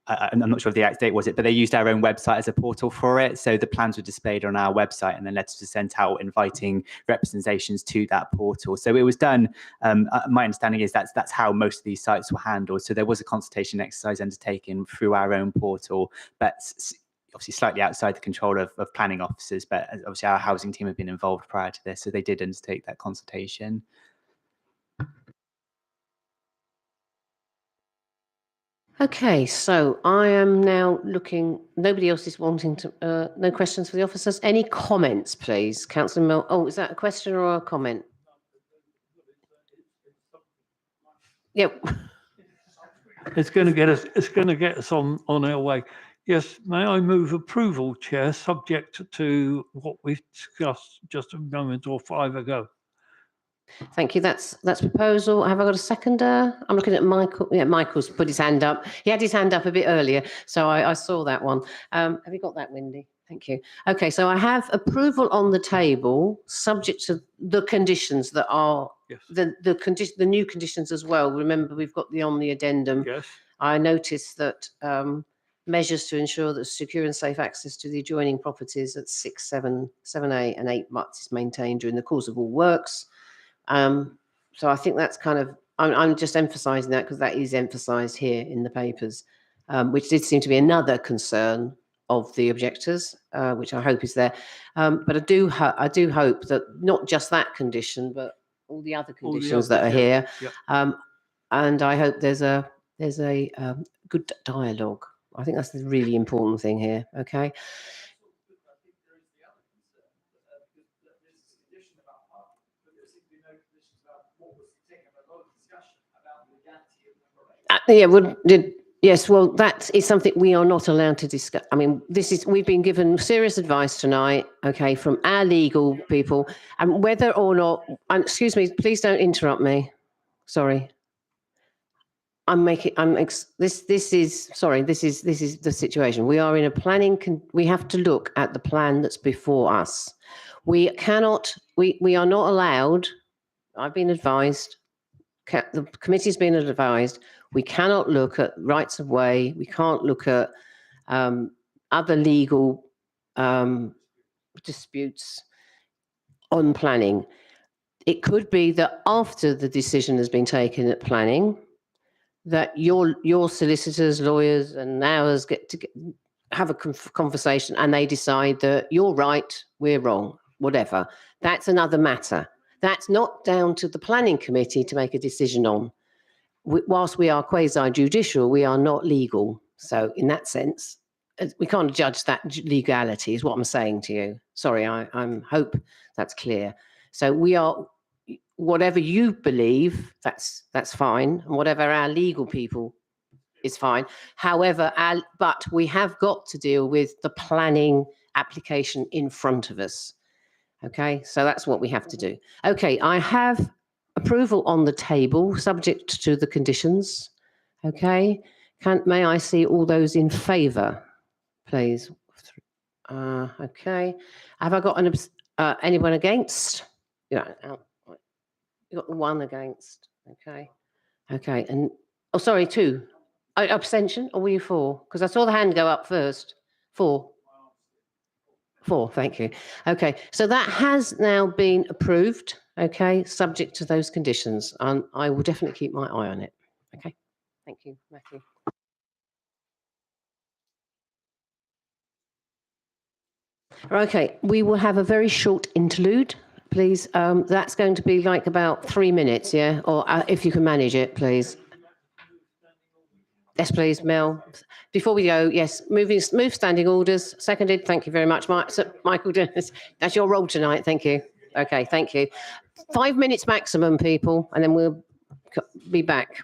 D: I'm not sure if the exact date was it, but they used our own website as a portal for it. So the plans were displayed on our website, and then letters were sent out inviting representations to that portal. So it was done. My understanding is that's how most of these sites were handled. So there was a consultation exercise undertaken through our own portal, but obviously slightly outside the control of planning officers. But obviously our housing team had been involved prior to this, so they did undertake that consultation.
A: Okay, so I am now looking. Nobody else is wanting to. No questions for the officers. Any comments, please, Councillor Mill? Oh, is that a question or a comment? Yep.
L: It's going to get us. It's going to get us on our way. Yes. May I move approval, Chair, subject to what we discussed just a moment or 5 ago?
A: Thank you. That's proposal. Have I got a seconder? I'm looking at Michael. Yeah, Michael's put his hand up. He had his hand up a bit earlier, so I saw that one. Have you got that, Wendy? Thank you. Okay, so I have approval on the table, subject to the conditions that are the new conditions as well. Remember, we've got on the addendum.
L: Yes.
A: I noticed that measures to ensure that secure and safe access to the adjoining properties at 6, 7, 7A and 8 months is maintained during the course of all works. So I think that's kind of, I'm just emphasising that because that is emphasised here in the papers, which did seem to be another concern of the objectors, which I hope is there. But I do hope that not just that condition, but all the other
L: All the
A: conditions that are
L: others, yeah,
A: here.
L: yeah.
A: And I hope there's a good dialogue. I think that's the really important thing here. Okay. Yes, well, that is something we are not allowed to discuss. I mean, we've been given serious advice tonight, okay, from our legal people, and whether or not, and excuse me, please don't interrupt me. Sorry. This is the situation. We are in a we have to look at the plan that's before us. We are not allowed, I've been advised, the committee's been advised, we cannot look at rights of way, we can't look at other legal disputes on planning. It could be that after the decision has been taken at planning, that your solicitors, lawyers, and ours have a conversation, and they decide that you're right, we're wrong, whatever. That's another matter. That's not down to the planning committee to make a decision on. Whilst we are quasi-judicial, we are not legal. So in that sense, we can't judge that legality, is what I'm saying to you. Sorry, I hope that's clear. So we are, whatever you believe, that's fine. And whatever our legal people is fine. However, but we have got to deal with the planning application in front of us. Okay, so that's what we have to do. Okay, I have approval on the table, subject to the conditions. Okay, may I see all those in favour, please? Okay, have I got anyone against? Yeah, you got the one against. Okay, okay, and oh, sorry, two. Abstention, or were you for? Because I saw the hand go up first. For. Thank you. Okay, so that has now been approved, okay, subject to those conditions. And I will definitely keep my eye on it. Okay, thank you, Matthew. Okay, we will have a very short interlude, please. That's going to be like about 3 minutes, yeah? Or if you can manage it, please. Yes, please, Mel. Before we go, yes, move standing orders. Seconded. Thank you very much, Michael Dennis. That's your role tonight. Thank you. Okay, thank you. 5 minutes maximum, people, and then we'll be back.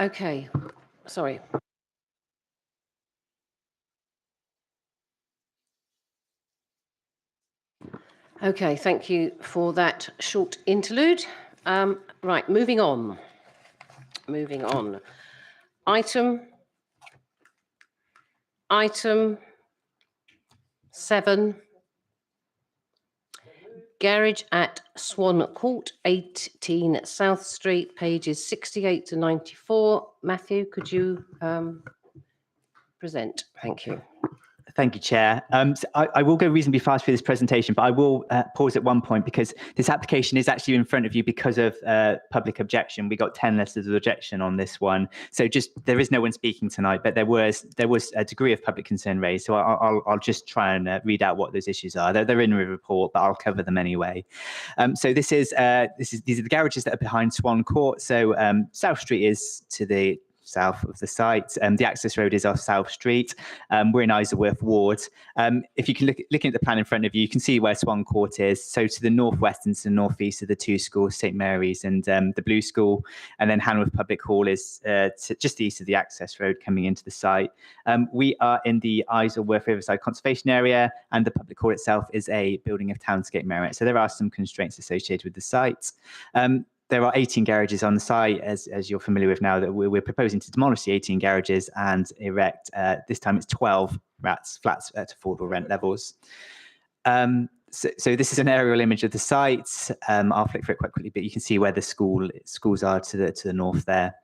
A: Okay, sorry. Okay, thank you for that short interlude. Right, moving on. Moving on. Item 7. Garage at Swan Court, 18 South Street, pages 68 to 94. Matthew, could you present? Thank you.
D: Thank you, Chair. So I will go reasonably fast through this presentation, but I will pause at one point because this application is actually in front of you because of public objection. We got 10 letters of objection on this one. So just there is no one speaking tonight, but there was a degree of public concern raised. So I'll just try and read out what those issues are. They're in the report, but I'll cover them anyway. So these are the garages that are behind Swan Court. So South Street is to the south of the site. The access road is off South Street. We're in Isleworth Ward. If you can looking at the plan in front of you, you can see where Swan Court is. So to the northwest and to the northeast are the two schools, St Mary's and the Blue School, and then Hanworth Public Hall is just east of the access road coming into the site. We are in the Isleworth Riverside Conservation Area, and the public hall itself is a building of townscape merit. So there are some constraints associated with the site. There are 18 garages on the site, as you're familiar with now, that we're proposing to demolish the 18 garages and erect, this time it's 12 flats at affordable rent levels. So this is an aerial image of the site. I'll flick through it quite quickly, but you can see where the schools are to the north there.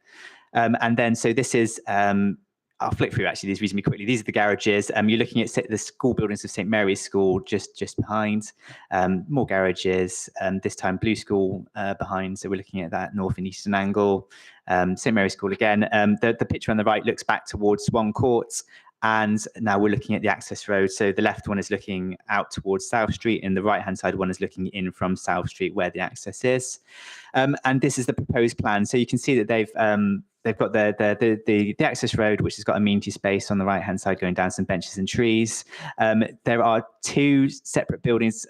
D: And then, so this is, I'll flick through actually these reasonably quickly. These are the garages. You're looking at the school buildings of St Mary's School just behind. More garages. This time Blue School behind. So we're looking at that north and eastern angle. St Mary's School again. The picture on the right looks back towards Swan Court. And now we're looking at the access road. So the left one is looking out towards South Street, and the right-hand side one is looking in from South Street where the access is. And this is the proposed plan. So you can see that they've got the access road, which has got amenity space on the right-hand side going down some benches and trees. There are two separate buildings.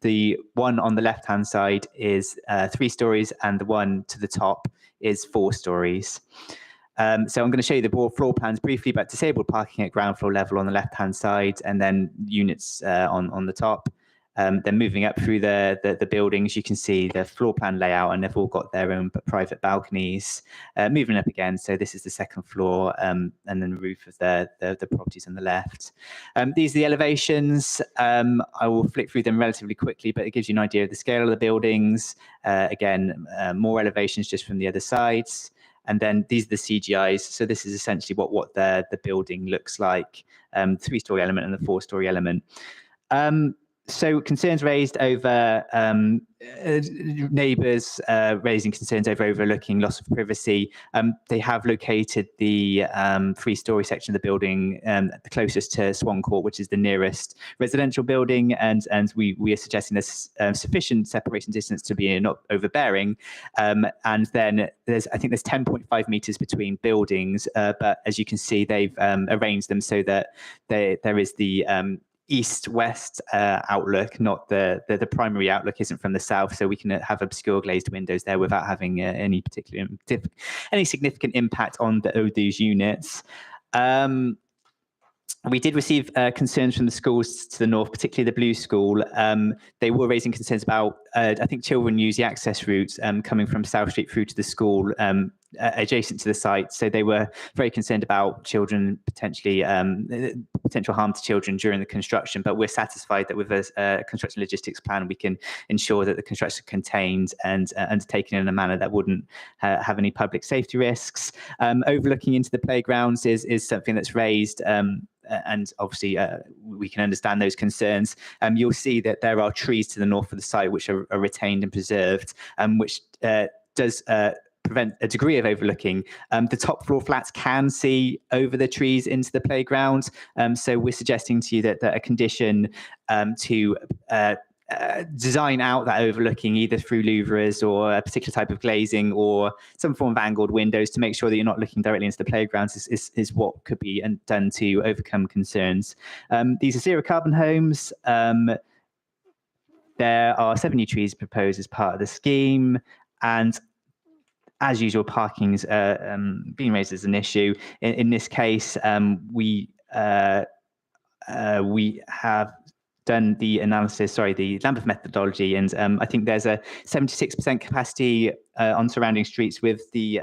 D: The one on the left-hand side is 3 stories, and the one to the top is 4 stories. So I'm going to show you the floor plans briefly, but disabled parking at ground floor level on the left-hand side, and then units on the top. Then moving up through the buildings, you can see the floor plan layout, and they've all got their own private balconies. Moving up again, so this is the second floor, and then the roof of the properties on the left. These are the elevations. I will flick through them relatively quickly, but it gives you an idea of the scale of the buildings. Again, more elevations just from the other sides. And then these are the CGIs. So this is essentially what the building looks like, 3-story element and the 4-story element. So concerns raised over neighbours raising concerns over overlooking loss of privacy. They have located the 3-story section of the building the closest to Swan Court, which is the nearest residential building, and we are suggesting there's sufficient separation distance to be not overbearing. And then I think there's 10.5 meters between buildings, but as you can see, they've arranged them so that there is the east-west outlook, not the primary outlook isn't from the south, so we can have obscure glazed windows there without having any significant impact on those units. We did receive concerns from the schools to the north, particularly the Blue School. They were raising concerns about, I think children use the access routes coming from South Street through to the school adjacent to the site. So they were very concerned about children, potential harm to children during the construction. But we're satisfied that with a construction logistics plan, we can ensure that the construction is contained and undertaken in a manner that wouldn't have any public safety risks. Overlooking into the playgrounds is something that's raised. And obviously we can understand those concerns. You'll see that there are trees to the north of the site which are retained and preserved, which does prevent a degree of overlooking. The top floor flats can see over the trees into the playground. So we're suggesting to you that a condition to design out that overlooking either through louvres or a particular type of glazing or some form of angled windows to make sure that you're not looking directly into the playgrounds is what could be done to overcome concerns. These are zero carbon homes. There are 7 new trees proposed as part of the scheme, and as usual, parking's being raised as an issue. In this case, we have done the analysis, the Lambeth methodology, and I think there's a 76% capacity on surrounding streets with the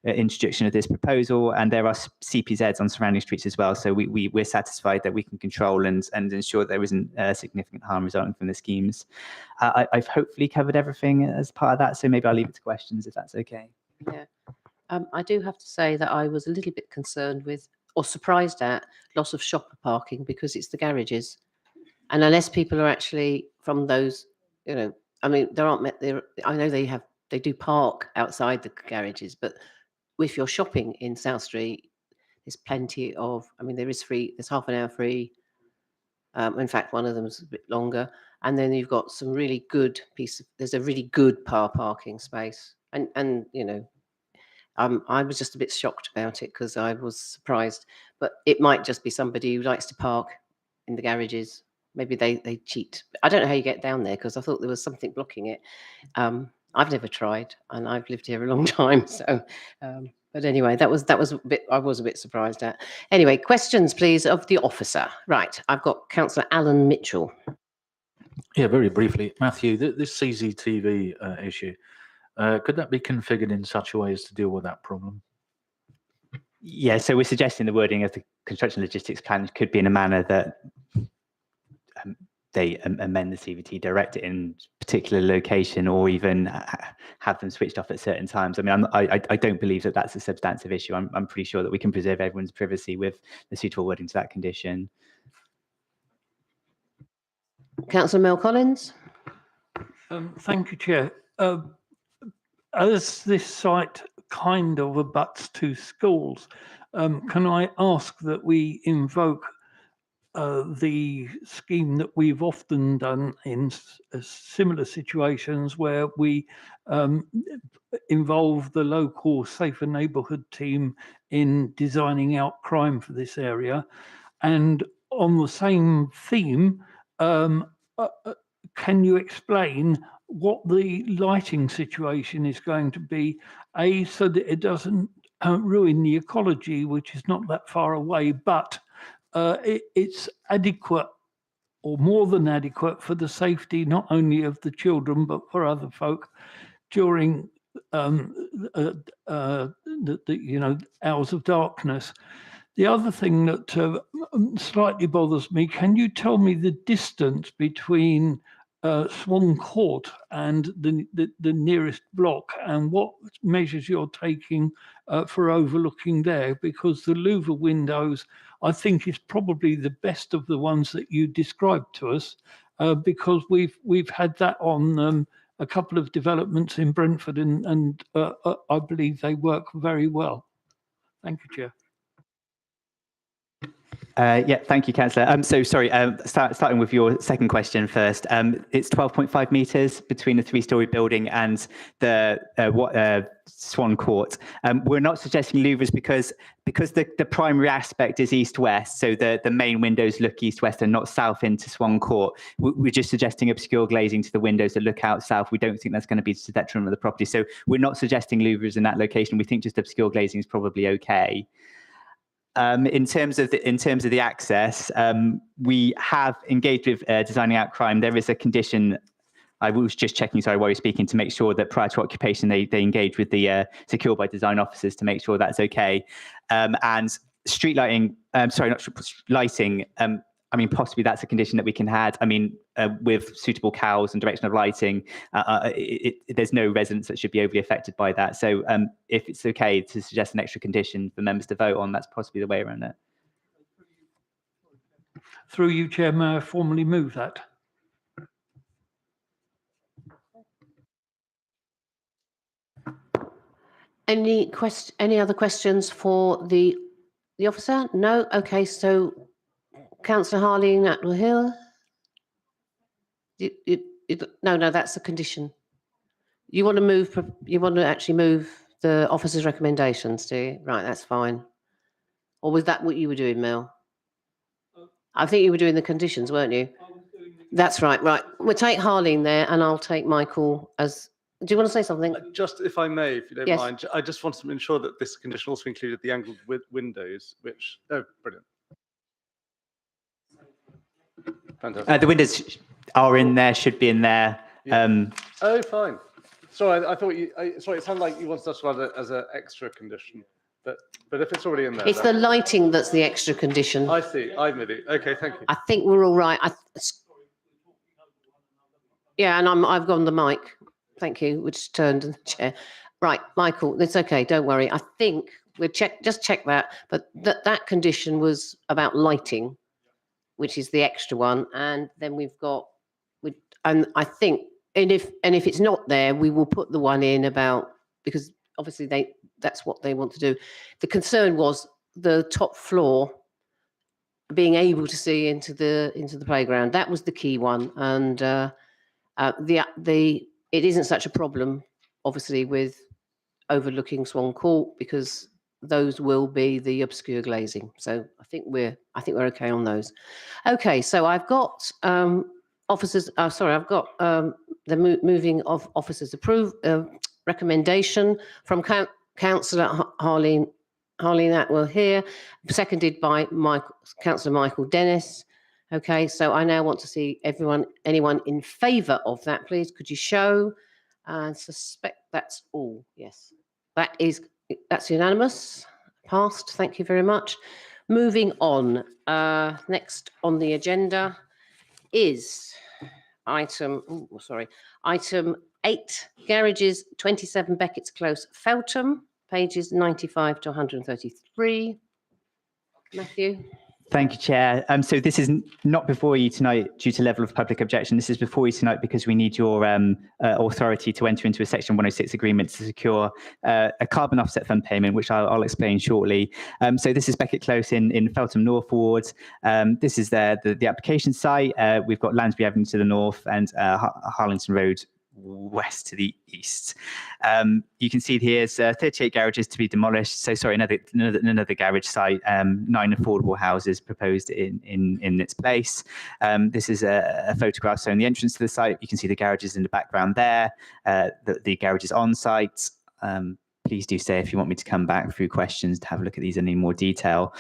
D: introduction of this proposal, and there are CPZs on surrounding streets as well. So we're satisfied that we can control and ensure there isn't significant harm resulting from the schemes. I've hopefully covered everything as part of that, so maybe I'll leave it to questions if that's okay.
A: Yeah. I do have to say that I was a little bit concerned with, or surprised at, loss of shopper parking because it's the garages. And unless people are actually from those, I mean, I know they do park outside the garages, but if you're shopping in South Street, there's plenty of, there's half an hour free. In fact, one of them is a bit longer. And then you've got some really good there's a really good parking space. And I was just a bit shocked about it because I was surprised, but it might just be somebody who likes to park in the garages. Maybe they cheat. I don't know how you get down there because I thought there was something blocking it. I've never tried, and I've lived here a long time. So, but anyway, that was a bit. I was a bit surprised at. Anyway, questions, please, of the officer. Right, I've got Councillor Alan Mitchell.
I: Yeah, very briefly, Matthew. This CCTV issue, could that be configured in such a way as to deal with that problem?
D: Yeah, so we're suggesting the wording of the construction logistics plan could be in a manner that they amend the CVT, direct it in a particular location, or even have them switched off at certain times. I don't believe that that's a substantive issue. I'm pretty sure that we can preserve everyone's privacy with the suitable wording to that condition.
A: Councillor Mel Collins.
L: Thank you, Chair. As this site kind of abuts two schools, can I ask that we invoke the scheme that we've often done in similar situations where we involve the local Safer Neighbourhood team in designing out crime for this area? And on the same theme, can you explain what the lighting situation is going to be, so that it doesn't ruin the ecology, which is not that far away, but it's adequate or more than adequate for the safety not only of the children but for other folk during the hours of darkness. The other thing that slightly bothers me, can you tell me the distance between Swan Court and the nearest block, and what measures you're taking for overlooking there? Because the louver windows, I think, is probably the best of the ones that you described to us, because we've had that on a couple of developments in Brentford, and I believe they work very well. Thank you, Chair.
D: Yeah, thank you, Councillor. So sorry, starting with your second question first. It's 12.5 metres between the three-storey building and the Swan Court. We're not suggesting louvers because the primary aspect is east-west, so the main windows look east-west and not south into Swan Court. We're just suggesting obscure glazing to the windows that look out south. We don't think that's going to be to the detriment of the property. So we're not suggesting louvers in that location. We think just obscure glazing is probably okay. In terms of the access, we have engaged with designing out crime. There is a condition. I was just checking, sorry, while you're speaking, to make sure that prior to occupation they engage with the secure by design officers to make sure that's okay. And street lighting, lighting. Possibly that's a condition that we can add. With suitable cowls and direction of lighting, there's no residents that should be overly affected by that. So if it's okay to suggest an extra condition for members to vote on, that's possibly the way around it.
L: Through you, Chair, may I formally move that?
A: Any other questions for the officer? No? Okay, so Councillor Harley, Natwell Hill. No, that's a condition. You want to actually move the officer's recommendations, do you? Right, that's fine. Or was that what you were doing, Mel? I think you were doing the conditions, weren't you? That's right. Right. We'll take Harleen there, and I'll take Michael as Do you want to say something?
M: Just if I may, if you don't
A: Yes.
M: mind, I just wanted to ensure that this condition also included the angled windows, which, oh, brilliant. Fantastic.
D: The windows are in there, should be in there.
M: Oh, fine. Sorry, I thought you, sorry, it sounded like you wanted us to add it as an extra condition, but if it's already in there.
A: It's the lighting that's the extra condition.
M: I see, I'm with you. Okay, thank you.
A: I think we're all right. Yeah, and I've gone the mic. Thank you, which turned the chair. Right, Michael, it's okay, don't worry. I think we'll just check that, but that condition was about lighting, which is the extra one, and then we've got, and I think, and if it's not there, we will put the one in about, because obviously that's what they want to do. The concern was the top floor being able to see into the playground. That was the key one, and it isn't such a problem, obviously, with overlooking Swan Court, because those will be the obscure glazing. So I think we're okay on those. Okay, so I've got officers. Sorry, I've got the moving of officers recommendation from Councillor Harleen Atwell here, seconded by Councillor Michael Dennis. Okay, so I now want to see anyone in favour of that, please. Could you show? I suspect that's all. Yes, that's unanimous. Passed. Thank you very much. Moving on. Next on the agenda is item 8, garages, 27 Beckett's Close, Feltham, pages 95 to 133. Matthew.
D: Thank you, Chair. So this is not before you tonight due to level of public objection. This is before you tonight because we need your authority to enter into a Section 106 agreement to secure a carbon offset fund payment, which I'll explain shortly. So this is Beckett Close in Feltham North Ward. This is the application site. We've got Lansbury Avenue to the north and Harlington Road west to the east. You can see here is 38 garages to be demolished. So sorry, another garage site. 9 affordable houses proposed in its place. This is a photograph showing the entrance to the site. You can see the garages in the background there. The garage is on site. Please do say if you want me to come back through questions to have a look at these in any more detail.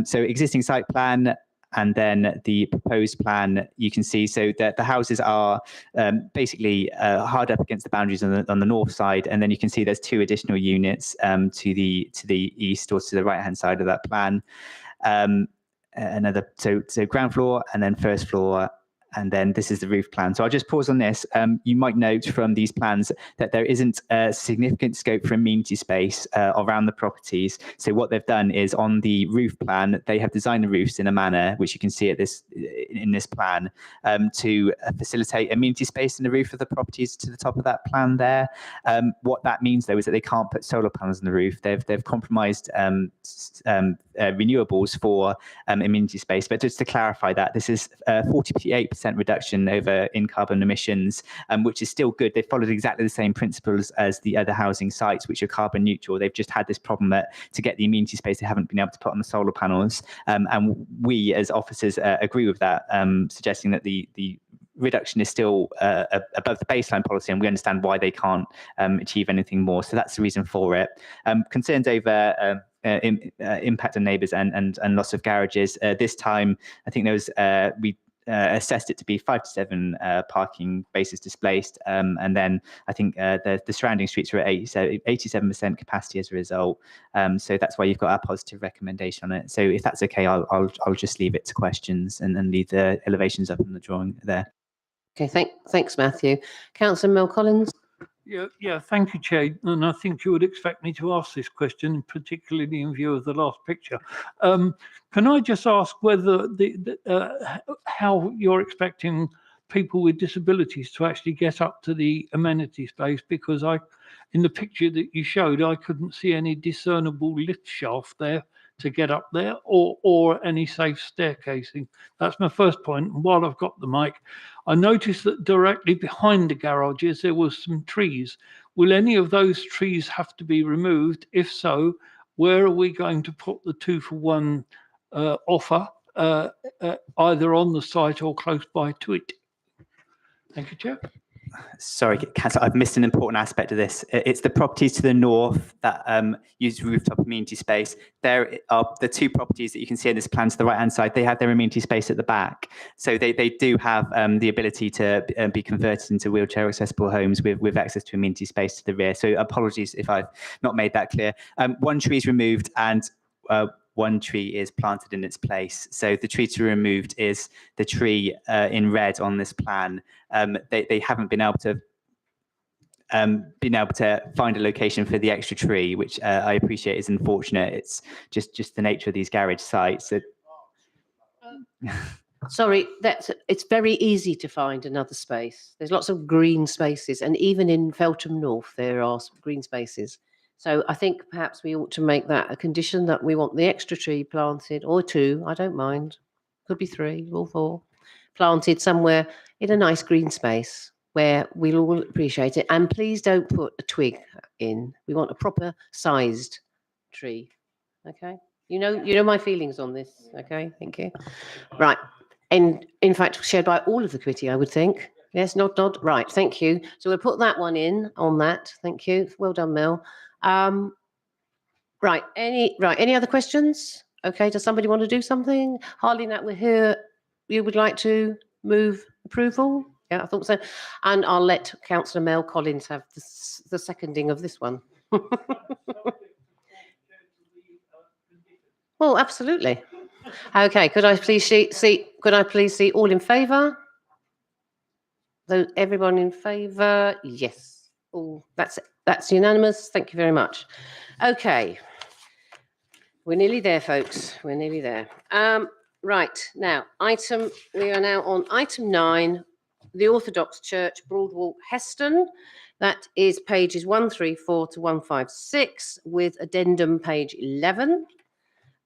D: So existing site plan. And then the proposed plan, you can see, so that the houses are basically hard up against the boundaries on the north side, and then you can see there's 2 additional units to the east or to the right hand side of that plan. So ground floor and then first floor. And then this is the roof plan. So I'll just pause on this. You might note from these plans that there isn't a significant scope for amenity space around the properties. So what they've done is on the roof plan, they have designed the roofs in a manner, which you can see in this plan, to facilitate amenity space in the roof of the properties to the top of that plan there. What that means, though, is that they can't put solar panels on the roof. They've compromised renewables for amenity space. But just to clarify that, this is 48% reduction in carbon emissions, which is still good. They followed exactly the same principles as the other housing sites, which are carbon neutral. They've just had this problem that to get the amenity space, they haven't been able to put on the solar panels. And we as officers agree with that, suggesting that the reduction is still above the baseline policy, and we understand why they can't achieve anything more. So that's the reason for it. Concerns over impact on neighbours and loss of garages. This time, I think there was we assessed it to be 5 to 7 parking spaces displaced, and then I think the surrounding streets were at 87% capacity as a result. So that's why you've got our positive recommendation on it. So if that's okay, I'll just leave it to questions and leave the elevations up in the drawing there.
A: Okay, thanks, Matthew. Councillor Mel Collins.
L: Yeah, thank you, Chair. And I think you would expect me to ask this question, particularly in view of the last picture. Can I just ask whether how you're expecting people with disabilities to actually get up to the amenity space? Because in the picture that you showed, I couldn't see any discernible lift shaft there to get up there, or any safe staircasing. That's my first point. And while I've got the mic, I noticed that directly behind the garages there was some trees. Will any of those trees have to be removed? If so, where are we going to put the 2-for-1 offer, either on the site or close by to it? Thank you, Chair.
D: Sorry, Councillor, I've missed an important aspect of this. It's the properties to the north that use rooftop amenity space. There are the two properties that you can see in this plan to the right-hand side. They have their amenity space at the back. So they do have the ability to be converted into wheelchair accessible homes with access to amenity space to the rear. So apologies if I've not made that clear. One tree is removed and one tree is planted in its place. So the tree to be removed is the tree in red on this plan. They haven't been able to find a location for the extra tree, which I appreciate is unfortunate. It's just the nature of these garage sites.
A: Sorry, it's very easy to find another space. There's lots of green spaces, and even in Feltham North there are some green spaces. So I think perhaps we ought to make that a condition that we want the extra tree planted, or two, I don't mind. Could be 3 or 4, planted somewhere in a nice green space where we'll all appreciate it. And please don't put a twig in. We want a proper sized tree. Okay? You know my feelings on this. Okay, thank you. Right. And in fact, shared by all of the committee, I would think. Yes, nod. Right, thank you. So we'll put that one in on that. Thank you. Well done, Mel. Right, any other questions? Okay, does somebody want to do something? Hardly that we're here. You would like to move approval? Yeah, I thought so. And I'll let Councillor Mel Collins have the seconding of this one. Oh, absolutely. Okay, could I please see all in favour? Everyone in favour? Yes. Oh, that's unanimous. Thank you very much. Okay. We're nearly there, folks. We're nearly there. Right, now, we are now on item 9, the Orthodox Church, Broadwalk, Heston. That is pages 134 to 156 with addendum page 11.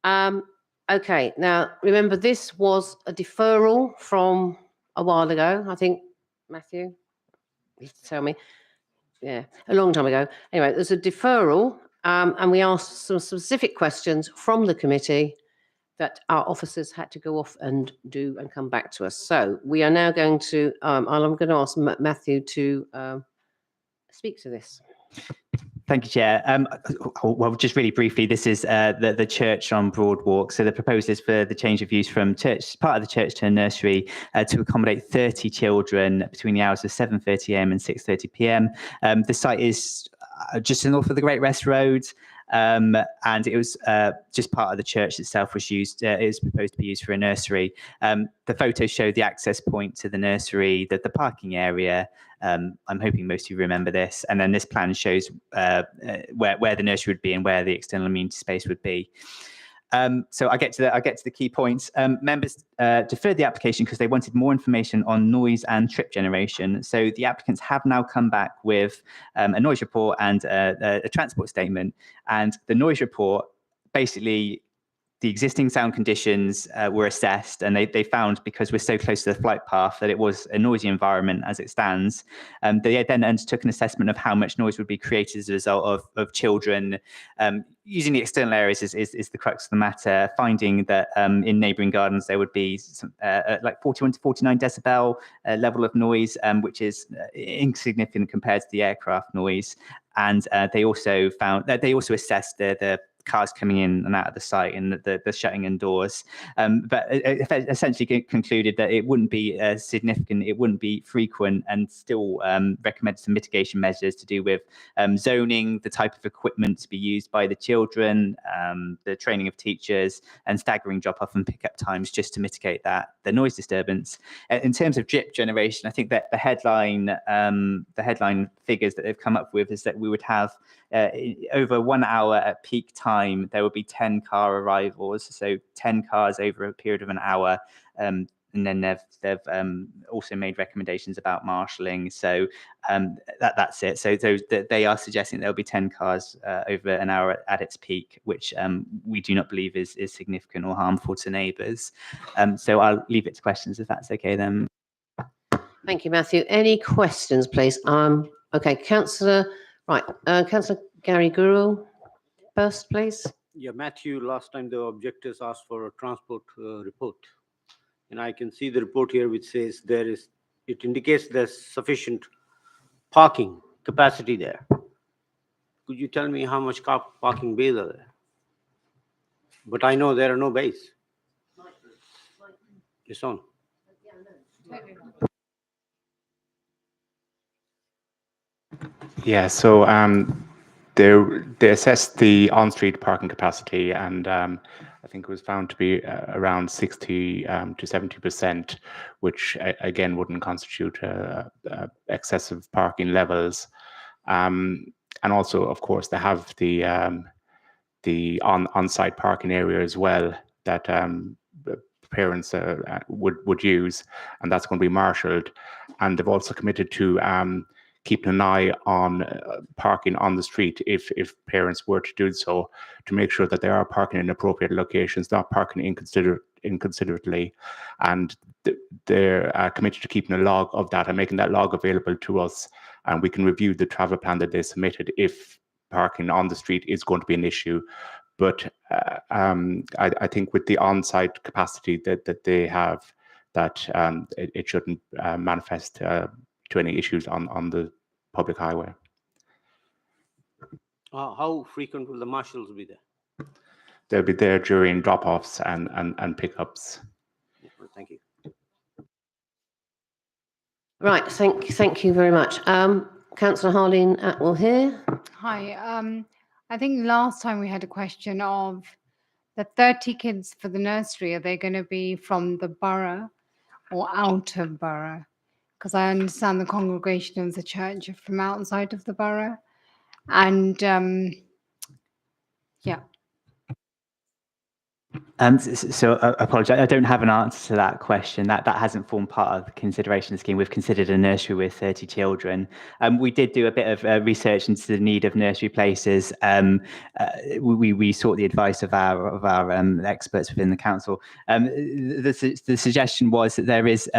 A: Okay, now remember this was a deferral from a while ago, I think, Matthew, you have to tell me. Yeah, a long time ago. Anyway, there's a deferral and we asked some specific questions from the committee that our officers had to go off and do and come back to us. So we are now going to, I'm going to ask Matthew to speak to this.
D: Thank you, Chair. Well, just really briefly, this is the church on Broadwalk. So the proposal is for the change of use from part of the church to a nursery to accommodate 30 children between the hours of 7:30 a.m. and 6:30 p.m. The site is just north of the Great West Road. And it was just part of the church itself was used. It was proposed to be used for a nursery. The photos show the access point to the nursery, the parking area. I'm hoping most of you remember this. And then this plan shows where the nursery would be and where the external amenity space would be. So I get to the key points. Members deferred the application because they wanted more information on noise and trip generation. So the applicants have now come back with a noise report and a transport statement. And the noise report, basically, the existing sound conditions were assessed, and they found, because we're so close to the flight path, that it was a noisy environment as it stands. They then undertook an assessment of how much noise would be created as a result of children using the external areas is the crux of the matter, finding that in neighbouring gardens there would be some, like 41 to 49 decibel level of noise, which is insignificant compared to the aircraft noise. And they also found that they also assessed the cars coming in and out of the site and the shutting in doors, but essentially concluded that it wouldn't be significant, it wouldn't be frequent, and still recommended some mitigation measures to do with zoning, the type of equipment to be used by the children, the training of teachers, and staggering drop-off and pick-up times just to mitigate the noise disturbance. In terms of drip generation, I think that the headline figures that they've come up with is that we would have over 1 hour at peak time, there would be 10 car arrivals, so 10 cars over a period of an hour. And then they've also made recommendations about marshalling. So that's it. So they are suggesting there'll be 10 cars over an hour at its peak, which we do not believe is significant or harmful to neighbours. So I'll leave it to questions if that's okay then.
A: Thank you, Matthew. Any questions, please? Okay, Councillor Gary Guru first, please.
B: Yeah, Matthew, last time the objectors asked for a transport report. And I can see the report here which says it indicates there's sufficient parking capacity there. Could you tell me how much car parking bays are there? But I know there are no bays. It's on.
S: Yeah, so they assessed the on-street parking capacity, and I think it was found to be around 60 to 70%, which again wouldn't constitute excessive parking levels. And also, of course, they have the on-site parking area as well that parents would use, and that's going to be marshalled. And they've also committed to keeping an eye on parking on the street if parents were to do so, to make sure that they are parking in appropriate locations, not parking inconsiderately. And they're committed to keeping a log of that and making that log available to us, and we can review the travel plan that they submitted if parking on the street is going to be an issue. But I think with the on-site capacity that they have, that it shouldn't manifest to any issues on the public highway.
B: How frequent will the marshals be there?
S: They'll be there during drop-offs and pickups.
B: Thank you.
A: Right, thank you very much. Councillor Harleen Atwell here.
C: Hi. I think last time we had a question of the 30 kids for the nursery. Are they going to be from the borough or out of borough? Because I understand the congregation of the church are from outside of the borough. And yeah.
D: So I apologise, I don't have an answer to that question. That hasn't formed part of the consideration scheme. We've considered a nursery with 30 children. We did do a bit of research into the need of nursery places. We sought the advice of our experts within the council. The suggestion was that there is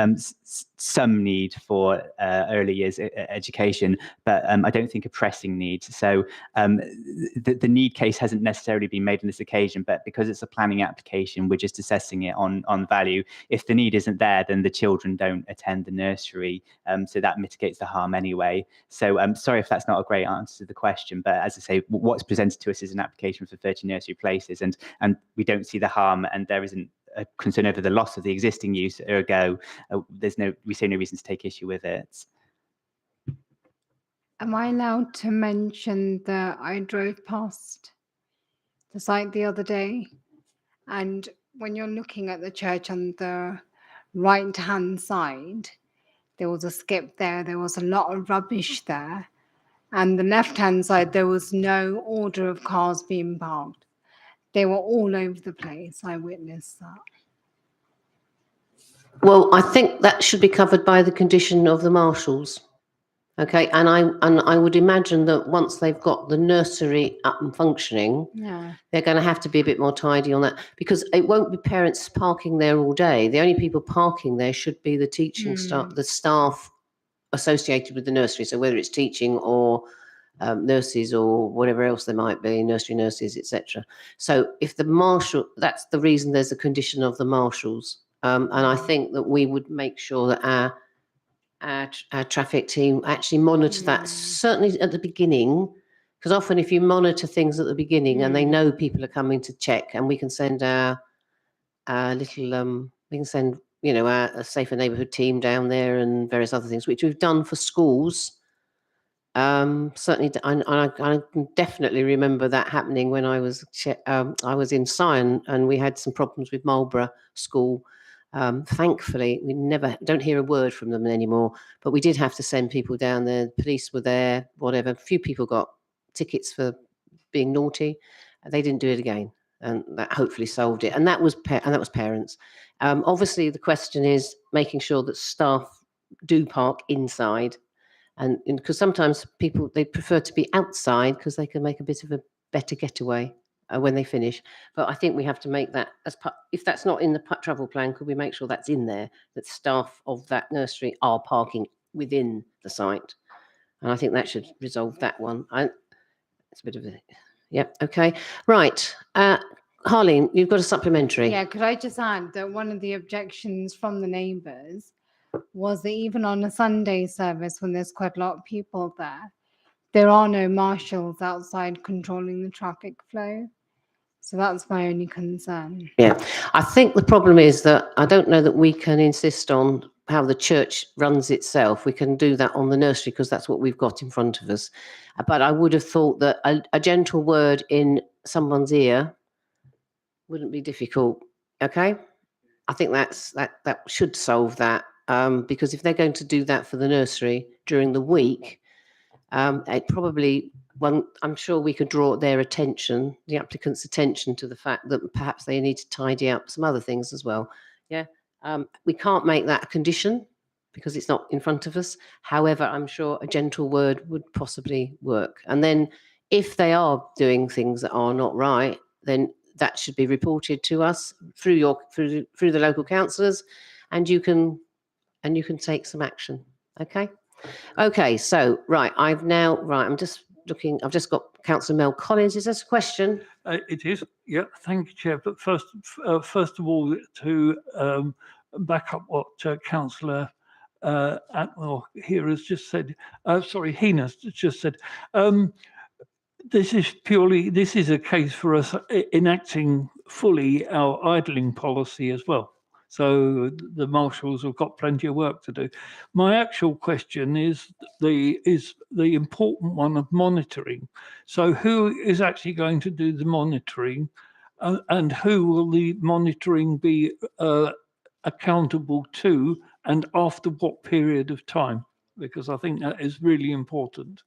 D: some need for early years education, but I don't think a pressing need. So the need case hasn't necessarily been made on this occasion, but because it's a planning application, we're just assessing it on value. If the need isn't there, then the children don't attend the nursery, so that mitigates the harm anyway. So I'm sorry if that's not a great answer to the question, but as I say, what's presented to us is an application for 30 nursery places, and we don't see the harm, and there isn't a concern over the loss of the existing use. Ergo, we see no reason to take issue with it.
C: Am I allowed to mention that I drove past the site the other day, and when you're looking at the church on the right-hand side, there was a skip there, there was a lot of rubbish there, and the left-hand side, there was no order of cars being parked. They were all over the place. I witnessed that.
A: Well, I think that should be covered by the condition of the marshals. Okay, and I would imagine that once they've got the nursery up and functioning,
C: Yeah.
A: they're going to have to be a bit more tidy on that, because it won't be parents parking there all day. The only people parking there should be the teaching staff, the staff associated with the nursery. So whether it's teaching or nurses or whatever else there might be, nursery nurses, etc. So if the marshal, that's the reason there's a condition of the marshals. And I think that we would make sure that our traffic team actually monitor that, certainly at the beginning, because often if you monitor things at the beginning and they know people are coming to check, and we can send our little, we can send, you know, our safer neighbourhood team down there and various other things, which we've done for schools. Certainly, I can definitely remember that happening when I was in Sion, and we had some problems with Marlborough School. Thankfully, we don't hear a word from them anymore, but we did have to send people down there. The police were there, whatever. A few people got tickets for being naughty. They didn't do it again, and that hopefully solved it. And that was parents. Obviously, the question is making sure that staff do park inside, and because sometimes people, they prefer to be outside because they can make a bit of a better getaway when they finish. But I think we have to make that as part. If that's not in the travel plan, could we make sure that's in there, that staff of that nursery are parking within the site? And I think that should resolve that one. It's a bit of a, yeah, okay. Right. Harleen, you've got a supplementary.
C: Yeah, could I just add that one of the objections from the neighbours was that even on a Sunday service, when there's quite a lot of people there are no marshals outside controlling the traffic flow. So that's my only concern.
A: Yeah, I think the problem is that I don't know that we can insist on how the church runs itself. We can do that on the nursery because that's what we've got in front of us. But I would have thought that a gentle word in someone's ear wouldn't be difficult. Okay, I think that should solve that, because if they're going to do that for the nursery during the week, it probably I'm sure we could draw their attention, the applicant's attention, to the fact that perhaps they need to tidy up some other things as well. Yeah, we can't make that a condition because it's not in front of us. However, I'm sure a gentle word would possibly work. And then if they are doing things that are not right, then that should be reported to us through the local councillors, and you can take some action. Okay, so I'm just looking. I've just got Councillor Mel Collins. Is this a question?
L: It is. Yeah, thank you, Chair. But first of all, to back up what Councillor Atwell here has just said. Heena's just said. This is a case for us enacting fully our idling policy as well. So the marshals have got plenty of work to do. My actual question is the important one of monitoring. So who is actually going to do the monitoring, and who will the monitoring be accountable to, and after what period of time? Because I think that is really important.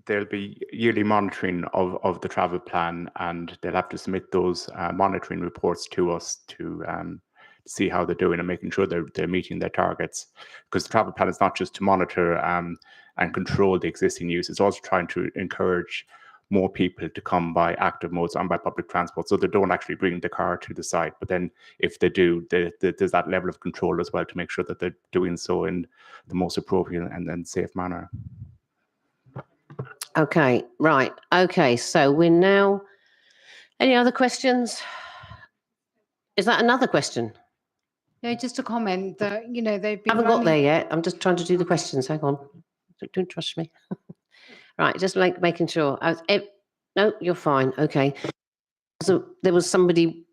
S: There'll be yearly monitoring of the travel plan, and they'll have to submit those monitoring reports to us to see how they're doing and making sure they're meeting their targets. Because the travel plan is not just to monitor and control the existing use, it's also trying to encourage more people to come by active modes and by public transport, so they don't actually bring the car to the site. But then if they do, there's that level of control as well to make sure that they're doing so in the most appropriate and safe manner.
A: Okay, right. Okay, so we're now. Any other questions? Is that another question?
C: No, just a comment that, they've been
A: I haven't got there
C: running-
A: yet. I'm just trying to do the questions. Hang on. Don't trust me. Right, just making sure. No, you're fine. Okay. So there was somebody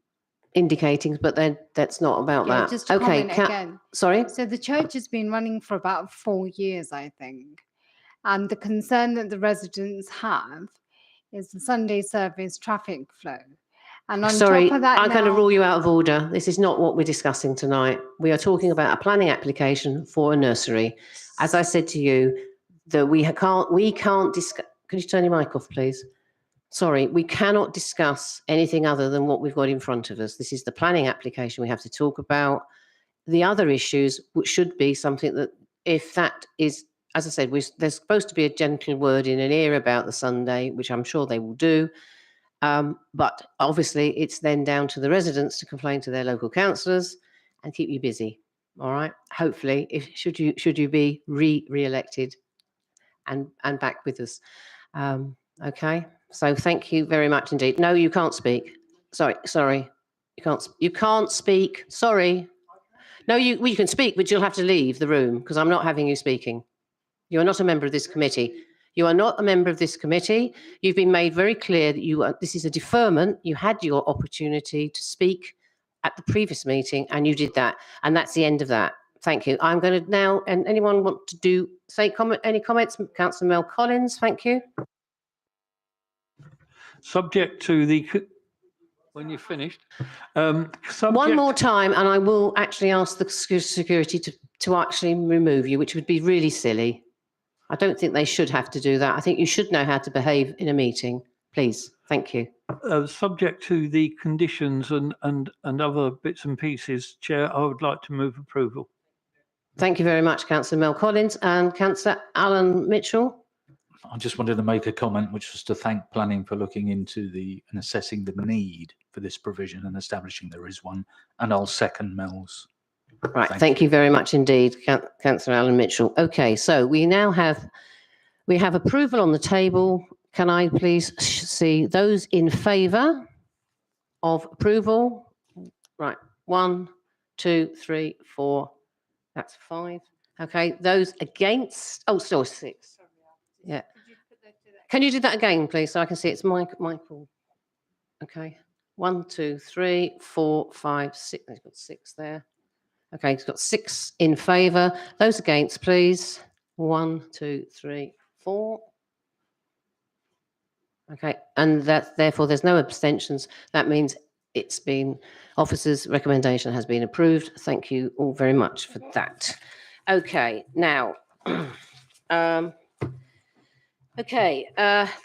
A: indicating, but then that's not about
C: Yeah,
A: that.
C: just to
A: Okay.
C: comment again.
A: Sorry?
C: So the church has been running for about 4 years, I think. And the concern that the residents have is the Sunday service traffic flow. And on
A: Sorry,
C: top of that,
A: I'm going to
C: now-
A: rule you out of order. This is not what we're discussing tonight. We are talking about a planning application for a nursery. As I said to you, that we can't discuss. Can you turn your mic off, please? Sorry, we cannot discuss anything other than what we've got in front of us. This is the planning application we have to talk about. The other issues, which should be something that, if that is, as I said, there's supposed to be a gentle word in an ear about the Sunday, which I'm sure they will do. But obviously, it's then down to the residents to complain to their local councillors and keep you busy. All right. Hopefully, should you be re-elected and back with us. Okay. So thank you very much indeed. No, you can't speak. Sorry. You can't speak. Sorry. No, you can speak, but you'll have to leave the room because I'm not having you speaking. You are not a member of this committee. You are not a member of this committee. You've been made very clear that this is a deferment. You had your opportunity to speak at the previous meeting and you did that. And that's the end of that. Thank you. I'm going to now, and anyone want to any comments? Councillor Mel Collins, thank you.
L: Subject to the, when you're finished.
A: One more time, and I will actually ask the security to actually remove you, which would be really silly. I don't think they should have to do that. I think you should know how to behave in a meeting. Please. Thank you.
L: Subject to the conditions and other bits and pieces, Chair, I would like to move approval.
A: Thank you very much, Councillor Mel Collins. And Councillor Alan Mitchell.
I: I just wanted to make a comment, which was to thank planning for looking into and assessing the need for this provision and establishing there is one. And I'll second Mel's.
A: Right, thank you very much indeed, Councillor Alan Mitchell. Okay, so we now have approval on the table. Can I please see those in favour of approval? Right, 1, 2, 3, 4. That's 5. Okay, those against, oh, still 6. Yeah. Can you do that again, please, so I can see it's Michael? Okay. 1, 2, 3, 4, 5, 6. He's got 6 there. Okay, he's got 6 in favour. Those against, please. 1, 2, 3, 4. Okay, and that therefore there's no abstentions. That means it's been, officers' recommendation has been approved. Thank you all very much for that. Okay, now, there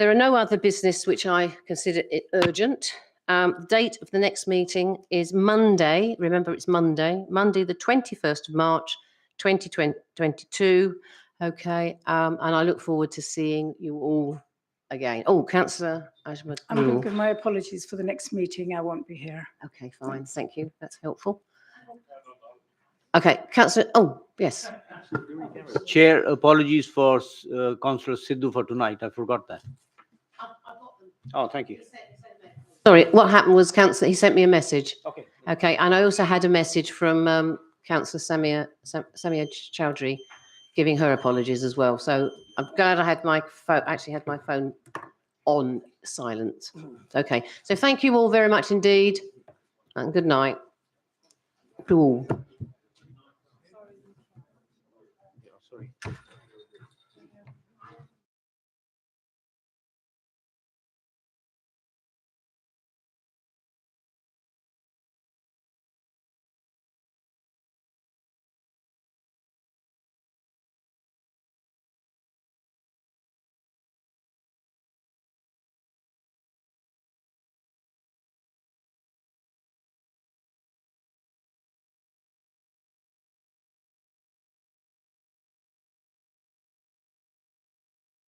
A: are no other business which I consider it urgent. The date of the next meeting is Monday. Remember, it's Monday, the 21st of March, 2022. Okay, and I look forward to seeing you all again. Oh, Councillor Ashworth.
U: I'm going to give my apologies for the next meeting. I won't be here.
A: Okay, fine. Thank you. That's helpful. Okay, Councillor. Oh, yes.
B: Chair, apologies for Councillor Sidhu for tonight. I forgot that. Oh, thank you.
A: Sorry, what happened was Councillor, he sent me a message.
B: Okay.
A: Okay, and I also had a message from Councillor Samia Chowdhury giving her apologies as well. So I'm glad I had my phone, actually had my phone on silent. Okay, so thank you all very much indeed, and good night to all.